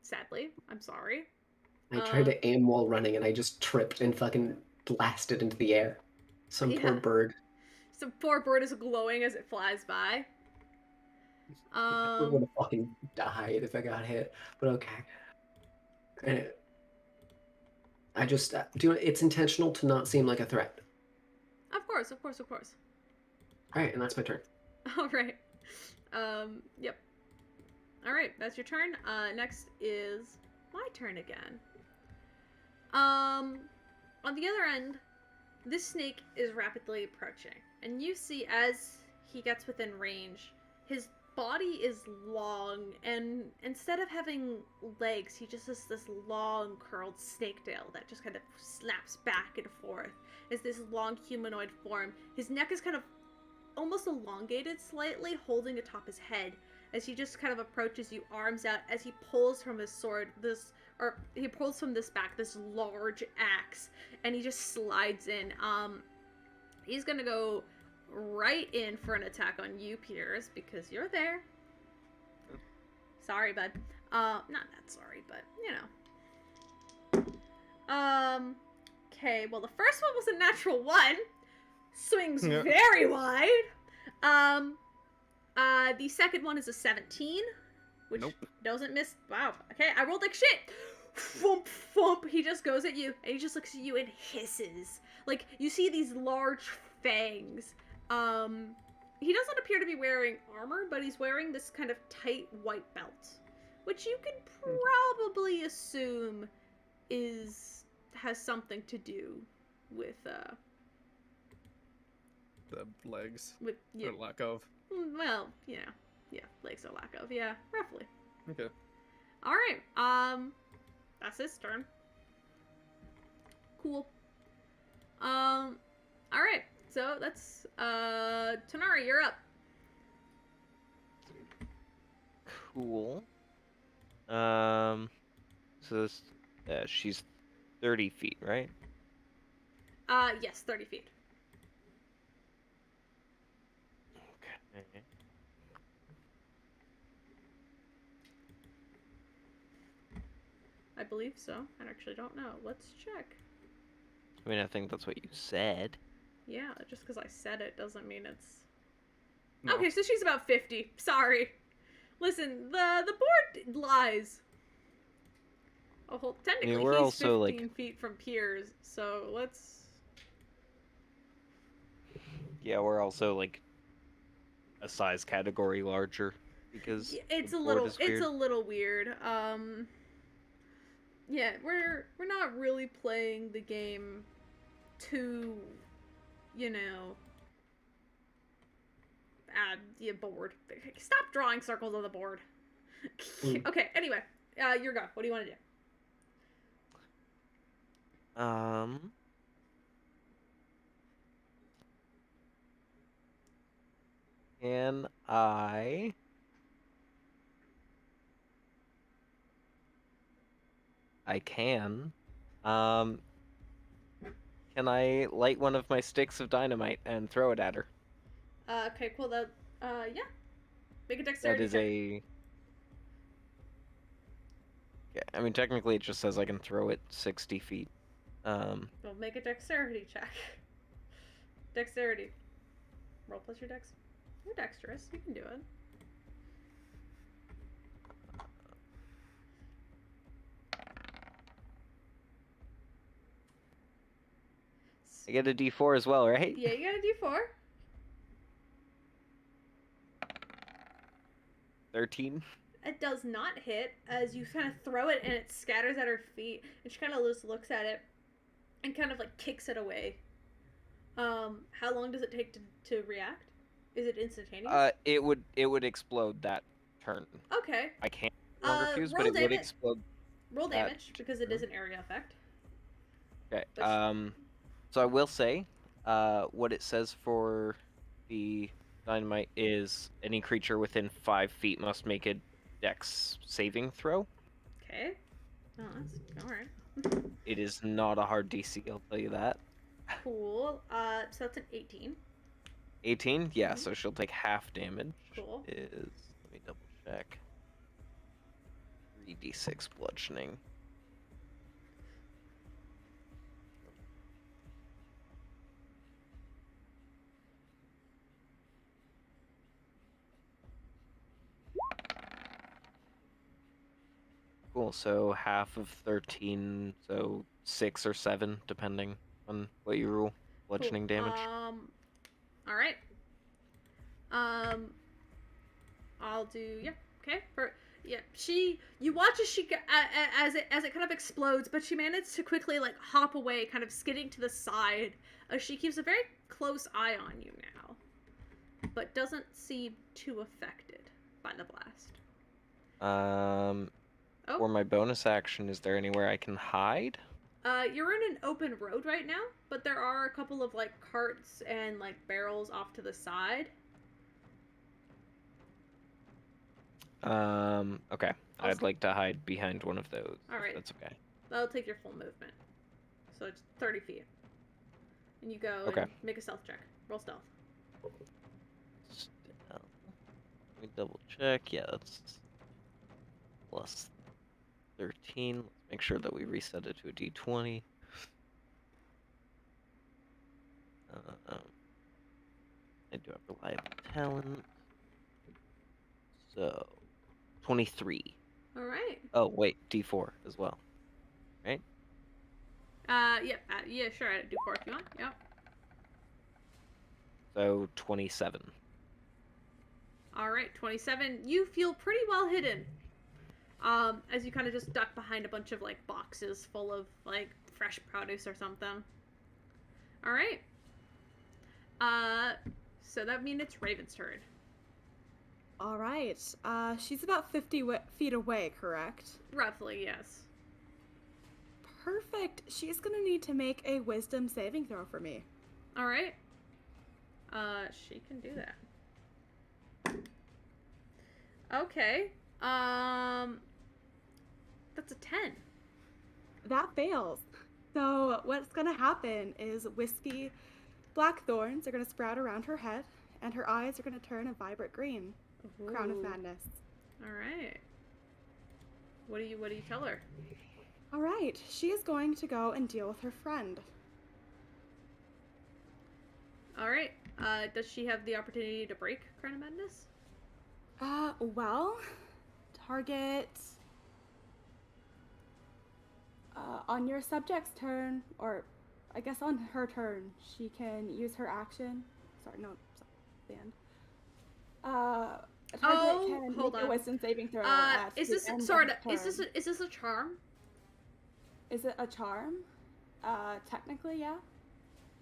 Sadly, I'm sorry. I tried to aim while running and I just tripped and fucking blasted into the air. Some poor bird. Some poor bird is glowing as it flies by. I would have fucking died if I got hit, but okay. And I just it's intentional to not seem like a threat. Of course. All right, and that's my turn. All right. Yep. All right, that's your turn. Next is my turn again. On the other end, this snake is rapidly approaching, and you see as he gets within range, his body is long, and instead of having legs, he just has this long curled snake tail that just kind of snaps back and forth as this long humanoid form. His neck is kind of almost elongated slightly, holding atop his head as he just kind of approaches you, arms out, as he pulls from his sword he pulls from this back this large axe, and he just slides in. He's gonna go right in for an attack on you, Piers, because you're there. Sorry, bud. Not that sorry, but you know. Okay, well, the first one was a natural 1. Swings very wide. The second one is a 17, which doesn't miss. Wow. Okay, I rolled like shit. Thump, thump. He just goes at you, and he just looks at you and hisses. Like, you see these large fangs. He doesn't appear to be wearing armor, but he's wearing this kind of tight white belt, which you can probably assume has something to do with the legs. With or lack of. Well, you know, yeah, legs or lack of, yeah, roughly. Okay. All right. That's his turn. Cool. All right. So that's Tanari, you're up. Cool. So this, she's 30 feet, right? Yes, 30 feet. Okay. I believe so. I actually don't know. Let's check. I mean, I think that's what you said. Yeah, just because I said it doesn't mean it's... No. Okay, so she's about 50. Sorry. Listen, the board lies. Oh, well, technically I mean, we're he's also, 15 feet from Piers, so let's... Yeah, we're also, like, a size category larger, because it's the a board little is weird. it's a little weird. Yeah, we're not really playing the game to, you know, the board. Stop drawing circles on the board. Okay, anyway, your go. What do you want to do? Can I can. Can I light one of my sticks of dynamite and throw it at her? Okay, cool. Yeah. Make a dexterity That is check. Yeah, I mean, technically it just says I can throw it 60 feet. Well, make a dexterity check. Dexterity. Roll plus your dex. You're dexterous. You can do it. I get a D4 as well, right? Yeah, you got a D4. 13. It does not hit as you kind of throw it and it scatters at her feet, and she kind of just looks at it and kind of like kicks it away. How long does it take to react? Is it instantaneous? It would explode that turn. Okay. I can't longer fuse, but roll it would damage. explode. Roll that damage because it is an area effect. Okay. But So I will say, what it says for the dynamite is any creature within 5 feet must make a dex saving throw. Okay. Oh, that's all right. It is not a hard DC, I'll tell you that. Cool. So that's an 18. 18? Yeah, so she'll take half damage. Cool. Let me double check. 3d6 bludgeoning. Cool, so half of 13, so 6 or 7, depending on what you rule. Bludgeoning Cool. damage. All right. I'll do okay. You watch as as it kind of explodes, but she manages to quickly like hop away, kind of skidding to the side. She keeps a very close eye on you now, but doesn't seem too affected by the blast. For my bonus action, is there anywhere I can hide? You're in an open road right now, but there are a couple of like carts and like barrels off to the side. Okay. I'd like to hide behind one of those. All right. That's okay. That'll take your full movement. So it's 30 feet. And you go Okay. and make a stealth check. Roll stealth. Let me double check. Yeah, that's plus 13. Let's make sure that we reset it to a d20. I do have reliable talent. So, 23. All right. Oh, wait, d4 as well. Right? Yeah, sure. I do 4 if you want. Yep. So, 27. All right, 27. You feel pretty well hidden. As you kind of just duck behind a bunch of like boxes full of like fresh produce or something. All right. So that means it's Raven's turn. All right. She's about 50 feet away, correct? Roughly, yes. Perfect. She's gonna need to make a wisdom saving throw for me. All right. She can do that. Okay. That's a 10. That fails. So what's gonna happen is wispy black thorns are gonna sprout around her head, and her eyes are gonna turn a vibrant green. Crown of Ooh. Madness. All right. What do you tell her? All right. She is going to go and deal with her friend. All right. Does she have the opportunity to break Crown of Madness? Well, target on your subject's turn, or I guess on her turn, she can use her action. Sorry, no, stand. A target can hold make a on. wisdom saving throw. Is this is this a charm? Is it a charm? Technically, yeah.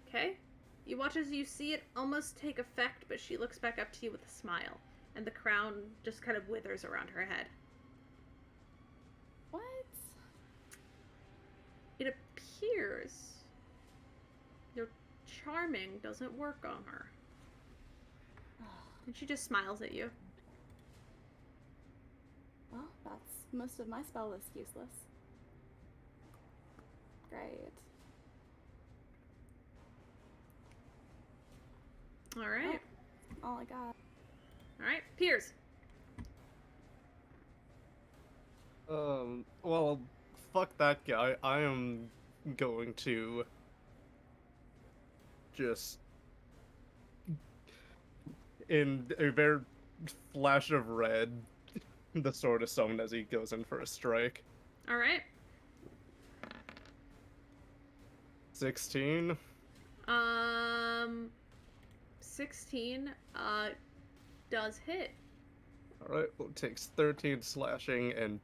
Okay. You watch as you see it almost take effect, but she looks back up to you with a smile, and the crown just kind of withers around her head. What? It appears your charming doesn't work on her. And she just smiles at you. Well, that's most of my spell list useless. Great. All right. Oh, all I got. All right. Piers. Well, fuck that guy. I am going to just in a very flash of red, the sword is summoned as he goes in for a strike. All right. 16. 16 does hit. All right, well, it takes 13 slashing and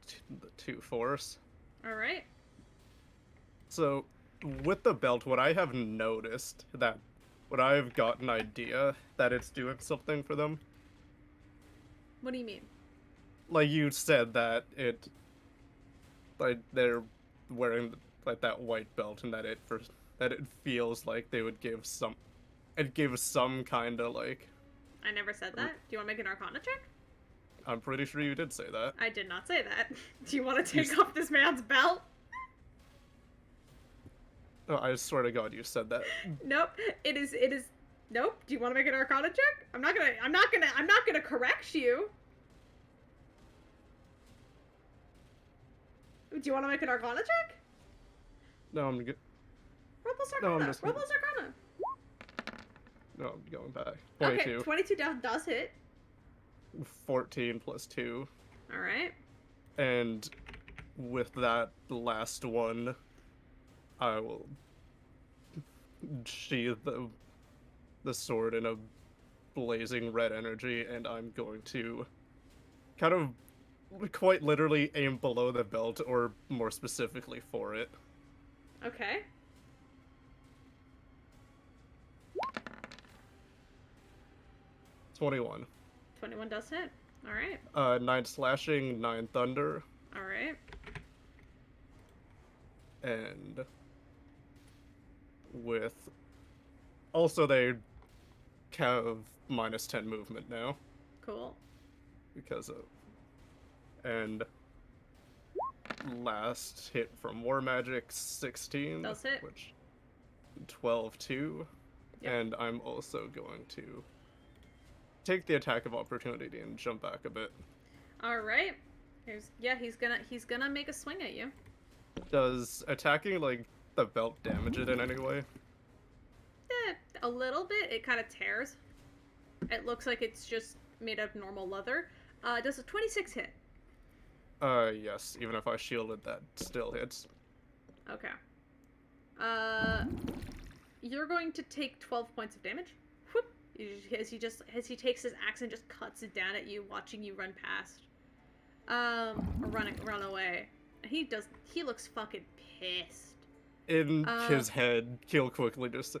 2 force. All right. So, with the belt, what I have noticed that, what I've got an idea that it's doing something for them. What do you mean? Like you said that it, like they're wearing like that white belt, and that it feels like they would give some, it gives some kind of like. I never said that. Do you want to make an Arcana check? I'm pretty sure you did say that. I did not say that. Do you want to take off this man's belt? Oh, I swear to God, you said that. Nope. It is. Nope. Do you want to make an Arcana check? I'm not gonna correct you. Do you want to make an Arcana check? No, I'm good. Roll plus No, Arcana. I'm just- Roll plus Arcana. No, I'm going back. 22. Okay, 22 does hit. 14 plus 2. All right. And with that last one, I will sheathe the sword in a blazing red energy, and I'm going to kind of quite literally aim below the belt, or more specifically for it. Okay. $21. 21 does hit. All right. 9 slashing, 9 thunder, All right. and with also they have minus 10 movement now Cool. because of, and last hit from War Magic 16, Does hit. which 12-2, Yep. and I'm also going to take the attack of opportunity and jump back a bit. All right. He's gonna make a swing at you. Does attacking like the belt damage it in any way? A little bit. It kind of tears. It looks like it's just made of normal leather. Does a 26 hit? Yes, even if I shielded, that still hits. Okay. You're going to take 12 points of damage. Whoop. As he takes his axe and just cuts it down at you, watching you run past. Or run away. He looks fucking pissed. In his head, he'll quickly just,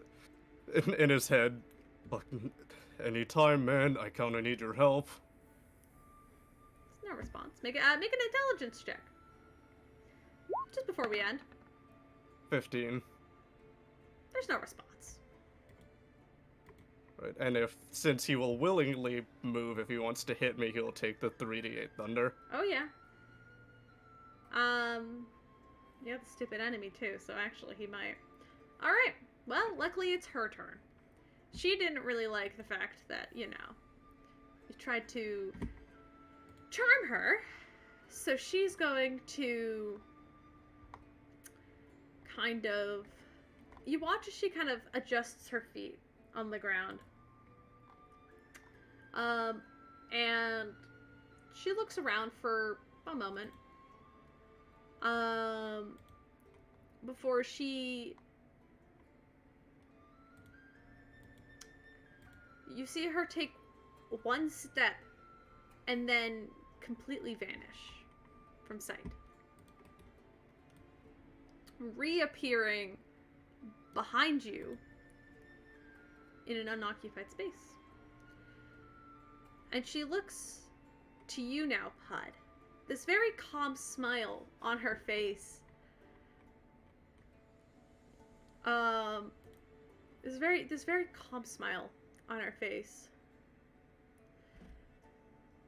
in his head, fucking, anytime, man, I kinda need your help. No response. Make an intelligence check. Just before we end. 15. There's no response. Right, and since he will willingly move if he wants to hit me, he'll take the 3d8 thunder. Oh yeah. You have the stupid enemy too, so actually he might. Alright, well, luckily it's her turn. She didn't really like the fact that, you tried to charm her, so she's going to kind of... You watch as she kind of adjusts her feet on the ground. And she looks around for a moment. Before she... You see her take one step and then completely vanish from sight. Reappearing behind you in an unoccupied space. And she looks to you now, Pud. This very calm smile on her face. This very calm smile on her face.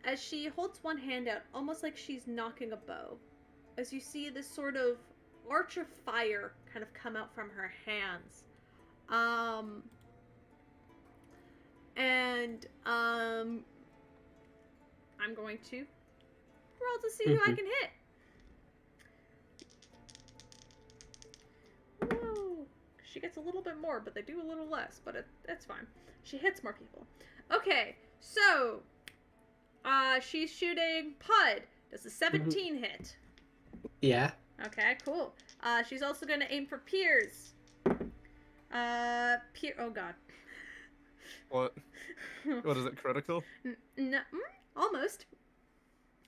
As she holds one hand out, almost like she's knocking a bow. As you see this sort of arch of fire kind of come out from her hands. I'm going to roll to see who I can hit. Whoa. She gets a little bit more, but they do a little less, but that's fine. She hits more people. Okay, So, she's shooting Pud. Does a 17 hit? Yeah. Okay, cool. She's also gonna aim for Piers. Oh god. What? What is it? Critical? No, almost.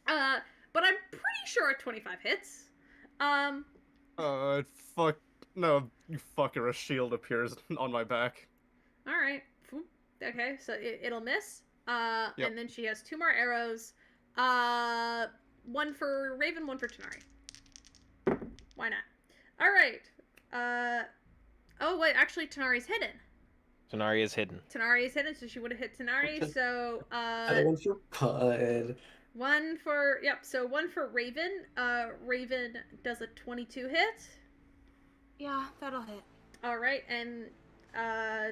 But I'm pretty sure a 25 hits. Fuck. No, you fucker, a shield appears on my back. Alright. Okay, so it'll miss. Yep. And then she has 2 more arrows. One for Raven, one for Tanari. Why not? Alright. Oh, wait, actually, Tanari's hidden. Tanari is hidden. Tanari is hidden, so she would have hit Tanari, Okay. so, Other one for Pud. one for Raven. Raven does a 22 hit. Yeah, that'll hit. Alright, and,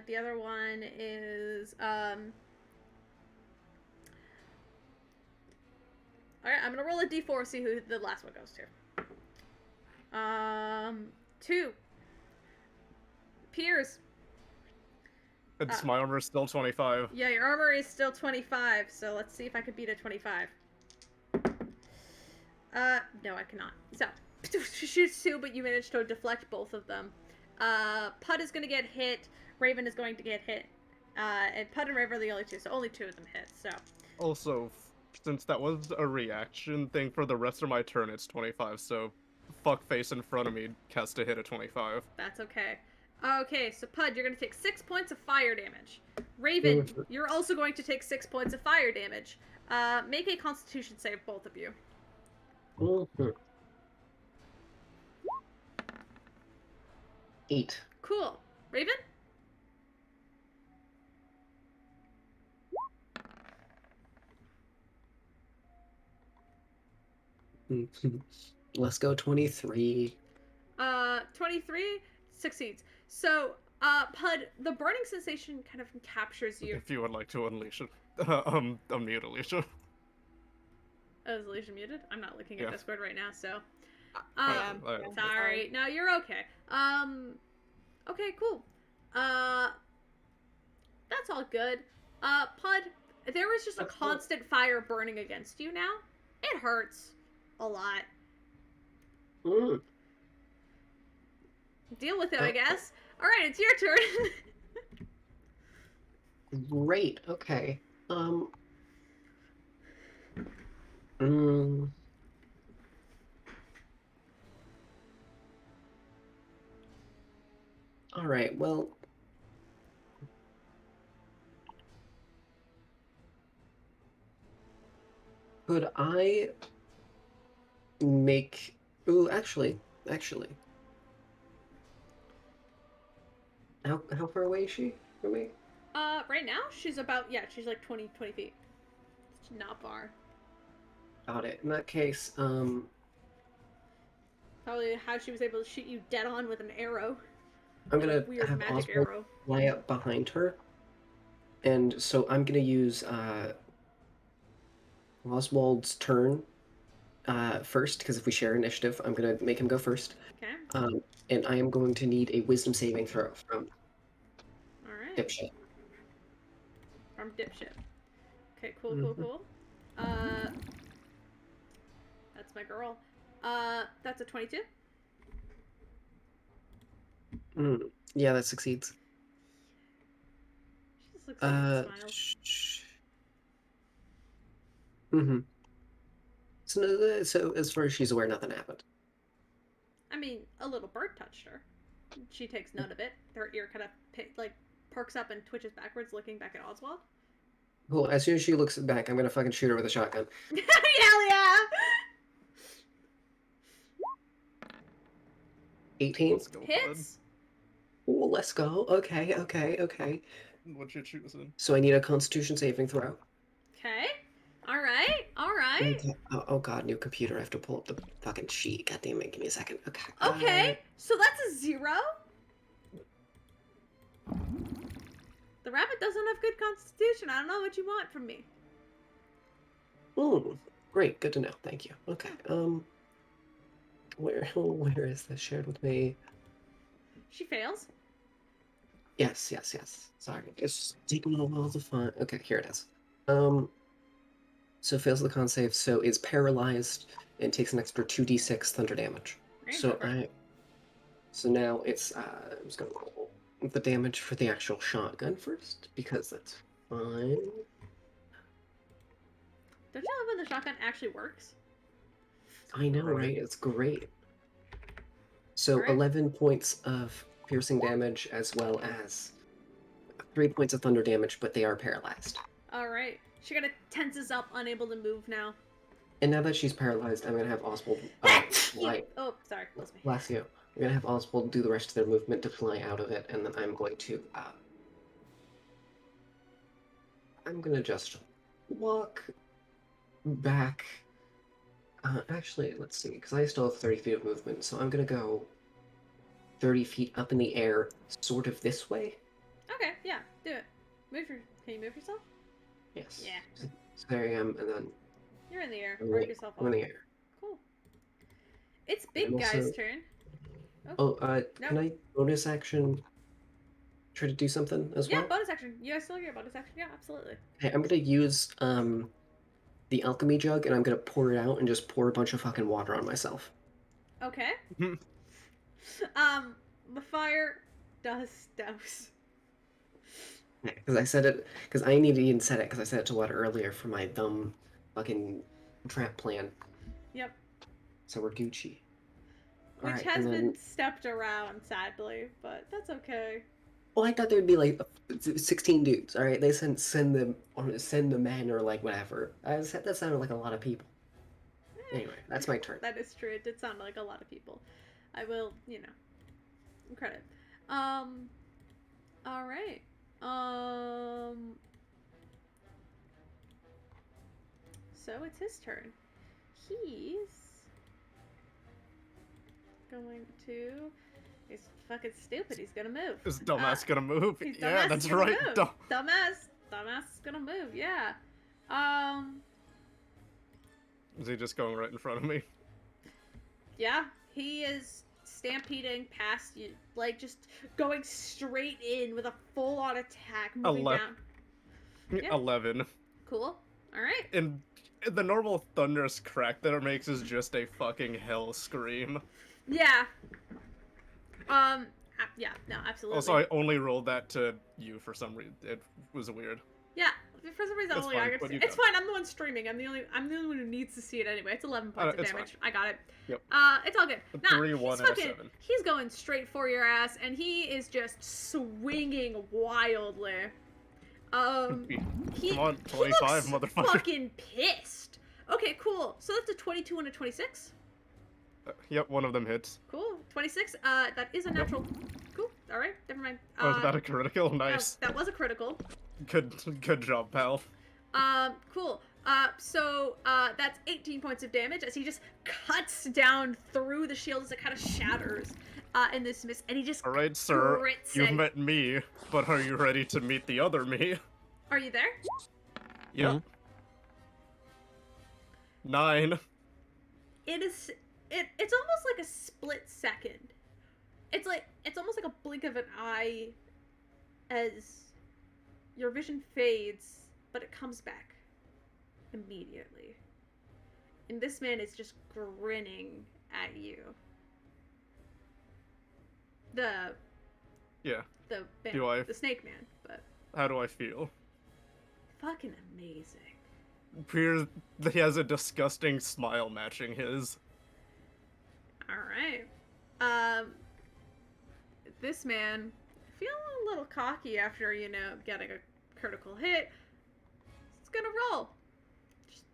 the other one is, alright, I'm gonna roll a d4, see who the last one goes to. 2. Piers. It's my armor is still 25. Yeah, your armor is still 25, so let's see if I can beat a 25. No, I cannot. So, she shoots 2, but you managed to deflect both of them. Pud is gonna get hit, Raven is going to get hit, and Pud and Raven are the only 2, so only 2 of them hit, so. Also, since that was a reaction thing for the rest of my turn, it's 25, so fuckface in front of me has to hit a 25. That's okay. Okay, so Pud, you're going to take 6 points of fire damage. Raven, you're also going to take 6 points of fire damage. Make a Constitution save, both of you. Mhm. 8. Cool. Raven? Let's go 23. 23 succeeds. So, Pud, the burning sensation kind of captures you. If you would like to unleash it. Unmute Alicia. Oh, is Alicia muted? I'm not looking at Yeah. Discord right now, so. I am. Sorry. No, you're okay. Okay, cool. That's all good. Pud, there was just a constant fire burning against you now. It hurts a lot. Mm. Deal with it, I guess. Alright, it's your turn. Great. Okay. All right. Well. Could I make... Ooh, actually. How far away is she from me? Right now, she's about, she's like 20 feet. It's not far. Got it. In that case, Probably how she was able to shoot you dead on with an arrow. I'm gonna Weird have magic Oswald arrow. fly up behind her. And so I'm gonna use Oswald's turn first, because if we share initiative, I'm gonna make him go first. Okay. And I am going to need a wisdom saving throw from Alright. Dipshit. From Dipshit. Okay, cool. That's my girl. That's a 22. Yeah, that succeeds. She just looks like smiles. So as far as she's aware, nothing happened. I mean, a little bird touched her. She takes note of it. Her ear kind of perks up and twitches backwards, looking back at Oswald. Cool. As soon as she looks back, I'm gonna fucking shoot her with a shotgun. Hell yeah! 18. Let's go, bud. Hits. Ooh, let's go. Okay. What you choosing? So I need a Constitution saving throw. Okay. All right. Okay. Oh god, new computer. I have to pull up the fucking sheet. God damn it. Give me a second. Okay. Okay. So that's a 0. The rabbit doesn't have good constitution. I don't know what you want from me. Great. Good to know. Thank you. Okay. Where is this shared with me? She fails. Yes. Sorry. It's taking a little while to find. Okay, here it is. So fails the con save, so is paralyzed and takes an extra 2d6 thunder damage. Range So over. So now it's I'm just gonna roll the damage for the actual shotgun first because that's fine. Don't you love when the shotgun actually works? I know, Right. right? It's great. So Alright. 11 points of piercing damage as well as 3 points of thunder damage, but they are paralyzed. Alright. She kind of tenses up, unable to move now. And now that she's paralyzed, I'm gonna have Oswald fly. Oh, sorry. That was me. Bless you. I'm gonna have Oswald do the rest of their movement to fly out of it, and then I'm going to just walk back. Actually, let's see, because I still have 30 feet of movement, so I'm gonna go 30 feet up in the air, sort of this way. Okay, yeah, do it. Can you move yourself? Yes. Yeah. So there I am, and then You're in the air. I'm Work yourself in up. the air. Cool. It's big I'm guy's also- turn. Can I bonus action try to do something as Yeah, well? bonus action. You guys still get bonus action? Yeah, absolutely. Okay, I'm gonna use the alchemy jug, and I'm gonna pour it out and just pour a bunch of fucking water on myself. Okay. The fire does douse. Because I said it, because I need to even said it, because I said it to Water earlier for my dumb fucking trap plan. Yep. So we're Gucci. Which Alright, has and then- been stepped around, sadly, but that's okay. Well, I thought there'd be like 16 dudes. All right, they send the men or like whatever. That sounded like a lot of people. Anyway, that's my turn. That is true. It did sound like a lot of people. I will, credit. All right. So it's his turn. He's going to. He's fucking stupid. He's gonna move. Is dumbass gonna move? He's Yeah, dumbass that's is gonna right. move. Dumbass is gonna move. Yeah. Is he just going right in front of me? Yeah. He is stampeding past you, like just going straight in with a full-on attack, moving down. Yeah. 11. Cool. All right. And the normal thunderous crack that it makes is just a fucking hell scream. Yeah. Yeah. No, absolutely. Also, I only rolled that to you for some reason. It was weird. Yeah. For some reason, That's only fine, I get to but see. you It's go. fine. I'm the one streaming. I'm the only one who needs to see it anyway. It's 11 points of it's damage. fine. I got it. Yep. It's all good. A Nah, 3, 1, and a 7. He's going straight for your ass, and he is just swinging wildly. He, Come on, he 25, looks motherfucker. fucking pissed. Okay, cool. So that's a 22 and a 26. Yep, one of them hits. Cool. 26. That is a natural. Cool. All right. Never mind. Oh, is that a critical? Nice. That was a critical. Good job, pal. Cool. So that's 18 points of damage as he just cuts down through the shield as it kind of shatters in this miss, and he just. All right, sir. grits You've it. met me, but are you ready to meet the other me? Are you there? Yep. 9. It is. It's almost like a split second. It's almost like a blink of an eye, as your vision fades, but it comes back immediately. And this man is just grinning at you. The snake man, but How do I feel? fucking amazing. He has a disgusting smile matching his. All right. This man feeling a little cocky after getting a critical hit. It's gonna roll. Just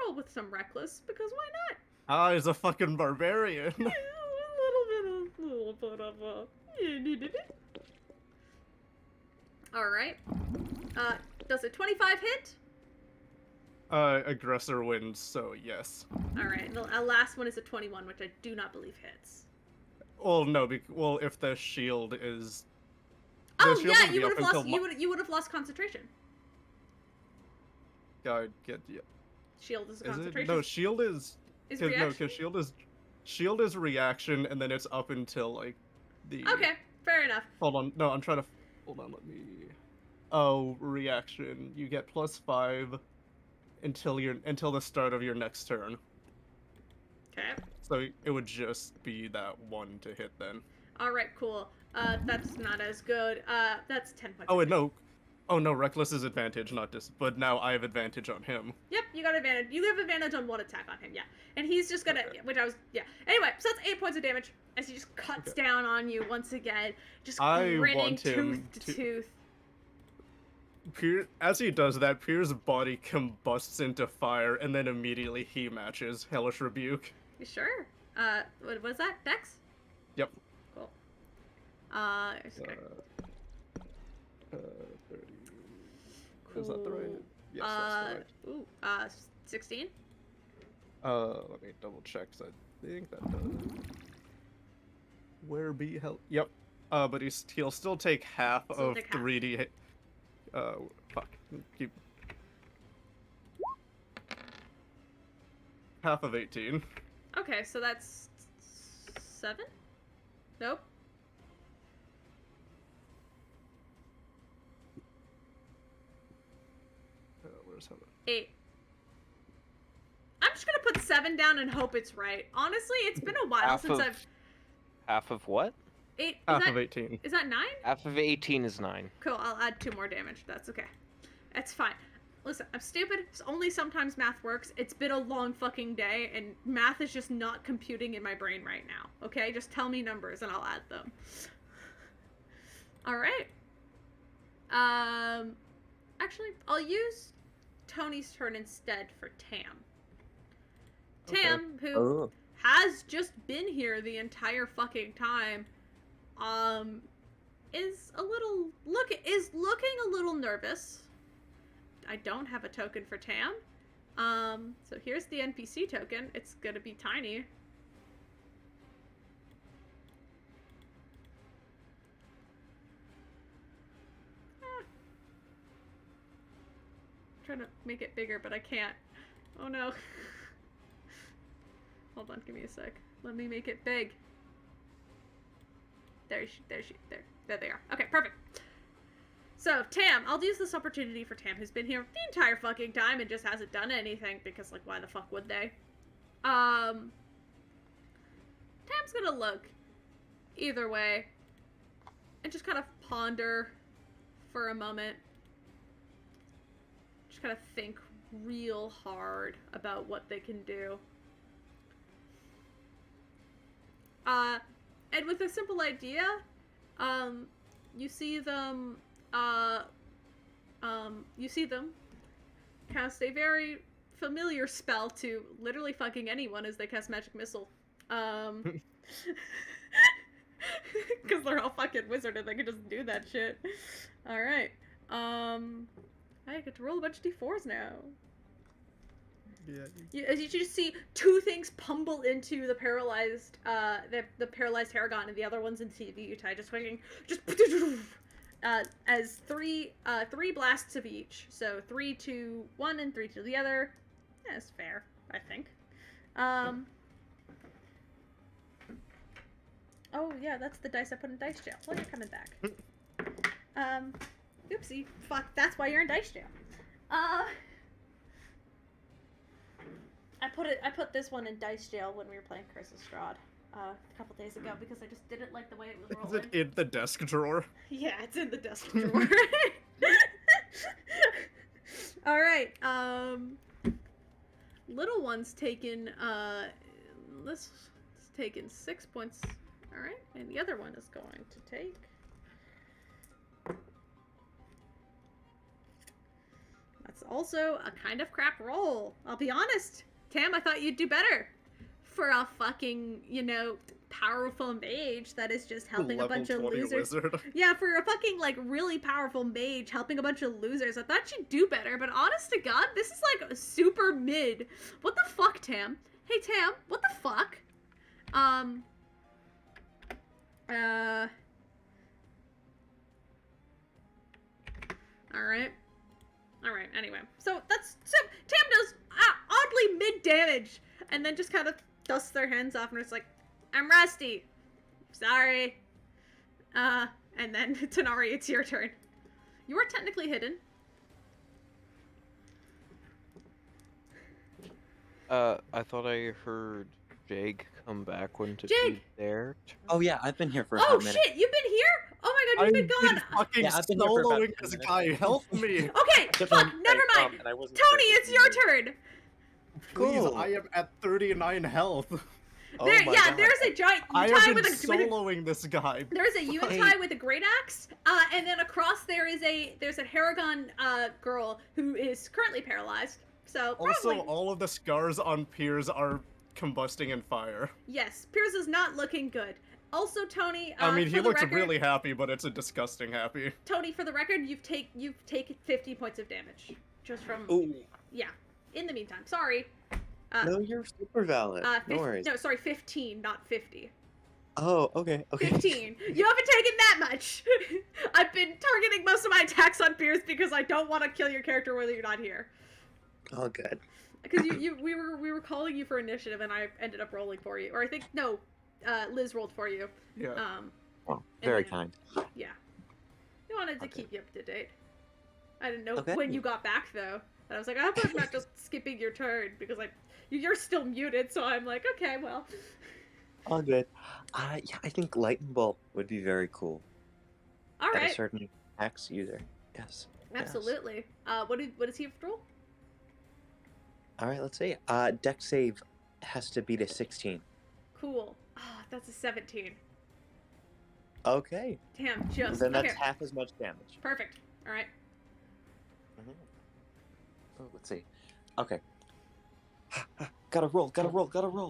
roll with some reckless because why not? Ah, he's a fucking barbarian. A little bit of a. All right. Does a 25 hit? Aggressor wins, so yes. All right. And the last one is a 21, which I do not believe hits. Well, no, if the shield is. Oh the shield yeah, would you be would up have lost. until You would have lost concentration. God, get yeah. Shield is a Is it? concentration. No, shield is. Is Cause, no, reaction? because shield is reaction, and then it's up until like the. Okay, fair enough. Hold on, no, I'm trying to. Hold on, let me. reaction. You get +5 until the start of your next turn. Okay. So it would just be that 1 to hit then. All right, cool. That's not as good. That's 10 points. Oh wait, no. Oh no, reckless is advantage, not but now I have advantage on him. Yep, you got advantage. You have advantage on 1 attack on him, yeah. And he's just gonna, Okay. Anyway, so that's 8 points of damage as he just cuts down on you once again, just I grinning want him tooth to tooth. As he does that, Pier's body combusts into fire, and then immediately he matches Hellish Rebuke. You sure? What was that? Dex? Yep. Cool. Just gonna... 30. Is that the right? Yes, that's the right. 16? Let me double check, 'cause I think that does. Where be hell? Yep. But he'll still take half of 3d. Fuck. Keep. Half of 18. Okay, so that's 7? Nope. Where's Heather? 8. I'm just gonna put 7 down and hope it's right. Honestly, it's been a while since I've... Half of what? 8. Half of 18. Is that 9? Half of 18 is 9. Cool, I'll add 2 more damage. That's okay. That's fine. Listen, I'm stupid. It's only sometimes math works. It's been a long fucking day, and math is just not computing in my brain right now. Okay? Just tell me numbers, and I'll add them. Alright. Actually, I'll use Tony's turn instead for Tam. Tam, who has just been here the entire fucking time, is looking a little nervous. I don't have a token for Tam. So here's the NPC token. It's gonna be tiny. Trying to make it bigger, but I can't. Oh no. Hold on, give me a sec. Let me make it big. There they are. Okay, perfect. So, Tam, I'll use this opportunity for Tam, who's been here the entire fucking time and just hasn't done anything, because, like, why the fuck would they? Tam's gonna look either way and just kind of ponder for a moment. Just kind of think real hard about what they can do. And with a simple idea, you see them cast a very familiar spell to literally fucking anyone as they cast Magic Missile. Because they're all fucking wizard and they can just do that shit. Alright. I get to roll a bunch of d4s now. Yeah. As you just see 2 things pummel into the paralyzed, the paralyzed Haragon, and the other one's in TV Utai, just fucking, as 3 blasts of each. So 3 to one and 3 to the other. Yeah, that's fair, I think. Oh yeah, that's the dice I put in dice jail. Well, you're coming back. Oopsie, fuck. That's why you're in dice jail. I put this one in dice jail when we were playing Curse of Strahd a couple days ago because I just didn't like the way it was rolling. Is it in the desk drawer? Yeah, it's in the desk drawer. All right. Little one's taken this is taken 6 points. All right, and the other one is going to take. That's also a kind of crap roll. I'll be honest. Tam, I thought you'd do better for a fucking, powerful mage that is just helping a bunch of losers. Wizard. Yeah, for a fucking, really powerful mage helping a bunch of losers. I thought you'd do better, but honest to God, this is, super mid. What the fuck, Tam? Hey, Tam, what the fuck? Alright, anyway. So Tam does oddly mid damage, and then just kind of dusts their hands off, and it's like, I'm rusty. Sorry. And then, Tanari, it's your turn. You are technically hidden. I thought I heard Jake come back. Wouldn't it be Jake! their turn? Oh yeah, I've been here for a Oh hot minute. shit, you've been here? Oh my god, I've you've been gone. fucking Yeah, I've been here for about soloing 10 this minutes. guy. Help me. Okay, Just fuck, wanted to never say, mind. and I wasn't Tony, sure if it's you your knew. turn. Please, Cool. I am at 39 health. Oh There, my yeah, God. there's a giant I Utai have with been a soloing this guy. there's a Utai with a great axe, and then across there's a Haragon girl who is currently paralyzed. So Also, probably all of the scars on Piers are combusting in fire. yes, Piers is not looking good. Also, Tony, I mean, for he the looks record, really happy, but it's a disgusting happy. Tony, for the record, you've taken 50 points of damage just from Ooh. yeah. In the meantime, sorry. No, you're super valid. No worries. No, sorry, 15, not 50. Oh, okay, okay. 15. You haven't taken that much. I've been targeting most of my attacks on Pierce because I don't want to kill your character whether you're not here. All good. Because we were calling you for initiative and I ended up rolling for you, or I think no, Liz rolled for you. Yeah. Oh, and very then- kind. Yeah. I wanted to Okay. keep you up to date. I didn't know Okay. when you got back though. And I was like, I hope I'm not just skipping your turn because you're still muted. So I'm like, okay, well. All good. Yeah, I think Lightning Bolt would be very cool. All At a right. certain axe user. Yes. Absolutely. What does he have to roll? All right, let's see. Deck save has to beat a 16. Cool. Ah, that's a 17. Okay. Damn, just Then that's okay. half as much damage. Perfect. All right. Oh, let's see. Okay. Gotta roll.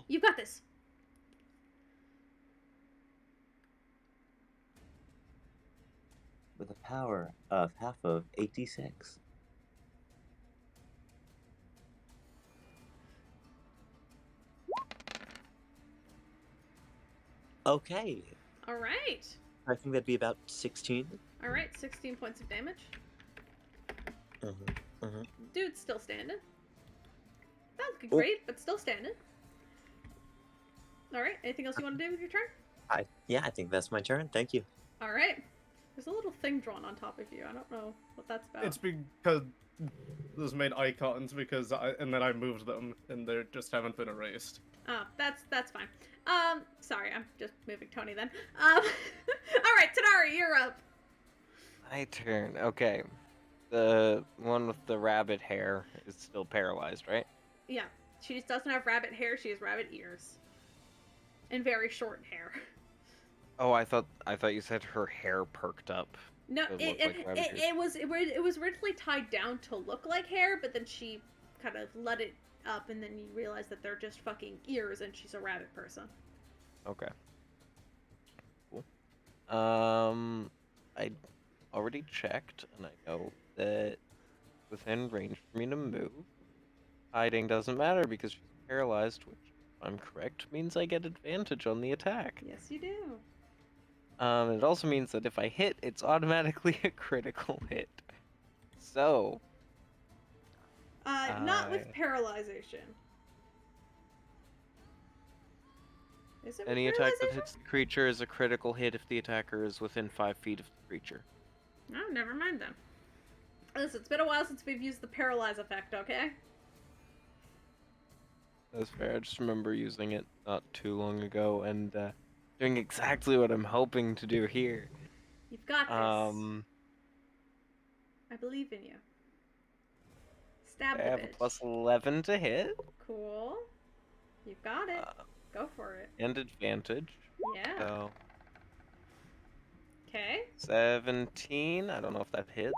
You got this. With a power of half of 86. Okay. All right. I think that'd be about 16. All right. 16 points of damage. Mm-hmm. Dude's still standing. That's Oh. great, but still standing. All right. Anything else you want to do with your turn? Yeah, I think that's my turn. Thank you. All right. There's a little thing drawn on top of you. I don't know what that's about. It's because those made icons and then I moved them and they just haven't been erased. Oh, that's fine. Sorry, I'm just moving Tony then. All right, Tanari, you're up. My turn. Okay. The one with the rabbit hair is still paralyzed, right? Yeah, she just doesn't have rabbit hair. She has rabbit ears, and very short hair. Oh, I thought you said her hair perked up. No, It looked like rabbit ears. it was originally tied down to look like hair, but then she kind of let it up, and then you realize that they're just fucking ears, and she's a rabbit person. Okay. Cool. I already checked, and I know that within range for me to move. Hiding doesn't matter because she's paralyzed, which, if I'm correct, means I get advantage on the attack. Yes, you do. It also means that if I hit, it's automatically a critical hit. So, Not with paralyzation. Is it with any attack that paralyzation? hits the creature is a critical hit if the attacker is within 5 feet of the creature. Oh, never mind then. Listen, it's been a while since we've used the paralyze effect, okay? That's fair. I just remember using it not too long ago and doing exactly what I'm hoping to do here. You've got this. I believe in you. Stab I the have a bitch. plus 11 to hit. Cool. You've got it. Go for it. And advantage. Yeah. So, Okay. 17. I don't know if that hits.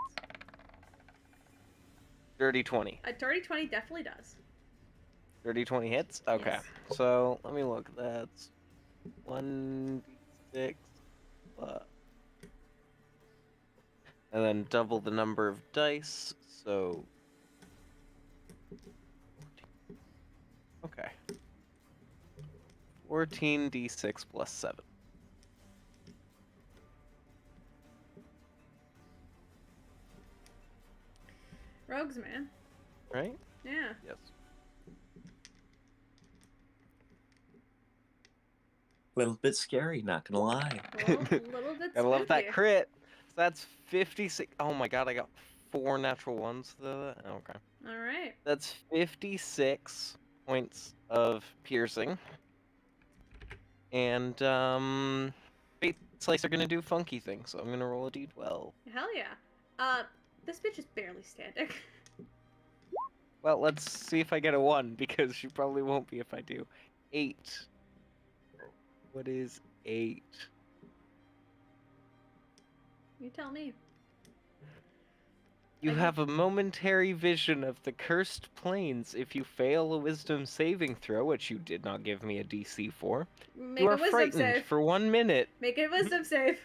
Dirty 20. A dirty 20 definitely does. Dirty 20 hits? Okay. Yes. So, let me look. That's 1d6. And then double the number of dice. So. 14. Okay. 14d6 plus 7. Rogues, man. Right? Yeah. Yes. A little bit scary, not gonna lie. Well, a little bit I love that spooky. crit. That's 56. Oh my god, I got 4 natural ones though. Okay. All right. That's 56 points of piercing. And Fate Slice are gonna do funky things, so I'm gonna roll a d12. Hell yeah. This bitch is barely standing. Well, let's see if I get a 1, because she probably won't be if I do. 8. What is 8? You tell me. You I have a momentary vision of the cursed plains. If you fail a wisdom saving throw, which you did not give me a DC for, Make you a are wisdom frightened save. for 1 minute. Make a wisdom save.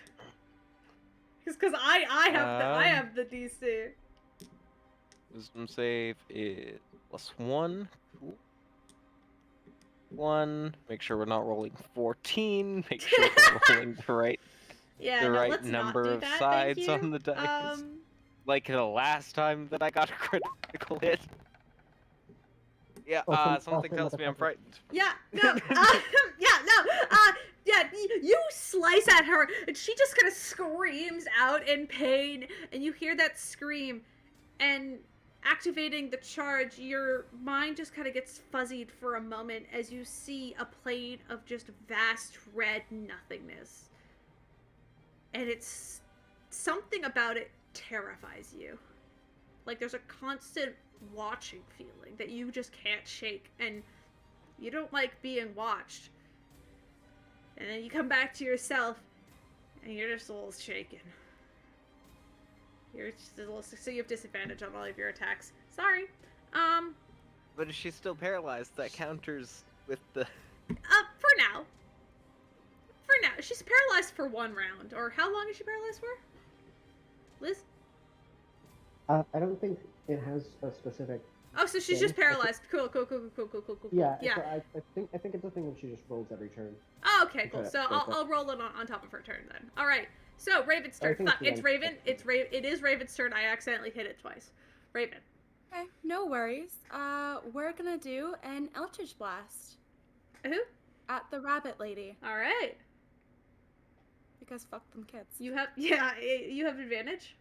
Because I have the DC. Wisdom save is +1. Cool. 1. Make sure we're not rolling 14. Make sure we're rolling the right, Let's number not do of that, sides thank you. on the dice. Like the last time that I got a critical hit. Yeah, something tells me I'm frightened. Yeah, no, you slice at her, and she just kind of screams out in pain, and you hear that scream, and activating the charge, your mind just kind of gets fuzzied for a moment as you see a plane of just vast red nothingness. And it's something about it terrifies you. Like there's a constant watching feeling that you just can't shake, and you don't like being watched. And then you come back to yourself, and you're just a little shaken. You're just a little, so you have disadvantage on all of your attacks. Sorry. But if she's still paralyzed, that counters with the... For now. For now. She's paralyzed for 1 round. Or how long is she paralyzed for? Liz? I don't think it has a specific. Oh, so she's just paralyzed. Cool. Yeah. Yeah. So I think it's a thing that she just rolls every turn. Oh, okay, cool. Okay, So I'll roll it on top of her turn then. All right. So Raven's turn. think Fuck, it's it's Raven. It is Raven's turn. I accidentally hit it twice. Raven. Okay, no worries. We're gonna do an Eldritch Blast Who? at the rabbit lady. All right. Because fuck them kids. You have advantage.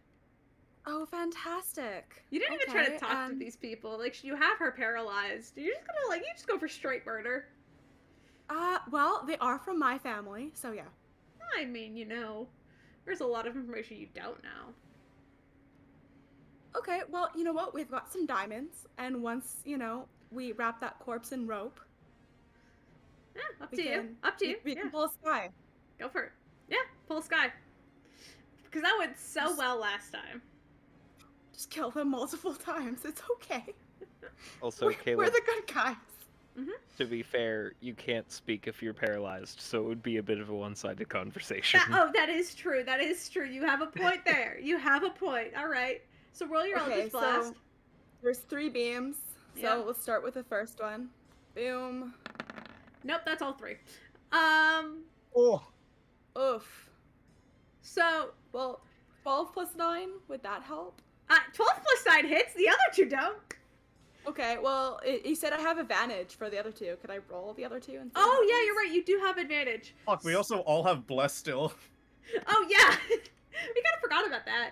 Oh, fantastic. You didn't even try to Okay, talk to these people. Like you have her paralyzed. You're just gonna you just go for straight murder. Well, they are from my family, so yeah. I mean, there's a lot of information you don't know. Okay, well, you know what? We've got some diamonds, and once, we wrap that corpse in rope, Yeah, up we to you. can- Up to you. We Yeah, can pull a sky. go for it. Yeah, pull sky. Because that went so well last time. Just kill them multiple times. It's okay. Also, we're Caleb, the good guys. to be fair, you can't speak if you're paralyzed, so it would be a bit of a one-sided conversation. That is true. That is true. You have a point there. You have a point. All right. So roll your Eldritch Blast. So there's 3 beams. So Yeah. let's start with the first one. Boom. Nope, that's all 3. Oh, Oof. So, Well, 12 plus 9, would that help? 12 plus 9 hits. The other 2 don't. Okay, well, he said I have advantage for the other 2. Could I roll the other 2? And see Oh, what yeah, happens? you're right. You do have advantage. fuck, we also all have bless still. Oh, yeah. We kind of forgot about that.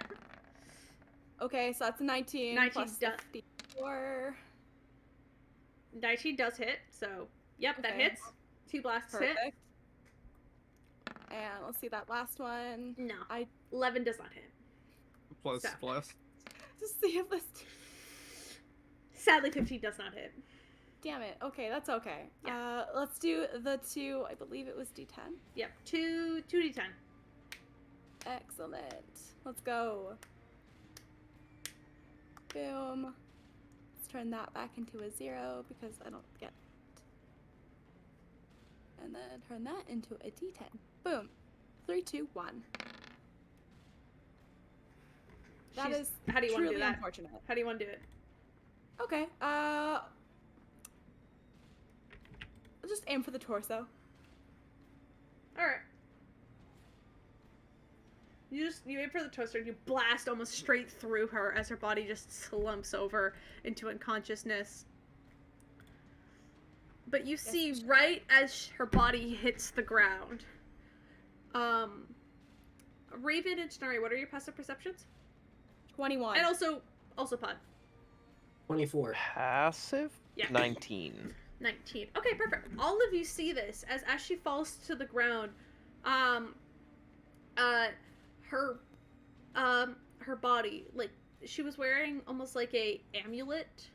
Okay, so that's a 19, 19 plus does- 54. 19 does hit, so, yep, that Okay. hits. 2 blasts hit. Perfect. And let's see that last one. No. I 11 does not hit. Plus So. bless. just see if this. Sadly, 15 does not hit. Damn it. Okay, that's okay. Yeah. Let's do the 2. I believe it was D10. Yep, 2d10. Excellent. Let's go. Boom. Let's turn that back into a 0 because I don't get it. And then turn that into a D10. Boom. 3, 2, 1. That She's- is how do you want to truly do that? unfortunate. How do you want to do it? Okay. I'll just aim for the torso. Alright. You aim for the toaster and you blast almost straight through her as her body just slumps over into unconsciousness. But you see right as her body hits the ground, Raven and Shnari, what are your passive perceptions? 21. And also Pod. 24. Passive? Yeah. 19. 19. Okay, perfect. All of you see this as she falls to the ground. Her body, like, she was wearing almost like a amulet.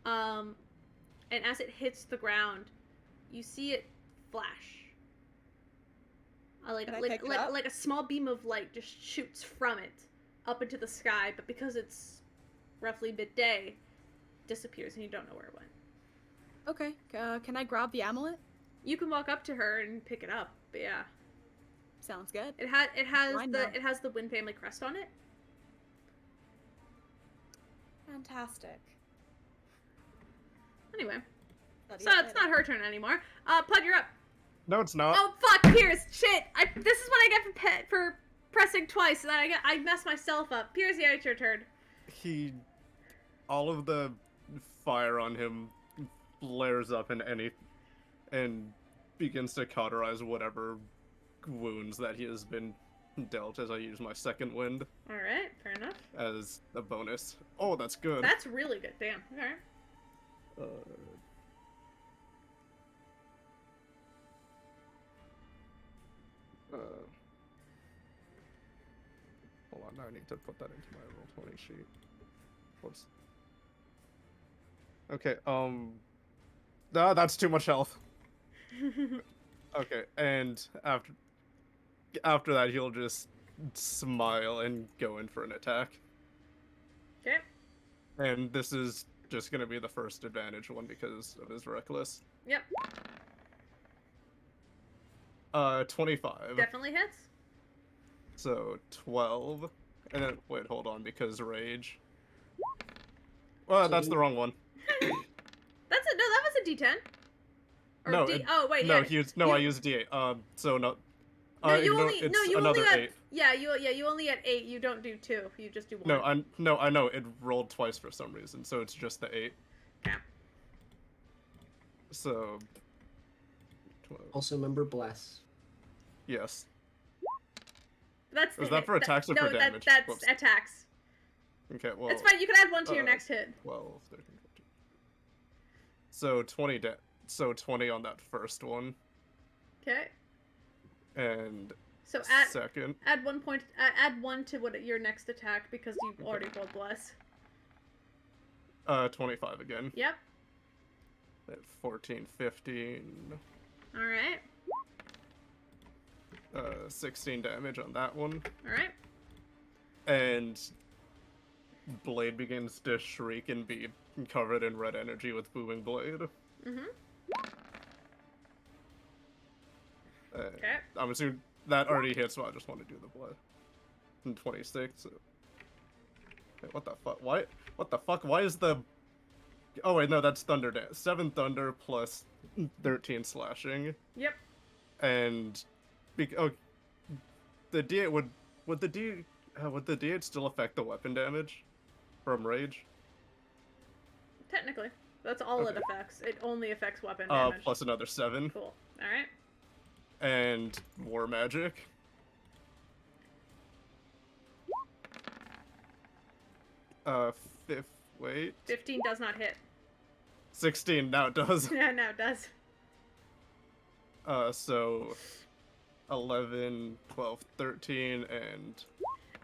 And as it hits the ground, you see it flash. Like a small beam of light just shoots from it up into the sky, but because it's roughly midday, disappears and you don't know where it went. Okay, can I grab the amulet? You can walk up to her and pick it up, but yeah. Sounds good. It has the Wind family crest on it. Fantastic. Anyway, Study so it it's later. not her turn anymore. Pud, you're up. No, it's not. Oh fuck, Piers! Shit! This is what I get for pressing twice, and I messed myself up. Piers, yeah, it's your turn. All of the fire on him flares up and begins to cauterize whatever wounds that he has been dealt as I use my second wind All right, fair enough. as a bonus. Oh, that's good. That's really good. Damn. All right. Hold on, now I need to put that into my Roll20 sheet. Whoops. Okay, that's too much health. Okay, and after that, he'll just smile and go in for an attack. Okay. And this is just gonna be the first advantage one because of his reckless. Yep. 25. Definitely hits. So 12, and then wait, hold on, because rage. Well, that's the wrong one. That was a D10. Or No, oh wait, no, yeah. I used D8. So no. No, you only it's you another only got 8. you only had 8. You don't do 2. You just do 1. No, I know it rolled twice for some reason, so it's just the 8. Okay. So 12. Also remember bless. Yes. That's Is that for attacks or for damage? that's Whoops. attacks. Okay, well. It's fine. You can add 1 to your next hit. 12, 13, 14. So 20 so 20 on that first one, Okay. and So second. add 1 point. Add 1 to your next attack because you already rolled bless. 25 again. Yep. At 14, 15. All right. 16 damage on that one. All right. And Blade begins to shriek and be covered in red energy with booming blade. Mhm. Okay. I'm assuming that already hits, so I just want to do the blood. And 26. So... Wait, what the fuck? Why? What the fuck? Why is the... Oh wait, no, that's thunder dance. 7 thunder plus 13 slashing. Yep. And... the D8 would the D8 still affect the weapon damage from rage? Technically, that's all it Okay. affects. It only affects weapon damage. Plus another 7. Cool. All right. And war magic. Wait. 15 does not hit. 16, now it does. Yeah, no, it does. So 11, 12, 13, and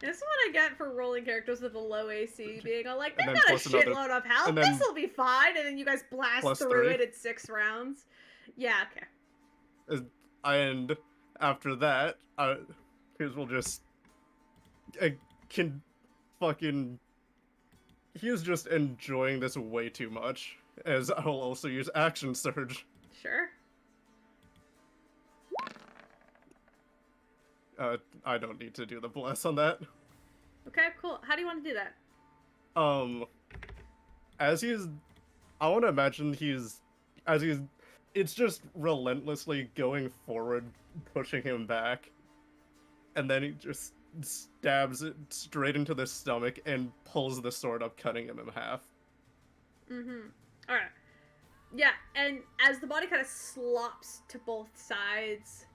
This is what I get for rolling characters with a low AC, being all like, And they've then got a plus another- shitload of health, and then- this'll be fine, and then you guys blast plus through 3. it in 6 rounds. Yeah, okay. and after that, Piers will just can fucking. He is just enjoying this way too much, as I'll also use action surge. Sure. I don't need to do the bless on that. Okay, cool. How do you want to do that? I want to imagine it's just relentlessly going forward, pushing him back, and then he just stabs it straight into the stomach and pulls the sword up, cutting him in half. Mm-hmm. Alright. Yeah, and as the body kind of slops to both sides.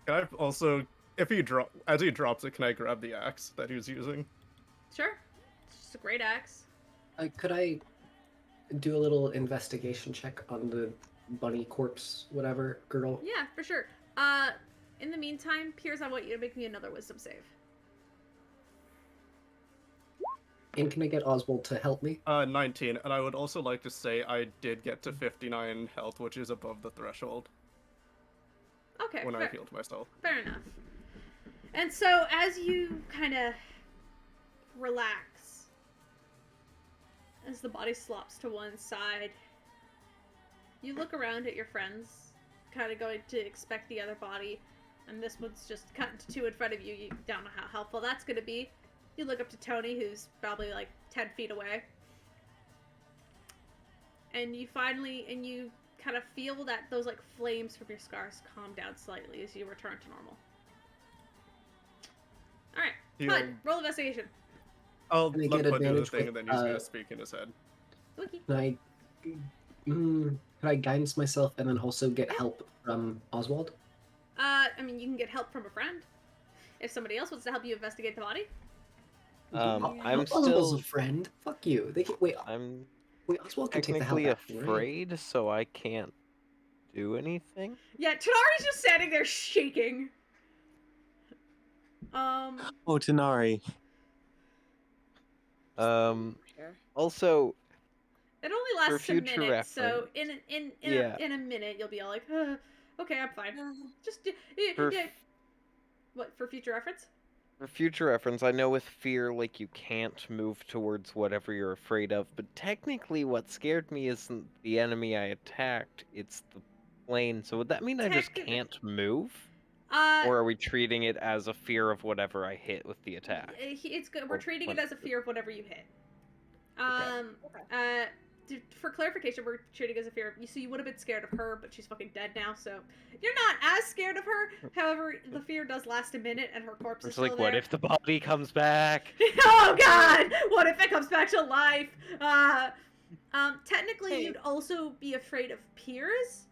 Can I also As he drops it, can I grab the axe that he was using? Sure. It's just a great axe. Could I do a little investigation check on the bunny corpse, whatever, girl? Yeah, for sure. In the meantime, Piers, I want you to make me another wisdom save. And can I get Oswald to help me? 19, and I would also like to say I did get to 59 health, which is above the threshold Okay. when I healed myself. Fair enough. And so, as you kind of relax, as the body slops to one side, you look around at your friends, kind of going to expect the other body, and this one's just cut into two in front of you. You don't know how helpful that's going to be. You look up to Tony, who's probably like 10 feet away. And you kind of feel that those like flames from your scars calm down slightly as you return to normal. Alright, fine. Roll investigation. I'll Can I let get Bud do the advantage thing, with, and then he's gonna speak in his head. Wiki. Can I guidance myself and then also get help from Oswald? I mean, you can get help from a friend. If somebody else wants to help you investigate the body. I'm Oswald's still. a friend. Fuck you. They can, wait, I'm Oswald can take the help. technically afraid, so I can't do anything. Yeah, Tanari's just standing there shaking. Oh, Tanari. Also, It only lasts a future minute, so reference. in a minute you'll be all like, okay, I'm fine. Just For yeah. What, for future reference? For future reference, I know with fear, like, you can't move towards whatever you're afraid of, but technically what scared me isn't the enemy I attacked, it's the plane. So would that mean I just can't move? Or are we treating it as a fear of whatever I hit with the attack? It's good. We're treating it as a fear of whatever you hit. Okay. For clarification, we're treating it as a fear. So you would have been scared of her, but she's fucking dead now, so you're not as scared of her. However, the fear does last a minute, and her corpse is It's still like, there. what if the body comes back? Oh God! What if it comes back to life? Technically, Hey. you'd also be afraid of Piers.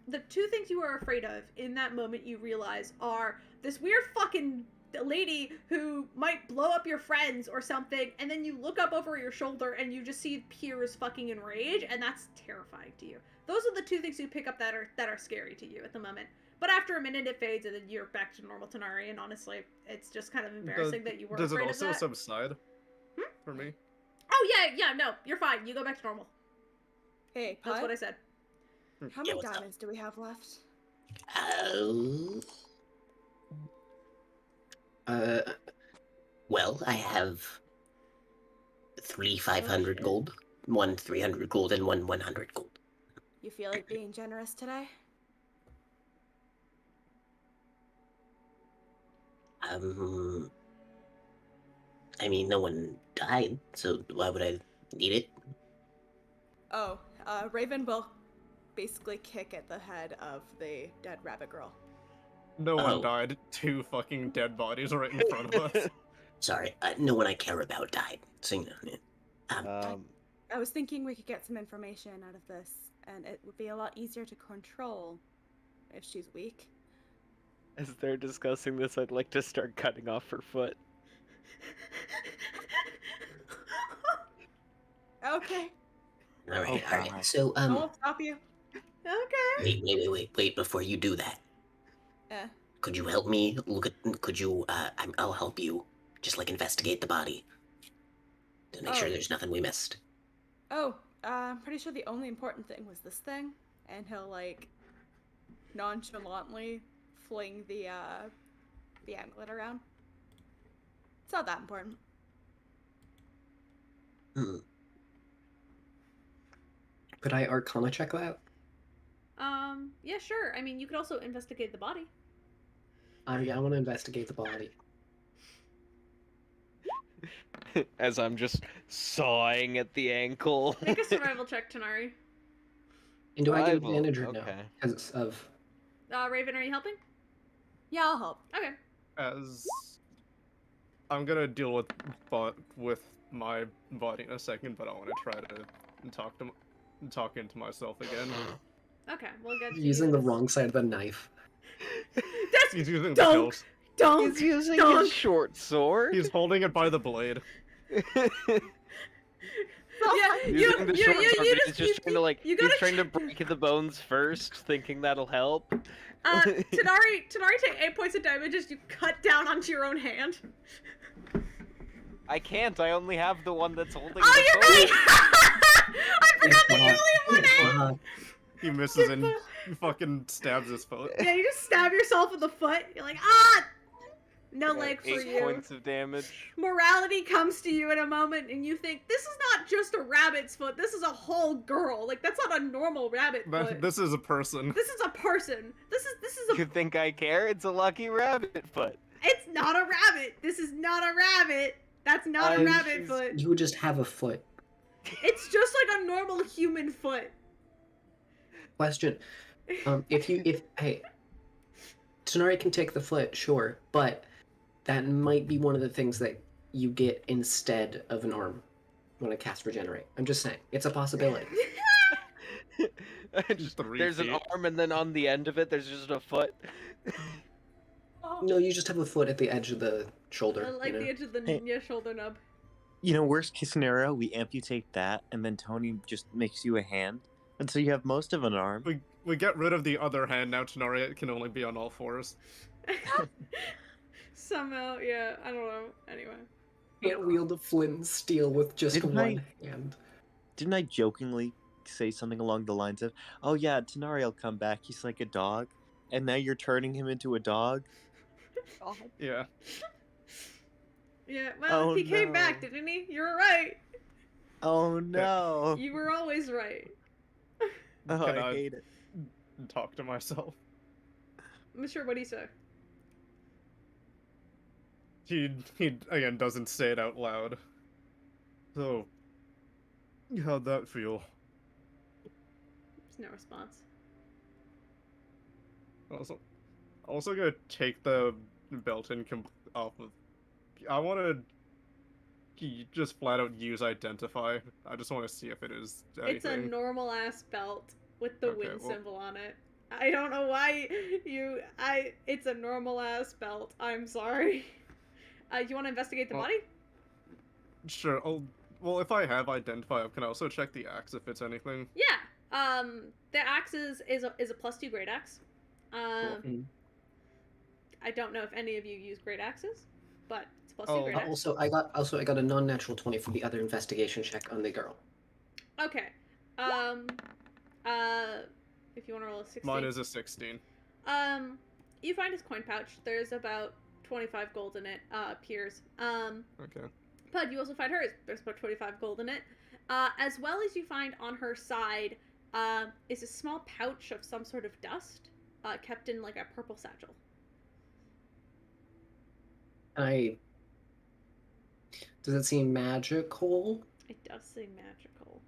The two things you are afraid of in that moment you realize are this weird fucking lady who might blow up your friends or something, and then you look up over your shoulder and you just see Piers fucking enrage, and that's terrifying to you. Those are the two things you pick up that are scary to you at the moment. But after a minute, it fades, and then you're back to normal Tanari, and honestly, it's just kind of embarrassing that you were afraid of that. Does it also subside for me? Oh, yeah, no, you're fine. You go back to normal. Hey, That's Pud, what I said. how Yeah, many what's up? diamonds do we have left? Well, I have 3 500 gold, 1 300 gold, and 1 100 gold. You feel like being generous today? I mean, no one died, so why would I need it? Oh, Raven will basically kick at the head of the dead rabbit girl. No one Oh. died. 2 fucking dead bodies right in front of us. Sorry, no one I care about died. So, you know, I was thinking we could get some information out of this, and it would be a lot easier to control if she's weak. As they're discussing this, I'd like to start cutting off her foot. Okay. all right, Oh, all right. God. So, I won't stop you. Okay. wait, before you do that, could you help me I'll help you, just like investigate the body to make sure Oh. there's nothing we missed. Oh, I'm pretty sure the only important thing was this thing, and he'll like nonchalantly fling the amulet around. It's not that important. Could I Arcana check that? Yeah, sure. I mean, you could also investigate the body. Yeah, I want to investigate the body. As I'm just sawing at the ankle. Make a survival check, Tanari. And do I get Survival, advantage or no? okay. Because of... Raven, are you helping? Yeah, I'll help. Okay. As I'm gonna deal with my body in a second, but I want to try to talk into myself again. Okay, we'll get to Using the this. wrong side of the knife. That's He's using the Dunk. hilt. Dunk. He's using Dunk. his short sword. He's holding it by the blade. Yeah, Using the short sword, but he's just trying to like. you He's gotta trying to break the bones first, thinking that'll help. Tanari, take 8 points of damage as you cut down onto your own hand. I can't. I only have the one that's holding. Oh, the you're bow. right! I forgot that you only It's have one hand! not. He misses and he fucking stabs his foot. Yeah, you just stab yourself in the foot. You're like, ah! No leg for 8 you. points of damage. Morality comes to you in a moment, and you think, this is not just a rabbit's foot, this is a whole girl. Like, that's not a normal rabbit foot. This is a person. This is a person. This is a... You think I care? It's a lucky rabbit foot. It's not a rabbit. This is not a rabbit. That's not a rabbit foot. You would just have a foot. It's just like a normal human foot. Question. Hey, Tanari can take the foot, sure, but that might be one of the things that you get instead of an arm when I cast Regenerate. I'm just saying. It's a possibility. There's an arm, and then on the end of it, there's just a foot. No, you just have a foot at the edge of the shoulder. I like the edge of the shoulder nub. You know, worst case scenario, we amputate that, and then Tony just makes you a hand, and so you have most of an arm. We get rid of the other hand, now Tanari can only be on all fours. Somehow, yeah, I don't know. Anyway. Can't wield a flint and steel with just one hand. Didn't I jokingly say something along the lines of, oh yeah, Tanari will come back, he's like a dog, and now you're turning him into a dog? Yeah. Yeah, well, he came back, didn't he? You were right. Oh no. You were always right. Oh, Can I hate it. Talk to myself. I'm sure what he said. He again doesn't say it out loud. So, how'd that feel? There's no response. Also gonna take the belt and off of. I want to just flat out use identify. I just want to see if it is anything. It's a normal ass belt with the Okay, wind well- symbol on it. I don't know why it's a normal ass belt. I'm sorry. You want to investigate the body? Sure. Well, if I have identify, can I also check the axe if it's anything? Yeah. The axe is a +2 great axe. I don't know if any of you use great axes, but it's +2 great axe. Also, I got a non-natural 20 for the other investigation check on the girl. Okay. If you want to roll a 16. Mine is a 16. You find his coin pouch. There's about 25 gold in it. Appears. Okay. But you also find hers. There's about 25 gold in it. As well as you find on her side, is a small pouch of some sort of dust, kept in like a purple satchel. Does it seem magical? It does seem magical.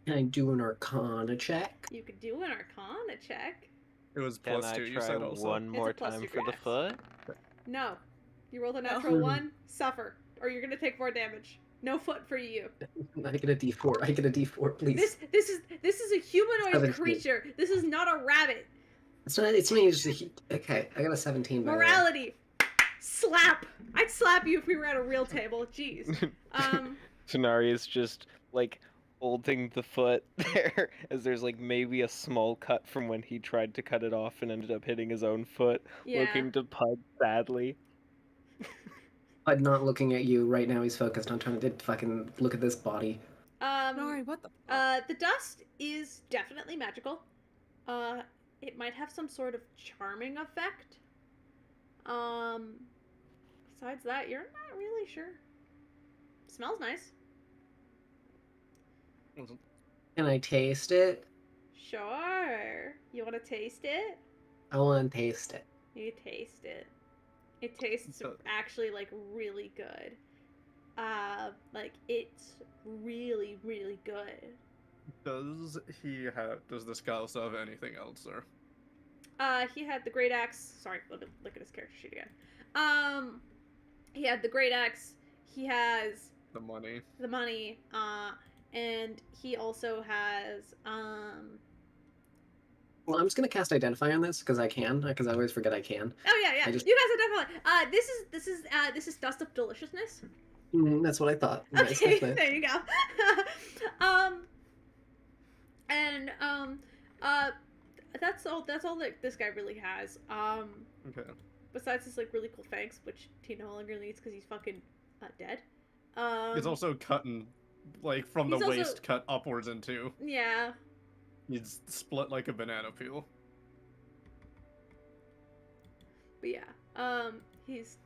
Can I do an Arcana check? You could do an Arcana check. It was Can +2. I You try said also. one more It's a +2 time for the grass. foot? No. You rolled a natural 1, suffer. Or you're gonna take more damage. No foot for you. I get a D4. I get a D4, please. This is a humanoid 17. creature. This is not a rabbit. It's not just okay. I got a 17. By the way. Morality. Slap. I'd slap you if we were at a real table. Jeez. Tanari is just like holding the foot there as there's like maybe a small cut from when he tried to cut it off and ended up hitting his own foot, Yeah. looking to Pud sadly. Pud not looking at you right now. He's focused on trying to fucking look at this body. Sorry, what the fuck? The dust is definitely magical. It might have some sort of charming effect. Besides that, you're not really sure. Smells nice. Can I taste it? Sure. You want to taste it? I want to taste it. You taste it. It tastes actually like really good. Like it's really, really good. Does this guy also have anything else, or? He had the great axe. Sorry, let me look at his character sheet again. He had the great axe. He has The money. and he also has Well, I'm just gonna cast Identify on this because I can, because I always forget I can. Oh yeah, I just- you guys are definitely. This is Dust of Deliciousness. That's what I thought. Nice, Okay, nice. there you go. And that's all that this guy really has. Okay. Besides his like really cool fangs, which he no longer needs because he's fucking dead. He's also cutting, like, from the he's also- waist cut upwards in two. Yeah. He's split like a banana peel. But he's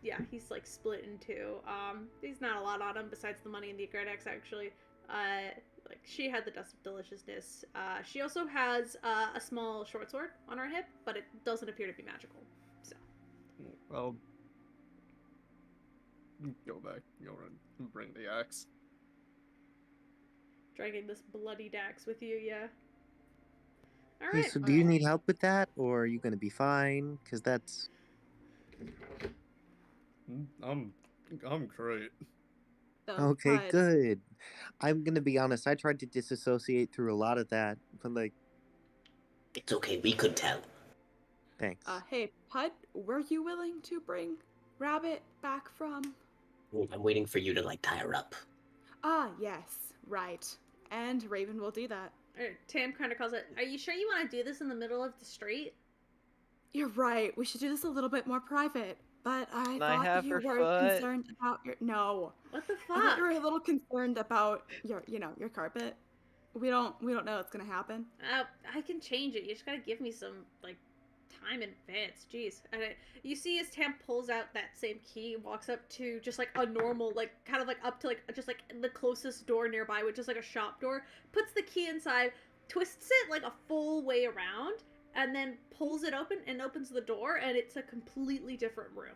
like split in two. There's not a lot on him besides the money and the Gredex actually. Like she had the Dust of Deliciousness. She also has a small short sword on her hip, but it doesn't appear to be magical. So. Well, go back, go and bring the axe. Dragging this bloody axe with you, yeah. All Hey, right. so do you need help with that, or are you gonna be fine? Because that's... I'm great. So, Okay, Bud, good. I'm gonna be honest, I tried to disassociate through a lot of that, but like, It's okay, we could tell. thanks. Hey, Pud, were you willing to bring Rabbit back from? I'm waiting for you to, like, tie her up. Ah, yes, right. And Raven will do that. Tam kind of calls it. Are you sure you want to do this in the middle of the street? You're right. We should do this a little bit more private. But I Can I thought have you her were foot? concerned about your What the I thought fuck? you were a little concerned about your carpet. We don't know what's gonna happen. I can change it. You just gotta give me some like time in advance. Jeez. You see as Tam pulls out that same key, walks up to just like a normal, like kind of like up to like just like the closest door nearby, which is like a shop door, puts the key inside, twists it like a full way around, and then pulls it open and opens the door, and it's a completely different room.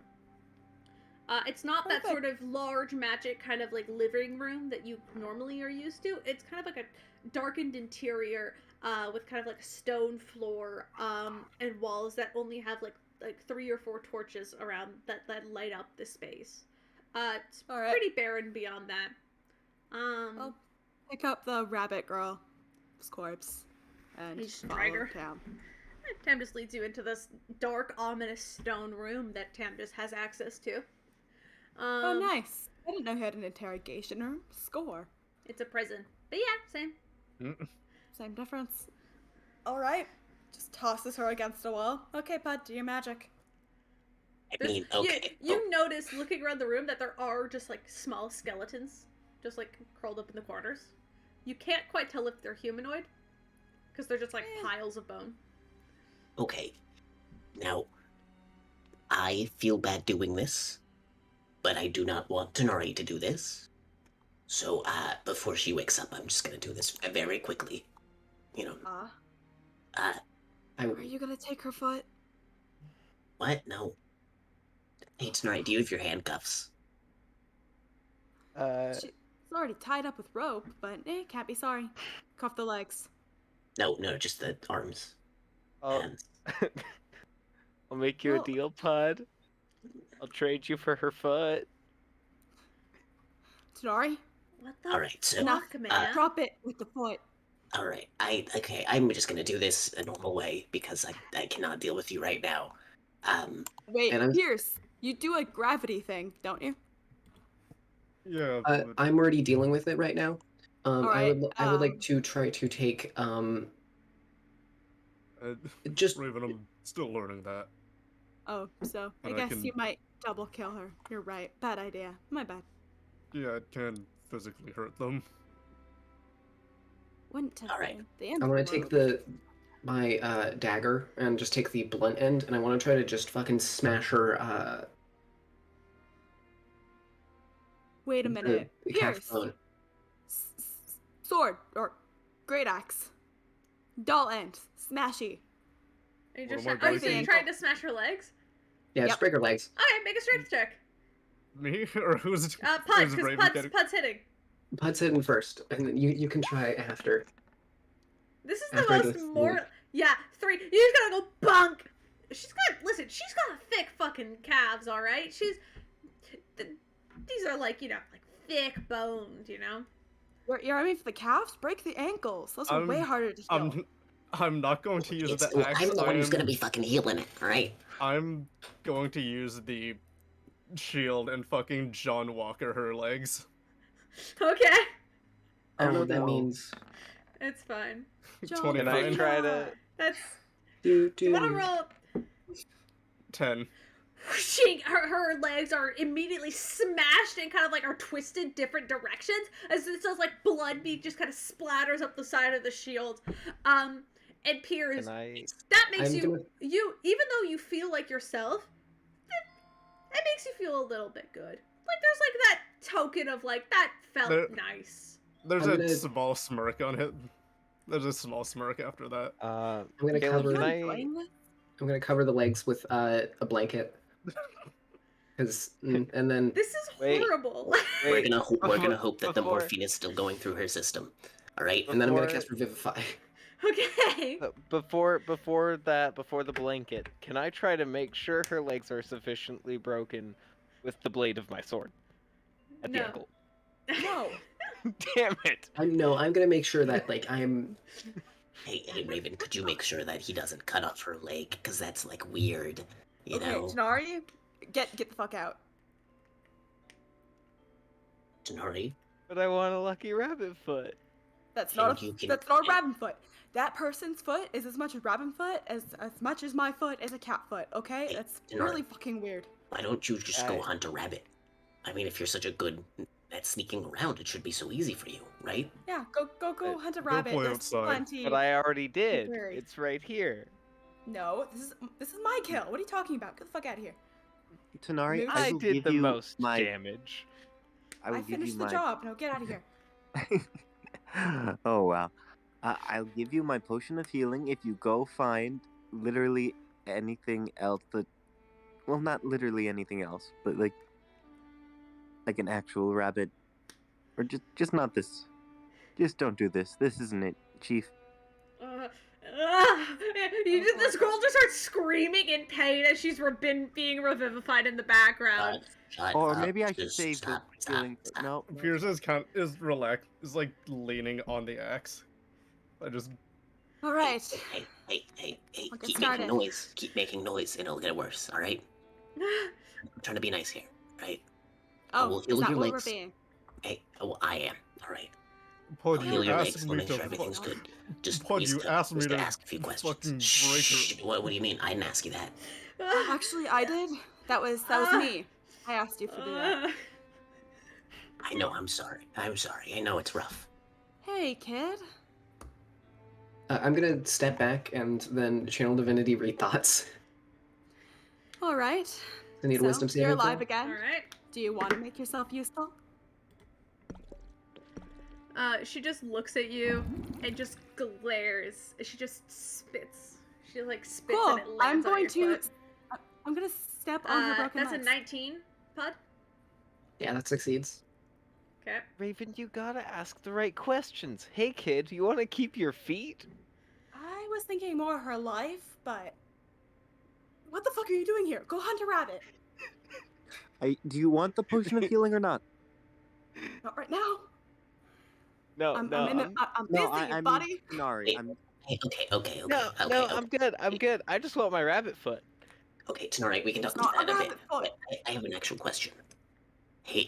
It's not that Perfect. sort of large magic kind of like living room that you normally are used to. It's kind of like a darkened interior with kind of like a stone floor and walls that only have like 3 or 4 torches around that light up the space. It's All right. pretty barren beyond that. I'll pick up the rabbit girl's corpse and You just follow drag her. Tam. Tam just leads you into this dark, ominous stone room that Tam just has access to. Oh, nice. I didn't know he had an interrogation room. Score. It's a prison. But yeah, same. Same difference. All right. Just tosses her against a wall. Okay, Pud, do your magic. I mean, okay. You notice, looking around the room, that there are just, like, small skeletons. Just, like, curled up in the corners. You can't quite tell if they're humanoid. Because they're just, like, piles of bone. Okay. Now, I feel bad doing this, but I do not want Tenari to do this. So, before she wakes up, I'm just gonna do this very quickly. You know. Are you gonna take her foot? What? No. Hey, Tenari, do you have your handcuffs? She's already tied up with rope, but can't be sorry. Cuff the legs. No, just the arms. Hands. I'll make you Well- a deal, Pud. I'll trade you for her foot. Tenari, What the Alright, so, fuck, man? drop it with the foot. Alright, I'm just gonna do this a normal way, because I cannot deal with you right now. Wait, And I'm- Pierce, you do a gravity thing, don't you? Yeah. I'm already dealing with it right now. Alright, I would like to try to take just Raven, I'm still learning that. Oh, so I And I guess can- you might double kill her. You're right. Bad idea. My bad. Yeah, it can physically hurt them. Wouldn't have Alright. been the I end. want to take my dagger and just take the blunt end, and I want to try to just fucking smash her. Wait a minute. The calf Pierce. bone. Sword or great axe. Dull end. Smashy. Are you What just am I are you breaking? trying to smash her legs? Yeah, Yep. just break her legs. Alright, make a strength check. Me? Or who's Pud, who's because Raven getting... Pud's hitting. Pud's hitting first, and then you can try after. This is the After I most do more. three. Yeah, 3. You just gotta go bunk. She's got she's got thick fucking calves, all right. These are like like thick bones, You're aiming for the calves? Break the ankles. Those are way harder to heal. I'm not going to use the Well, axe. I'm the one who's gonna be fucking healing it, alright? I'm going to use the shield and fucking John Walker her legs. Okay. I don't know Oh, what that no. means. It's fine. John, Can I 29. try to? That's. Do You want to roll? 10. Her legs are immediately smashed and kind of like are twisted different directions as it says like blood just kind of splatters up the side of the shield. And Piers, Can I? that makes I'm you gonna- even though you feel like yourself, it makes you feel a little bit good. Like there's like that token of like that felt There- nice. There's I'm a gonna- small smirk on it. There's a small smirk after that. I'm gonna Caleb, cover. can You I? enjoying this? I'm gonna cover the legs with a blanket. Cause and then This is Wait. horrible. We're Wait, gonna hope that the before- morphine is still going through her system. Alright? and then I'm gonna Before- cast Revivify. Okay. Before the blanket, can I try to make sure her legs are sufficiently broken with the blade of my sword at the No. ankle? No. Damn it! I'm gonna make sure that like I'm. Hey, Raven, could you make sure that he doesn't cut off her leg? Because that's, like, weird. You Okay, know? Janari, get the fuck out. Janari? But I want a lucky rabbit foot. That's Can not you- a can- that's not a rabbit foot. That person's foot is as much a rabbit foot as much as my foot is a cat foot. Okay, Hey, that's Janari. really fucking weird. Why don't you just go I- hunt a rabbit? I mean, if you're such a good at sneaking around, it should be so easy for you, right? Yeah, go hunt a Go rabbit. play There's outside. plenty. But I already did. Very. It's right here. No, this is my kill. What are you talking about? Get the fuck out of here. Tanari, Moose? I will did give the you most my. damage. I will I give you finished the my. job. No, get out of here. Oh wow. I'll give you my potion of healing if you go find literally anything else that, well, not literally anything else, but like an actual rabbit, or just not this. Just don't do this. This isn't it, Chief. This girl just starts screaming in pain as she's being revivified in the background. Shut Or up, maybe I should just save stop, the healing. stop. No. Piers is relaxed, is like leaning on the axe. I just All right. Hey, I'll get keep started. making noise. Keep making noise, and it'll get worse, alright? I'm trying to be nice here, right? Oh, will is heal that your what we're legs. being? Hey, oh, I am, alright? Pod, I'll you heal your asked legs. me We'll make to sure everything's fu- good. Just Pod, needs you to- asked me needs to ask a few questions. fucking break Shh. What do you mean? I didn't ask you that. Actually, I did. That was me. I asked you to do that. I know. I'm sorry. I know it's rough. Hey, kid. I'm gonna step back and then channel divinity, read thoughts. All right. I need a So, wisdom saving you're throw. alive again. All right. Do you want to make yourself useful? She just looks at you and just glares. She just spits. She like spits Cool. and it lands I'm on going your to. foot. I'm gonna step on her broken That's legs. a 19, Pod. Yeah, that succeeds. Okay. Raven, you gotta ask the right questions. Hey, kid, you want to keep your feet? I was thinking more her life, but what the fuck are you doing here? Go hunt a rabbit. Do you want the potion of healing or not? Not right now. No, I'm no, busy, No, I mean, buddy. Tanari, Hey. Hey, okay. no, I'm good. I'm good. I just want my rabbit foot. Okay, tonight we can talk It's not about that a in a bit. rabbit foot. But I have an actual question. Hey,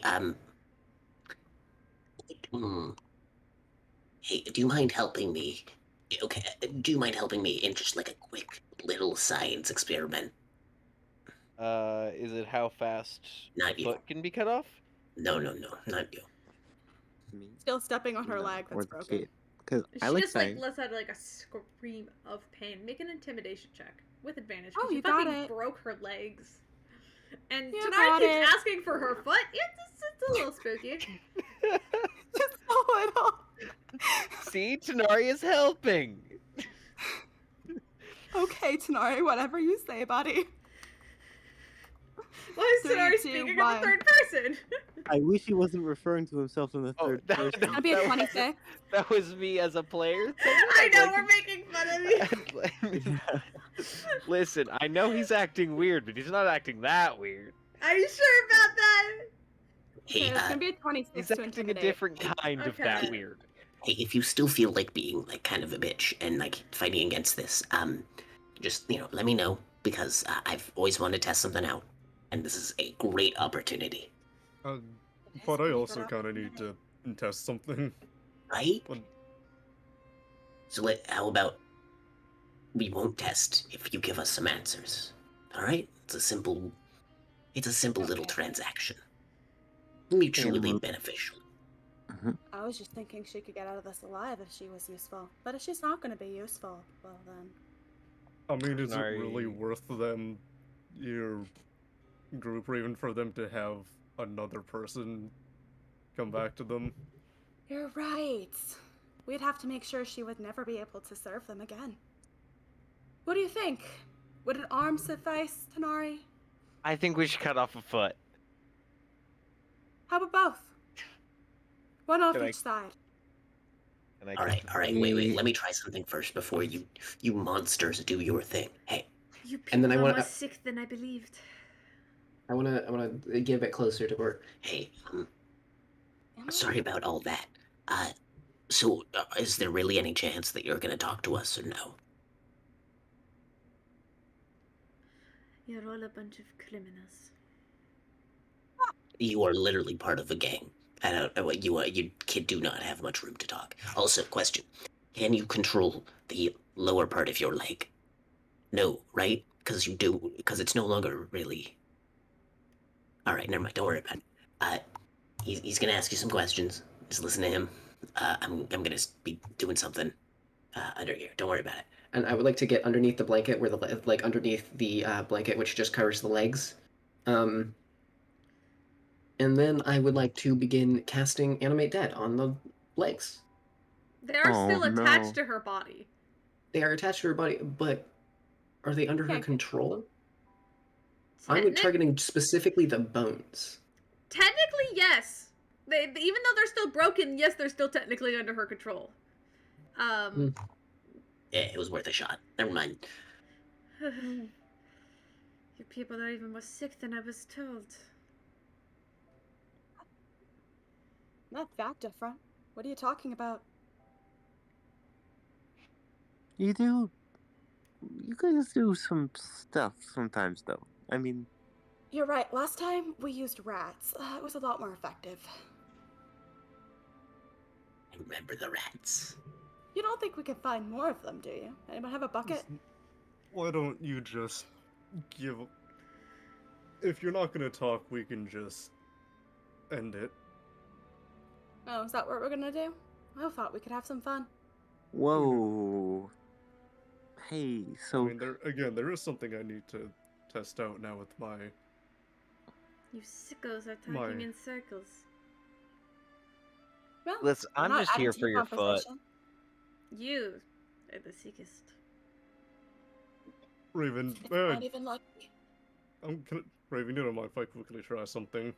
Hey, do you mind helping me? Okay, do you mind helping me in just like a quick little science experiment? Is it how fast Not a you. foot can be cut off? No, not you. Me? Still stepping on her No, leg or that's the broken. kid. Because She I like just science. like lets out like a scream of pain. Make an intimidation check with advantage. Oh, 'cause you got fucking it. broke her legs. And You tonight got keeps it. asking for her foot. It's a little spooky. Just a little. See, Tanari is helping. Okay, Tanari, whatever you say, buddy. Why is Three, Tanari two, speaking in one. the third person? I wish he wasn't referring to himself in the Oh, third that- person. That'd be a That was- 26. That was me as a player. I know we're making fun of you. Listen, I know he's acting weird, but he's not acting that weird. Are you sure about that? Hey, Okay, it's gonna be a 26 He's to acting a intimidate. different kind of that Okay. weird. Hey, if you still feel like being like kind of a bitch and like fighting against this, just let me know because I've always wanted to test something out, and this is a great opportunity, Uh, It is but a I great also kind of need opportunity. to test something. right? But So how about we won't test if you give us some answers? All right? It's a simple little Okay. transaction, mutually Well, beneficial. I was just thinking she could get out of this alive if she was useful. But if she's not going to be useful, well then. I mean, is it really Sorry. worth them, your group, or even for them to have another person come back to them? You're right. We'd have to make sure she would never be able to serve them again. What do you think? Would an arm suffice, Tanari? I think we should cut off a foot. How about both? One off Can I- each side. Can I All right, get all right. Wait. Let me try something first before you monsters do your thing. Hey, You And then people I are wanna- more sick than I believed. I wanna get a bit closer to her. hey. Am I? Sorry about all that. So is there really any chance that you're gonna talk to us or no? You're all a bunch of criminals. You are literally part of a gang. I don't know what you kid do not have much room to talk. Also, question: can you control the lower part of your leg? No, right? Because you do. Because it's no longer really. All right, never mind. Don't worry about it. He's gonna ask you some questions. Just listen to him. I'm gonna be doing something under here. Don't worry about it. And I would like to get underneath the blanket, where like underneath the blanket, which just covers the legs. And then I would like to begin casting Animate Dead on the legs. They are Oh, still attached no. to her body. They are attached to her body, but are they under her Can't control? I'm Technic- targeting specifically the bones. Technically, yes. Even though they're still broken, yes, they're still technically under her control. Yeah, it was worth a shot. Never mind. You people are even more sick than I was told. Not that different. What are you talking about? You guys do some stuff sometimes, though. I mean, You're right. Last time we used rats. It was a lot more effective. I remember the rats. You don't think we can find more of them, do you? Anyone have a bucket? Why don't you just give. If you're not gonna talk, we can just end it. Oh, is that what we're gonna do? I thought we could have some fun. whoa. Hey, I so mean, there is something I need to test out now with my. You sickos are talking My- in circles. Well, Listen, I'm not just adding here to for your foot. conversation. You are the sickest. Raven, It's not even like me. Raven, you don't mind if I quickly try something?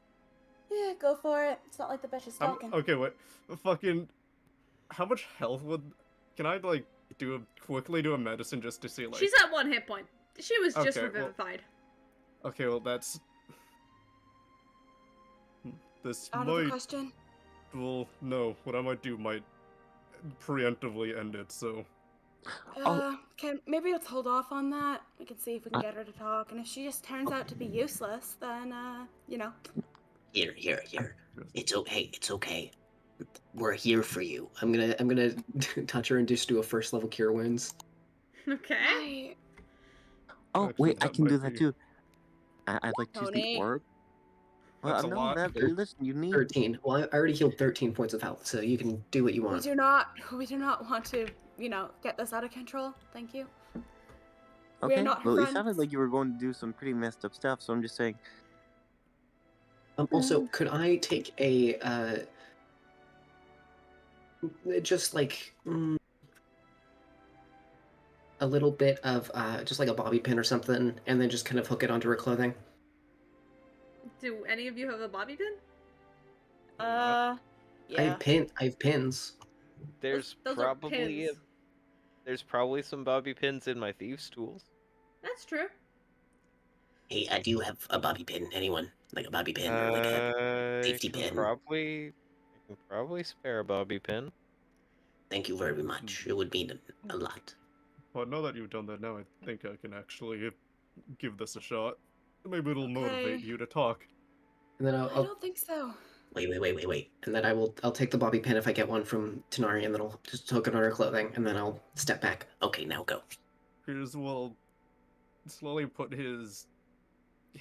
Yeah, go for it. It's not like the bitch is talking. Okay, wait. Fucking. How much health would. Can I, like, quickly do a medicine just to see, like. She's at 1 hit point. She was just Okay, well- revivified. Okay, well, that's. This Out of the might. question. Well, no. What I might do might preemptively end it, so. Maybe let's hold off on that. We can see if we can Uh, get her to talk, and if she just turns out to be useless, then Here. It's okay. It's okay. We're here for you. I'm gonna touch her and just do a first level cure wounds. Okay. Right. oh Actually, wait, I that can do might that be- too. I'd like to use the Tony. orb. Well, That's a no, lot. listen, you need 13. Well, I already healed 13 points of health, so you can do what you We want. do not want to, get this out of control. Thank you. We're Okay. not her Well, it friends. sounded like you were going to do some pretty messed up stuff, so I'm just saying. Also, could I take a just like a little bit of just like a bobby pin or something, and then just kind of hook it onto her clothing? Do any of you have a bobby pin? Yeah. I have pins. There's Those are probably pins. there's probably some bobby pins in my thieves' tools. That's true. Hey, I do have a bobby pin. Anyone like a bobby pin or like a I safety can pin? probably spare a bobby pin. Thank you very much. It would mean a lot. Well, now that you've done that, now I think I can actually give this a shot. Maybe it'll motivate Okay. you to talk. And then I I'll don't think so. Wait. and then I'll take the bobby pin if I get one from Tanari, and then I'll just hook it on her clothing, and then I'll step back. Okay, now go. Piers will slowly put his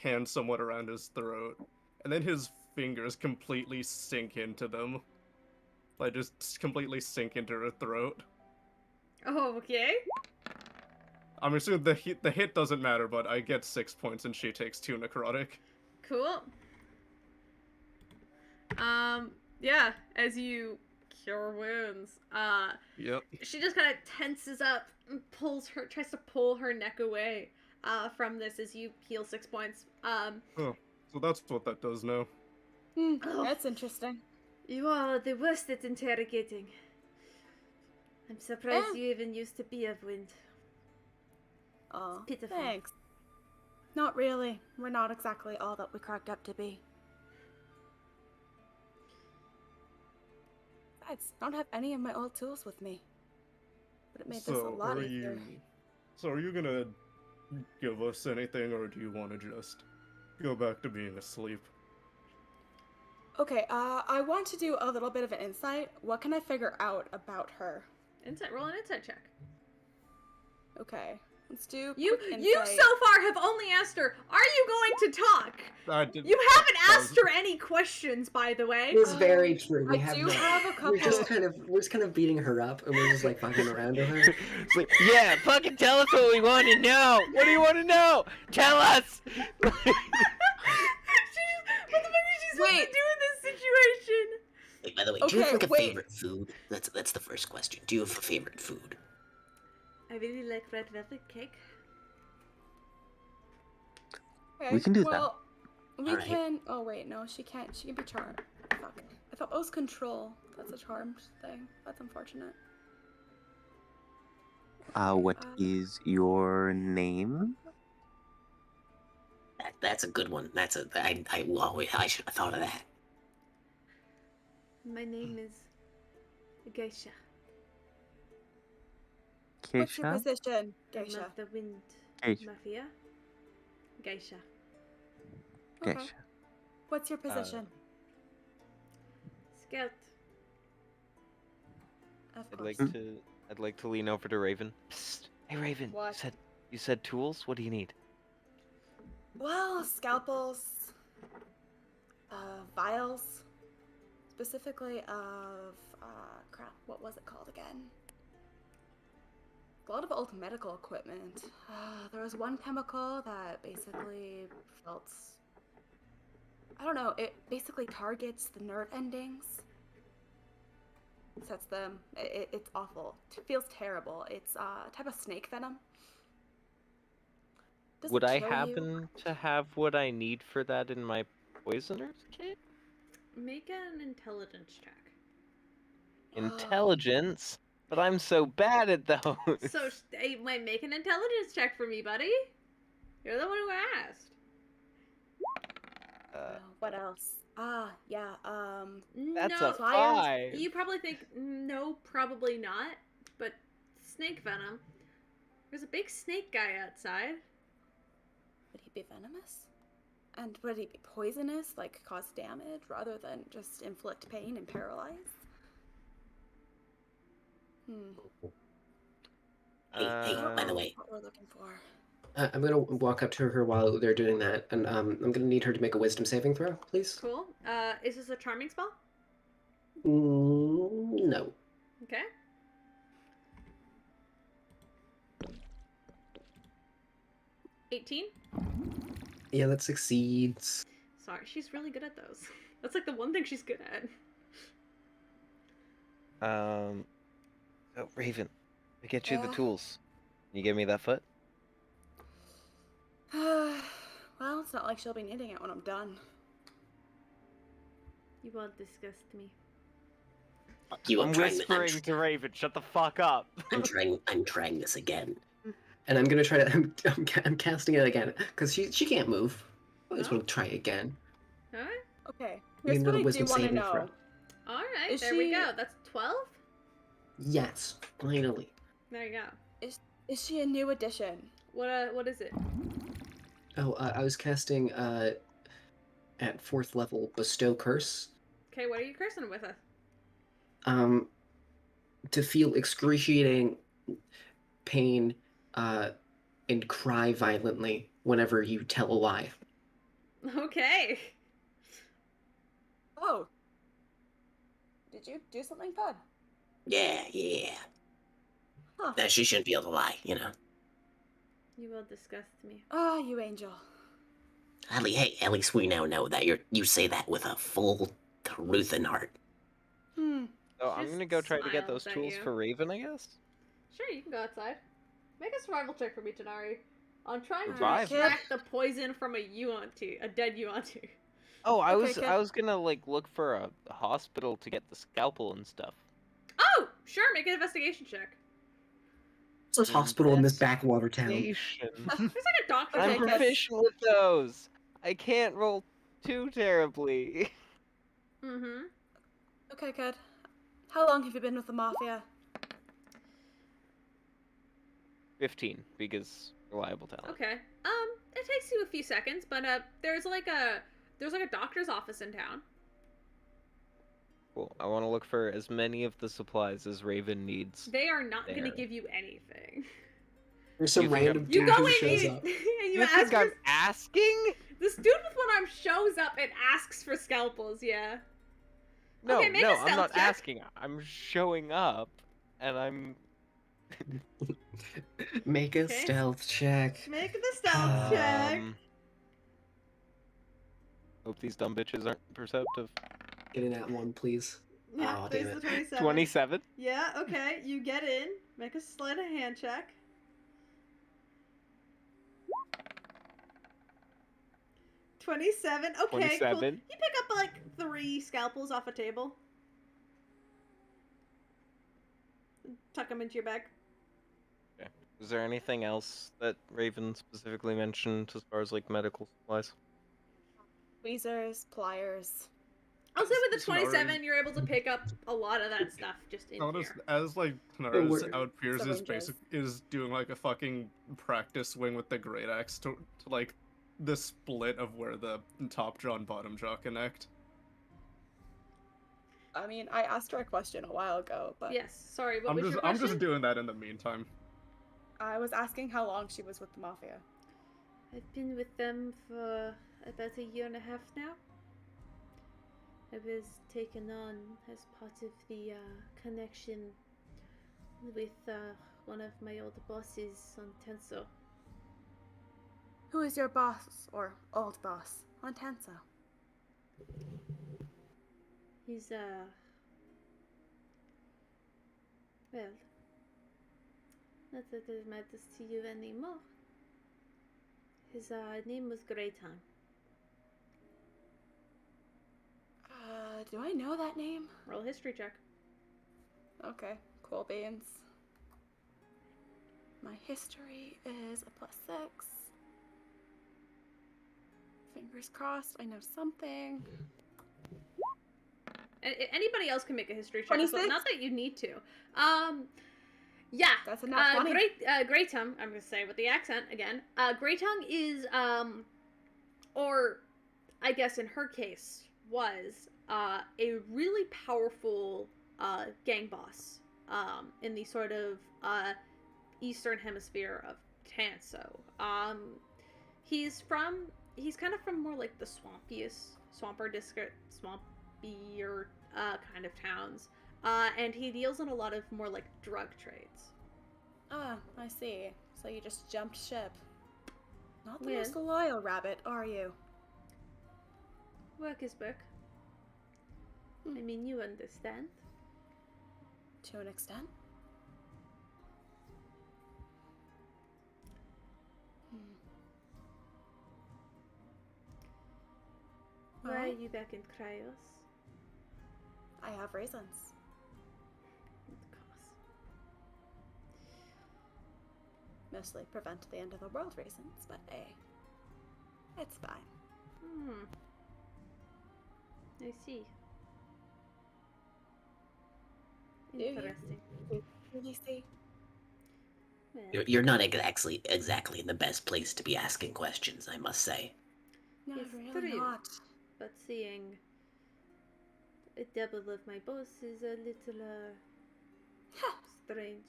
hand somewhat around his throat, and then his fingers completely sink into them. Like, just completely sink into her throat. Oh, okay. I'm assuming the hit doesn't matter, but I get 6 points and she takes 2 necrotic. Cool. Yeah, as you cure wounds, Yep. she just kind of tenses up and tries to pull her neck away, from this as you heal 6 points. Oh, so that's what that does now. Oh. That's interesting. You are the worst at interrogating. I'm surprised you even used to be of wind. Oh, pitiful. thanks. Not really. We're not exactly all that we cracked up to be. Besides, I don't have any of my old tools with me. But it made this a lot easier. So are you gonna give us anything, or do you want to just go back to being asleep? Okay, I want to do a little bit of an insight. What can I figure out about her? Roll an insight check. Okay, let's do You quick you insight. so far have only asked her, are you going to talk? You haven't asked her any questions, by the way. It is very true. We I have do not. have a couple. We're just kind of beating her up, and we're just like fucking around with her. It's like, yeah, fucking tell us what we want to know. What do you want to know? Tell us. What the fuck is she supposed to do in this situation? Wait, by the way, do you have Okay, like a wait. favorite food? That's the first question. Do you have a favorite food? I really like red velvet cake. Okay, We can do that. well, we Alright. can. Oh wait, no, she can't. She can be charmed. Fuck. I thought it was control. That's a charmed thing. That's unfortunate. What is your name? That's a good one. I should have thought of that. My name is Geisha. What's your Keisha? position, I'm Geisha? of the Wind Geisha. Mafia. Geisha. Okay. Geisha. What's your position? Scout. Of I'd course. like to lean over to Raven. Psst. Hey Raven, What? you said tools? What do you need? Well, scalpels, vials, specifically of, crap, what was it called again? A lot of old medical equipment. There was one chemical that basically felt, I don't know, it basically targets the nerve endings. Sets them, it's awful. It feels terrible. It's a type of snake venom. Doesn't Would I kill you. happen to have what I need for that in my poisoner's kit? Make an intelligence check. Intelligence? But I'm so bad at those. So, make an intelligence check for me, buddy. You're the one who asked. What else? Yeah, That's no, a 5. You probably think, no, probably not. But snake venom. There's a big snake guy outside. would he be venomous? And would he be poisonous, like cause damage, rather than just inflict pain and paralyze? Hey, by the way, What we're looking for. I'm gonna walk up to her while they're doing that, and I'm gonna need her to make a wisdom saving throw, please. Cool. Is this a charming spell? No. Okay. $18? Yeah, that succeeds. Sorry, she's really good at those. That's like the one thing she's good at. Oh, Raven, I get you the Yeah? tools. Can you give me that foot? Well, it's not like she'll be needing it when I'm done. You won't disgust me. you. I'm whispering to Raven. Shut the fuck up. I'm trying this again. And I'm gonna try to. I'm casting it again because she can't move. I just No? want to try again. Alright. Okay, You here's need what another I do wisdom want to saving know. throw. Alright, Is there we she- go. That's 12? Yes, finally. There you go. Is she a new addition? What is it? Oh, I was casting at 4th level Bestow Curse. Okay, what are you cursing with us? To feel excruciating pain and cry violently whenever you tell a lie. Okay. Oh. Did you do something fun? Yeah. Huh. That she shouldn't be able to lie, you know. You will disgust me. Ah, you angel. At least we now know that you say that with a full truth in heart. So I'm Just gonna go try to get smiles those at tools you. for Raven, I guess. Sure, you can go outside. Make a survival check for me, Tanari. I'm trying to Survival. extract the poison from a dead Yuan-tu. Oh, I Okay, kid. was gonna like look for a hospital to get the scalpel and stuff. Oh, sure, make an investigation check. There's a hospital in this backwater town. Investigation. There's like a doctor's Okay, I'm kid. office. proficient with those. I can't roll too terribly. Mm-hmm. Okay, kid. How long have you been with the Mafia? 15, because reliable talent. Okay. It takes you a few seconds, but there's like a doctor's office in town. Cool. I want to look for as many of the supplies as Raven needs. They are not going to There. give you anything. There's some You think random You dude go who in shows and up. you You ask think for... I'm asking? This dude with one arm shows up and asks for scalpels, yeah. No, Okay, make a no, I'm stealth not check. asking. I'm showing up, and I'm. Make a Okay. stealth check. Make the stealth check. Hope these dumb bitches aren't perceptive. Get in that one, please. Yeah, Oh, there's damn the it. 27. 27. Yeah, okay, you get in. Make a sleight of hand check. 27. Okay, 27. cool. You pick up like 3 scalpels off a table. Tuck them into your bag. Is there anything else that Raven specifically mentioned as far as like medical supplies? Tweezers, pliers. I'll say with the Sonari. 27, you're able to pick up a lot of that stuff just in Notice here. as like Oh, Tanara's we're- outpeers is syringes. is doing like a fucking practice swing with the great axe to like the split of where the top jaw and bottom jaw connect. I mean, I asked her a question a while ago, but Yes, sorry, what I'm was just your I'm question? just doing that in the meantime. I was asking how long she was with the Mafia. I've been with them for about a year and a half now. I was taken on as part of the connection with one of my old bosses on Tenso. Who is your boss, or old boss, on Tenso? He's well, not that it matters to you anymore. His name was Greytongue. Do I know that name? Roll a history check. Okay, cool beans. My history is a +6. Fingers crossed, I know something. Anybody else can make a history check, but 26? not that you need to. Yeah. That's a nat 20. Greytongue, I'm gonna say with the accent again. Greytongue is, or I guess in her case, was a really powerful gang boss in the sort of eastern hemisphere of Tanso. He's kind of from more like the swampier kind of towns. And he deals in a lot of more like drug trades. Ah, I see. So you just jumped ship. Not the Well. most loyal rabbit, are you? Work is work. I mean, you understand. To an extent. Why are Alright. you back in Cryos? I have reasons. Of course. Mostly prevent the end of the world reasons, but hey, it's fine. I see. Do you? Interesting. Really see? Well, You're not exactly in the best place to be asking questions, I must say. No, It's really true. not. but seeing a double of my boss is a little, strange.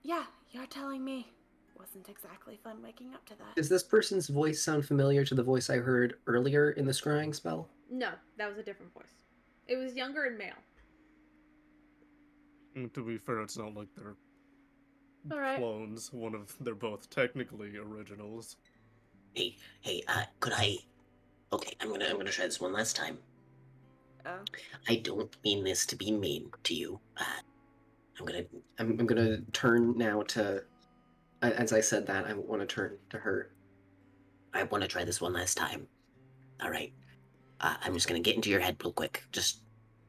Yeah, you're telling me. Wasn't exactly fun waking up to that. Does this person's voice sound familiar to the voice I heard earlier in the scrying spell? No, that was a different voice. It was younger and male. To be fair, it's not like they're Alright. clones. They're both technically originals. Hey, could I? Okay, I'm gonna try this one last time. Oh. I don't mean this to be mean to you. I'm gonna turn now to. As I said that, I want to turn to her. I want to try this one last time. All right. I'm just gonna get into your head real quick. Just,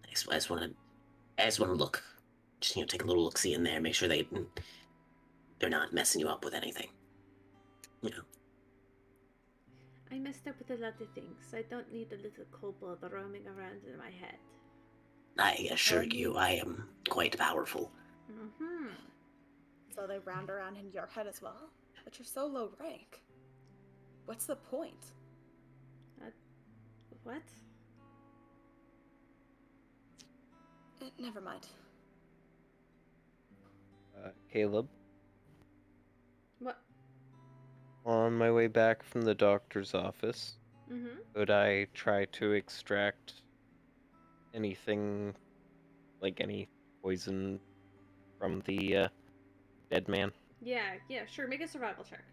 I just want to look. Just take a little look see in there. Make sure they're not messing you up with anything. I messed up with a lot of things. I don't need a little kobold roaming around in my head. I assure you, I am quite powerful. Mm-hmm. So they round around in your head as well? But you're so low rank. What's the point? What? Never mind. Caleb, What? on my way back from the doctor's office, Mm-hmm. could I try to extract anything, like any poison, from the dead man? Yeah, sure. Make a survival check.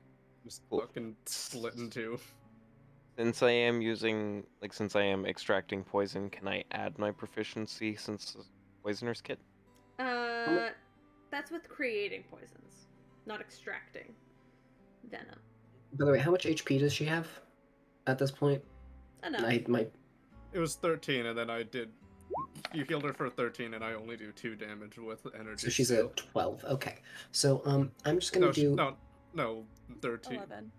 Just Cool. fucking split in two. Since I am extracting poison, can I add my proficiency since it's a poisoner's kit? That's with creating poisons, not extracting venom. By the way, how much HP does she have at this point? Enough. It was 13, and then you healed her for 13, and I only do 2 damage with energy. So she's steal. at 12. Okay. So I'm just gonna do. No, 13. 11.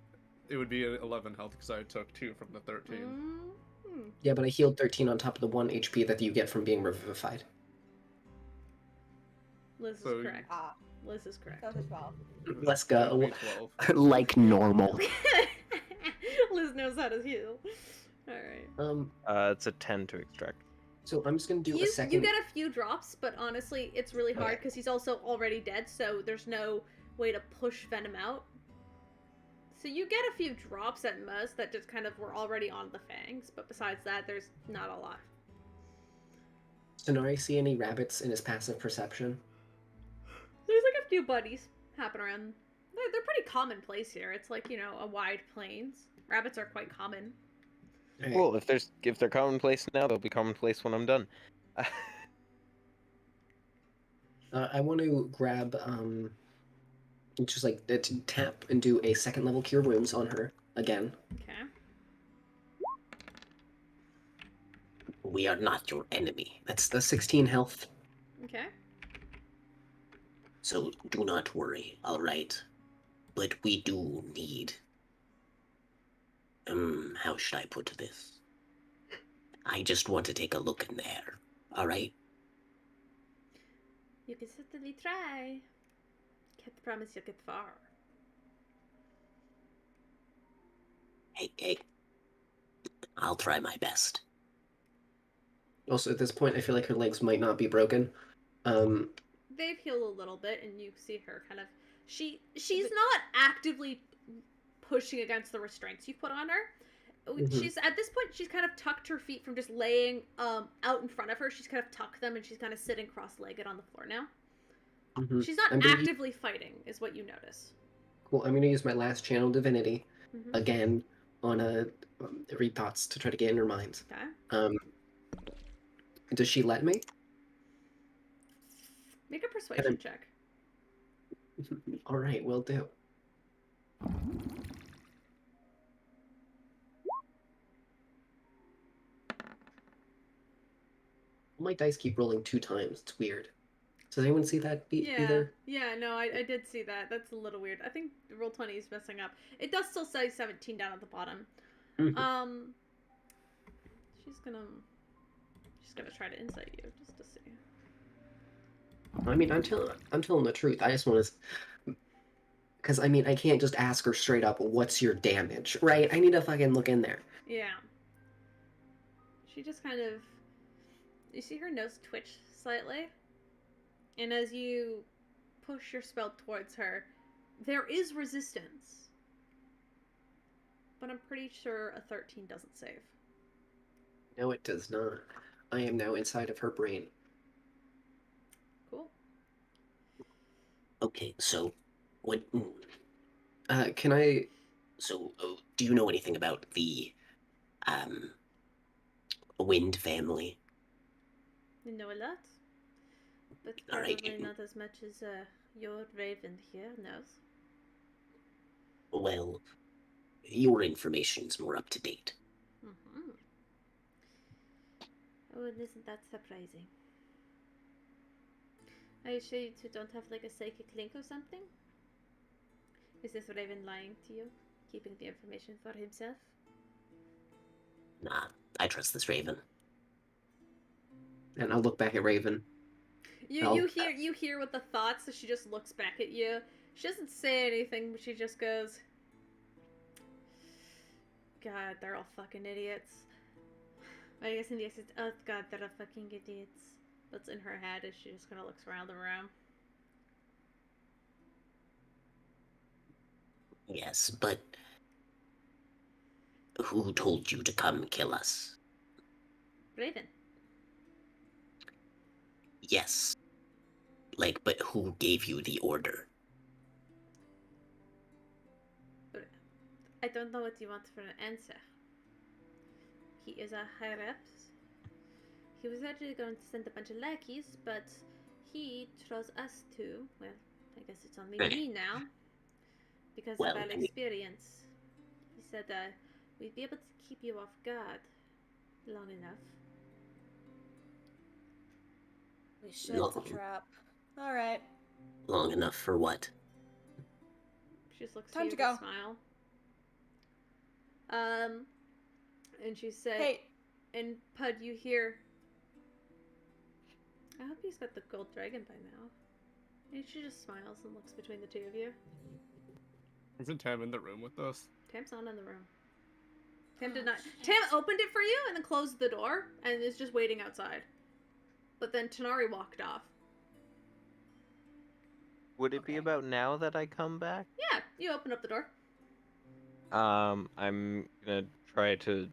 It would be 11 health because I took 2 from the 13. Mm-hmm. Yeah, but I healed 13 on top of the 1 HP that you get from being revivified. Liz is So- correct. Liz is correct. That was 12. Let's That go. would be 12. Like normal. Liz knows how to heal. Alright. It's a 10 to extract. So I'm just gonna do a second. You get a few drops, but honestly, it's really hard Okay. because he's also already dead, so there's no way to push venom out. So you get a few drops at most that just kind of were already on the fangs, but besides that, there's not a lot. Sonari see any rabbits in his passive perception? There's like a few buddies hopping around. They're pretty commonplace here. It's like, a wide plains. Rabbits are quite common. Okay. Well, if they're commonplace now, they'll be commonplace when I'm done. I want to grab just like to tap and do a second level cure wounds on her again. Okay. We are not your enemy. That's the 16 health. Okay. So do not worry, alright? But we do need... how should I put this? I just want to take a look in there, alright? You can certainly try. Can't promise you'll get far. Hey, I'll try my best. Also, at this point, I feel like her legs might not be broken. They've healed a little bit, and you see her kind of... She's not actively pushing against the restraints you've put on her. Mhm. She's at this point, she's kind of tucked her feet from just laying out in front of her. She's kind of tucked them, and she's kind of sitting cross-legged on the floor now. Mhm. She's not I'm gonna actively fighting, is what you notice. Cool. I'm gonna use my last channel divinity Mhm. again on a read thoughts to try to get in her mind. Okay. Does she let me? Make a persuasion check. All right, will do. My dice keep rolling 2 times. It's weird. Does anyone see that either? Yeah, no, I did see that. That's a little weird. I think Roll20 is messing up. It does still say 17 down at the bottom. Mhm. She's gonna try to insight you just to see. I mean, I'm telling the truth. I just want to, because I mean, I can't just ask her straight up, "What's your damage?" Right? I need to fucking look in there. Yeah. She just kind of, you see her nose twitch slightly, and as you push your spell towards her, there is resistance. But I'm pretty sure a 13 doesn't save. No, it does not. I am now inside of her brain. Cool. Okay, so what? Can I? So, do you know anything about the um Wind family? You know a lot, but All right. probably not as much as your raven here knows. Well, your information's more up to date. Mm-hmm. Oh, and isn't that surprising? Are you sure you two don't have like a psychic link or something? Is this raven lying to you, keeping the information for himself? Nah, I trust this raven. And I'll look back at Raven. You hear what the thoughts, so she just looks back at you. She doesn't say anything, but she just goes, God, they're all fucking idiots. I guess in the exit, oh God, they're all fucking idiots. That's in her head as she just kind of looks around the room. Yes, but who told you to come kill us? Raven. Yes. Like, but who gave you the order? I don't know what you want for an answer. He is a higher up. He was actually going to send a bunch of lackeys, but he chose us to. Well, I guess it's only me now. Because Well, of our I mean- experience. He said we'd be able to keep you off guard long enough. We should. It's a trap. All right. Long enough for what? She just looks Time at you to with a go. smile. And she said, Hey. And Pud, you hear, I hope he's got the gold dragon by now. And she just smiles and looks between the two of you. Isn't Tam in the room with us? Tam's not in the room. Tam did not. Tam opened it for you and then closed the door and is just waiting outside. But then Tanari walked off. Would it be about now that I come back? Yeah, you open up the door. I'm gonna try to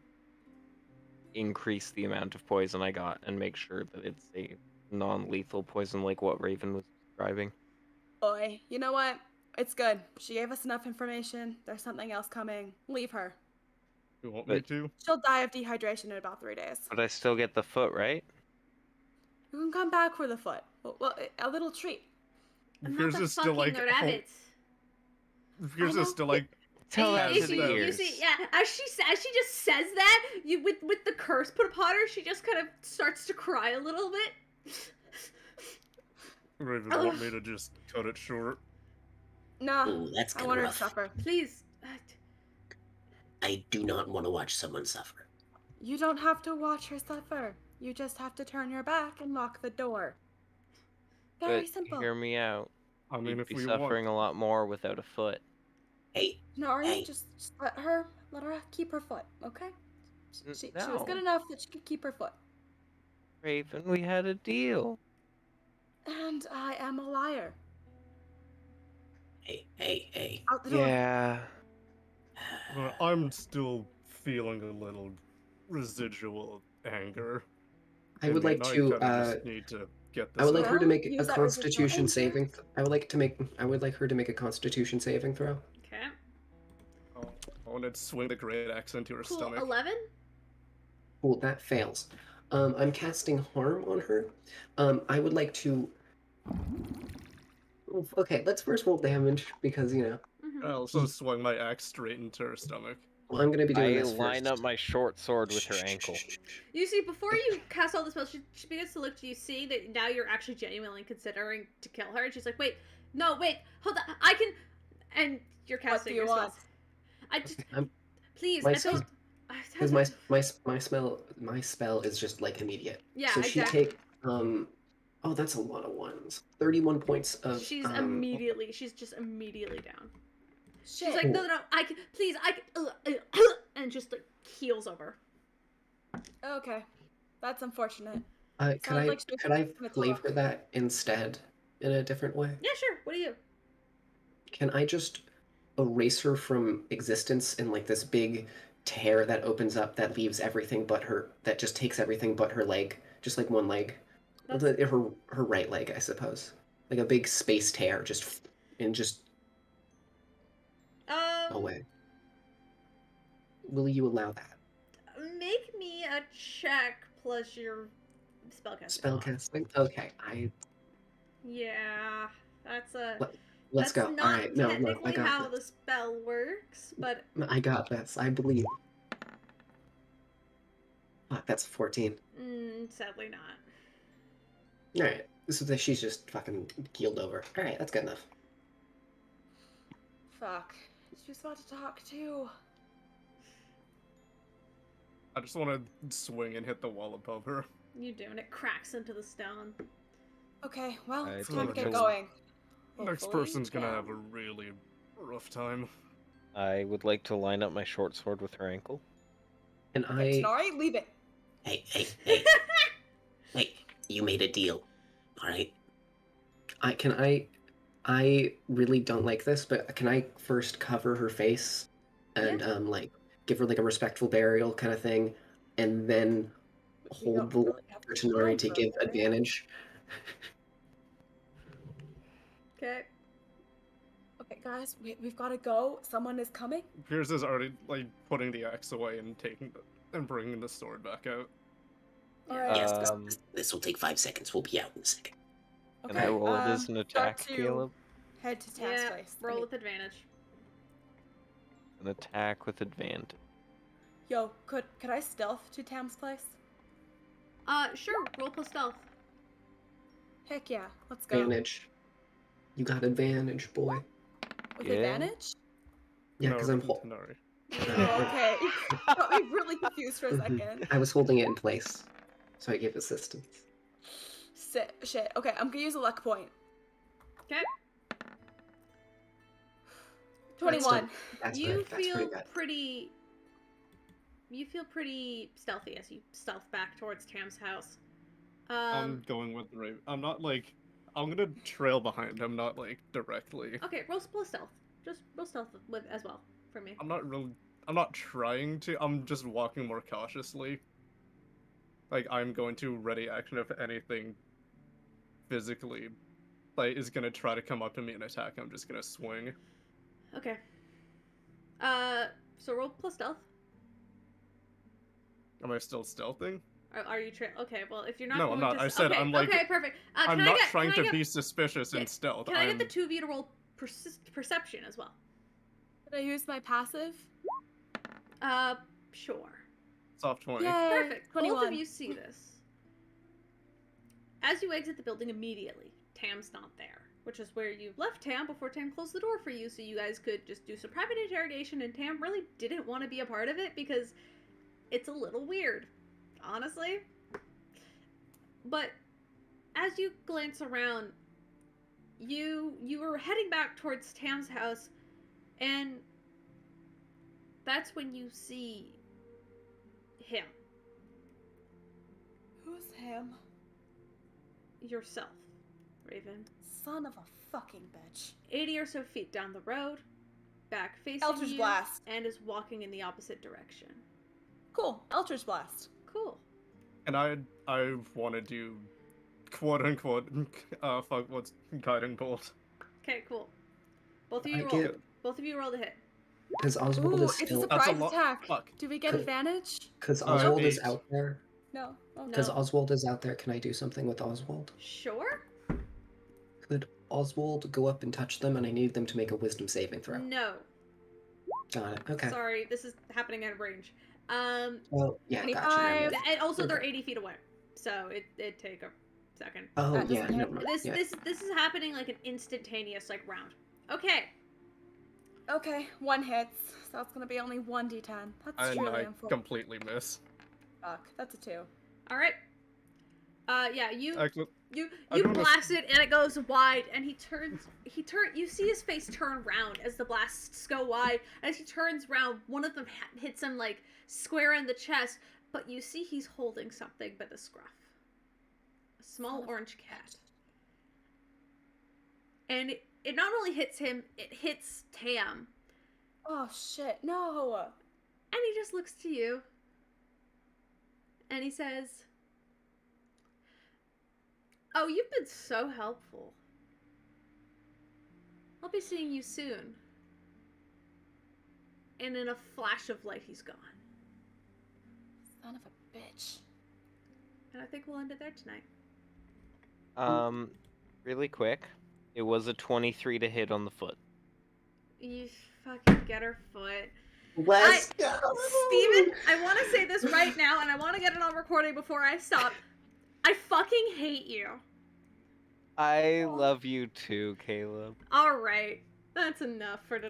increase the amount of poison I got and make sure that it's a non-lethal poison like what Raven was describing. Boy, you know what? It's good. She gave us enough information. There's something else coming. Leave her. You want me to? She'll die of dehydration in about 3 days. But I still get the foot, right? You can come back for the foot. Well, a little treat. Yours is still like rabbit. Yours is still like. Tell that to the You ears. see, yeah, as she just says that, you with the curse put upon her, she just kind of starts to cry a little bit. Raven, want me to just cut it short? Nah, Ooh, that's I kind want of her to rough. suffer. Please. I do not want to watch someone suffer. You don't have to watch her suffer. You just have to turn your back and lock the door. Very But simple. hear me out. I mean, You'd if be we suffering want. a lot more without a foot. Hey, Nari, Hey. just let her keep her foot, okay? She was No. good enough that she could keep her foot. Raven, we had a deal. And I am a liar. hey. Out the door. Yeah. I'm still feeling a little residual anger. I would like I to. kinda just need to get this. I would like her to Well, make a use that residual Constitution anger. saving. I would like her to make a Constitution saving throw. Okay. I want to swing the great axe into her Cool. stomach. 11. Cool, that fails. I'm casting harm on her. I would like to. Okay, let's first roll damage because Mm-hmm. I also swung my axe straight into her stomach. Well, I'm gonna be doing I this line first. up my short sword with her ankle. You see, before you cast all the spells, she begins to look to you, see that now you're actually genuinely considering to kill her, and she's like, wait, hold on, I can, and you're casting do you your want? spells. I just, I'm- please, my I don't, Because my spell is just like immediate. Yeah, So she exactly. take Oh, that's a lot of ones. 31 points of. She's just immediately down. Shit. She's like, no, I can, please, I can, and just like keels over. Okay, that's unfortunate. Could Sounds I like she's could I gonna flavor talk. that instead in a different way? Yeah, sure. What do you? Can I just erase her from existence in like this big tear that opens up that leaves everything but her, that just takes everything but her leg, just like one leg, her right leg, I suppose, like a big space tear, just away. Will you allow that? Make me a check plus your spellcasting. Spellcasting. Okay, Yeah, that's a. Let's That's go. not All right, no, technically I got how this. the spell works, but I got this. I believe. Fuck, that's a 14. Sadly not. All right, so she's just fucking keeled over. All right, that's good enough. Fuck. She was about to talk too. I just want to swing and hit the wall above her. You do, and it cracks into the stone. Okay, well, I it's time to don't get know. going. Next Hopefully, person's gonna yeah. have a really rough time. I would like to line up my short sword with her ankle. And Okay, Tenari, leave it. Hey, hey, you made a deal, all right? I really don't like this, but can I first cover her face and like give her like a respectful burial kind of thing, and then hold the really have for Tenari time to for give that. advantage? Okay. Okay, guys, we've got to go. Someone is coming. Piers is already like putting the axe away and bringing the sword back out. All right, Yes, let's go. this will take 5 seconds. We'll be out in a second. Okay, Can I roll it as an start attack, to Caleb? Head to Tam's Yeah, place. roll with advantage. An attack with advantage. Yo, could I stealth to Tam's place? Sure. Roll plus stealth. Heck yeah, let's go. Advantage. You got advantage, boy. With Yeah. advantage? Yeah, No, because I'm Tenari. Oh, okay. Got me really confused for a second. I was holding it in place, so I gave assistance. Shit. Okay, I'm gonna use a luck point. Okay. 21. That's You good. That's feel pretty good. pretty. You feel pretty stealthy as you stealth back towards Tam's house. I'm going with the Raven. I'm not like. I'm gonna trail behind him, not like directly. Okay, roll plus stealth. Just roll stealth with as well for me. I'm not trying to. I'm just walking more cautiously. Like I'm going to ready action if anything physically like is gonna try to come up to me and attack. I'm just gonna swing. Okay. So roll plus stealth. Am I still stealthing? Are you okay? Well, if you're not, No, going I'm not. To... I said okay, I'm like. okay, perfect. I'm not trying to be suspicious Yeah, in stealth. Can I get the two of you to roll perception as well? Did I use my passive? Sure. Soft 20. Yay! Perfect. 21. Both of you see this. As you exit the building immediately, Tam's not there, which is where you left Tam before Tam closed the door for you, so you guys could just do some private interrogation, and Tam really didn't want to be a part of it because it's a little weird, honestly. But as you glance around, you were heading back towards Tam's house, and that's when you see him. Who's him? Yourself, Raven. Son of a fucking bitch. 80 or so feet down the road, back facing Eldritch you, Blast. and is walking in the opposite direction. Cool. Eldritch Blast. Cool. And I want to do quote unquote fuck what's guiding bolt. Okay, cool. Both of I you roll. get- Both of you roll to hit. Because Oswald Ooh, is it's a still. That's a surprise lot- attack. fuck. Do we get Could- advantage? Because Oswald is 8. out there. No. Okay. Because No. Oswald is out there. Can I do something with Oswald? Sure? Could Oswald go up and touch them, and I need them to make a wisdom saving throw? No. Got it. Okay. Sorry, this is happening at range. Well, yeah, 25. gotcha. never mind. And also they're Okay. 80 feet away, so it'd take a second. Oh, That yeah, doesn't never hit. mind. This Yeah. this is happening like an instantaneous round. Okay. Okay, one hits. So that's gonna be only 1d10. That's And really I unfortunate. completely miss. Fuck, that's a 2. All right. Yeah, you Actually, you I you don't know if- blast it and it goes wide, and you see his face turn round as the blasts go wide. As he turns round, one of them hits him like square in the chest, but you see he's holding something by the scruff. A small orange cat. And it not only hits him, it hits Tam. Oh shit, no! And he just looks to you. And he says, "Oh, you've been so helpful. I'll be seeing you soon." And in a flash of light, he's gone. Son of a bitch. And I think we'll end it there tonight. Really quick, it was a 23 to hit on the foot. You fucking get her foot. Let's go! Steven, I want to say this right now, and I want to get it on recording before I stop. I fucking hate you. I love you too, Caleb. Alright, that's enough for today.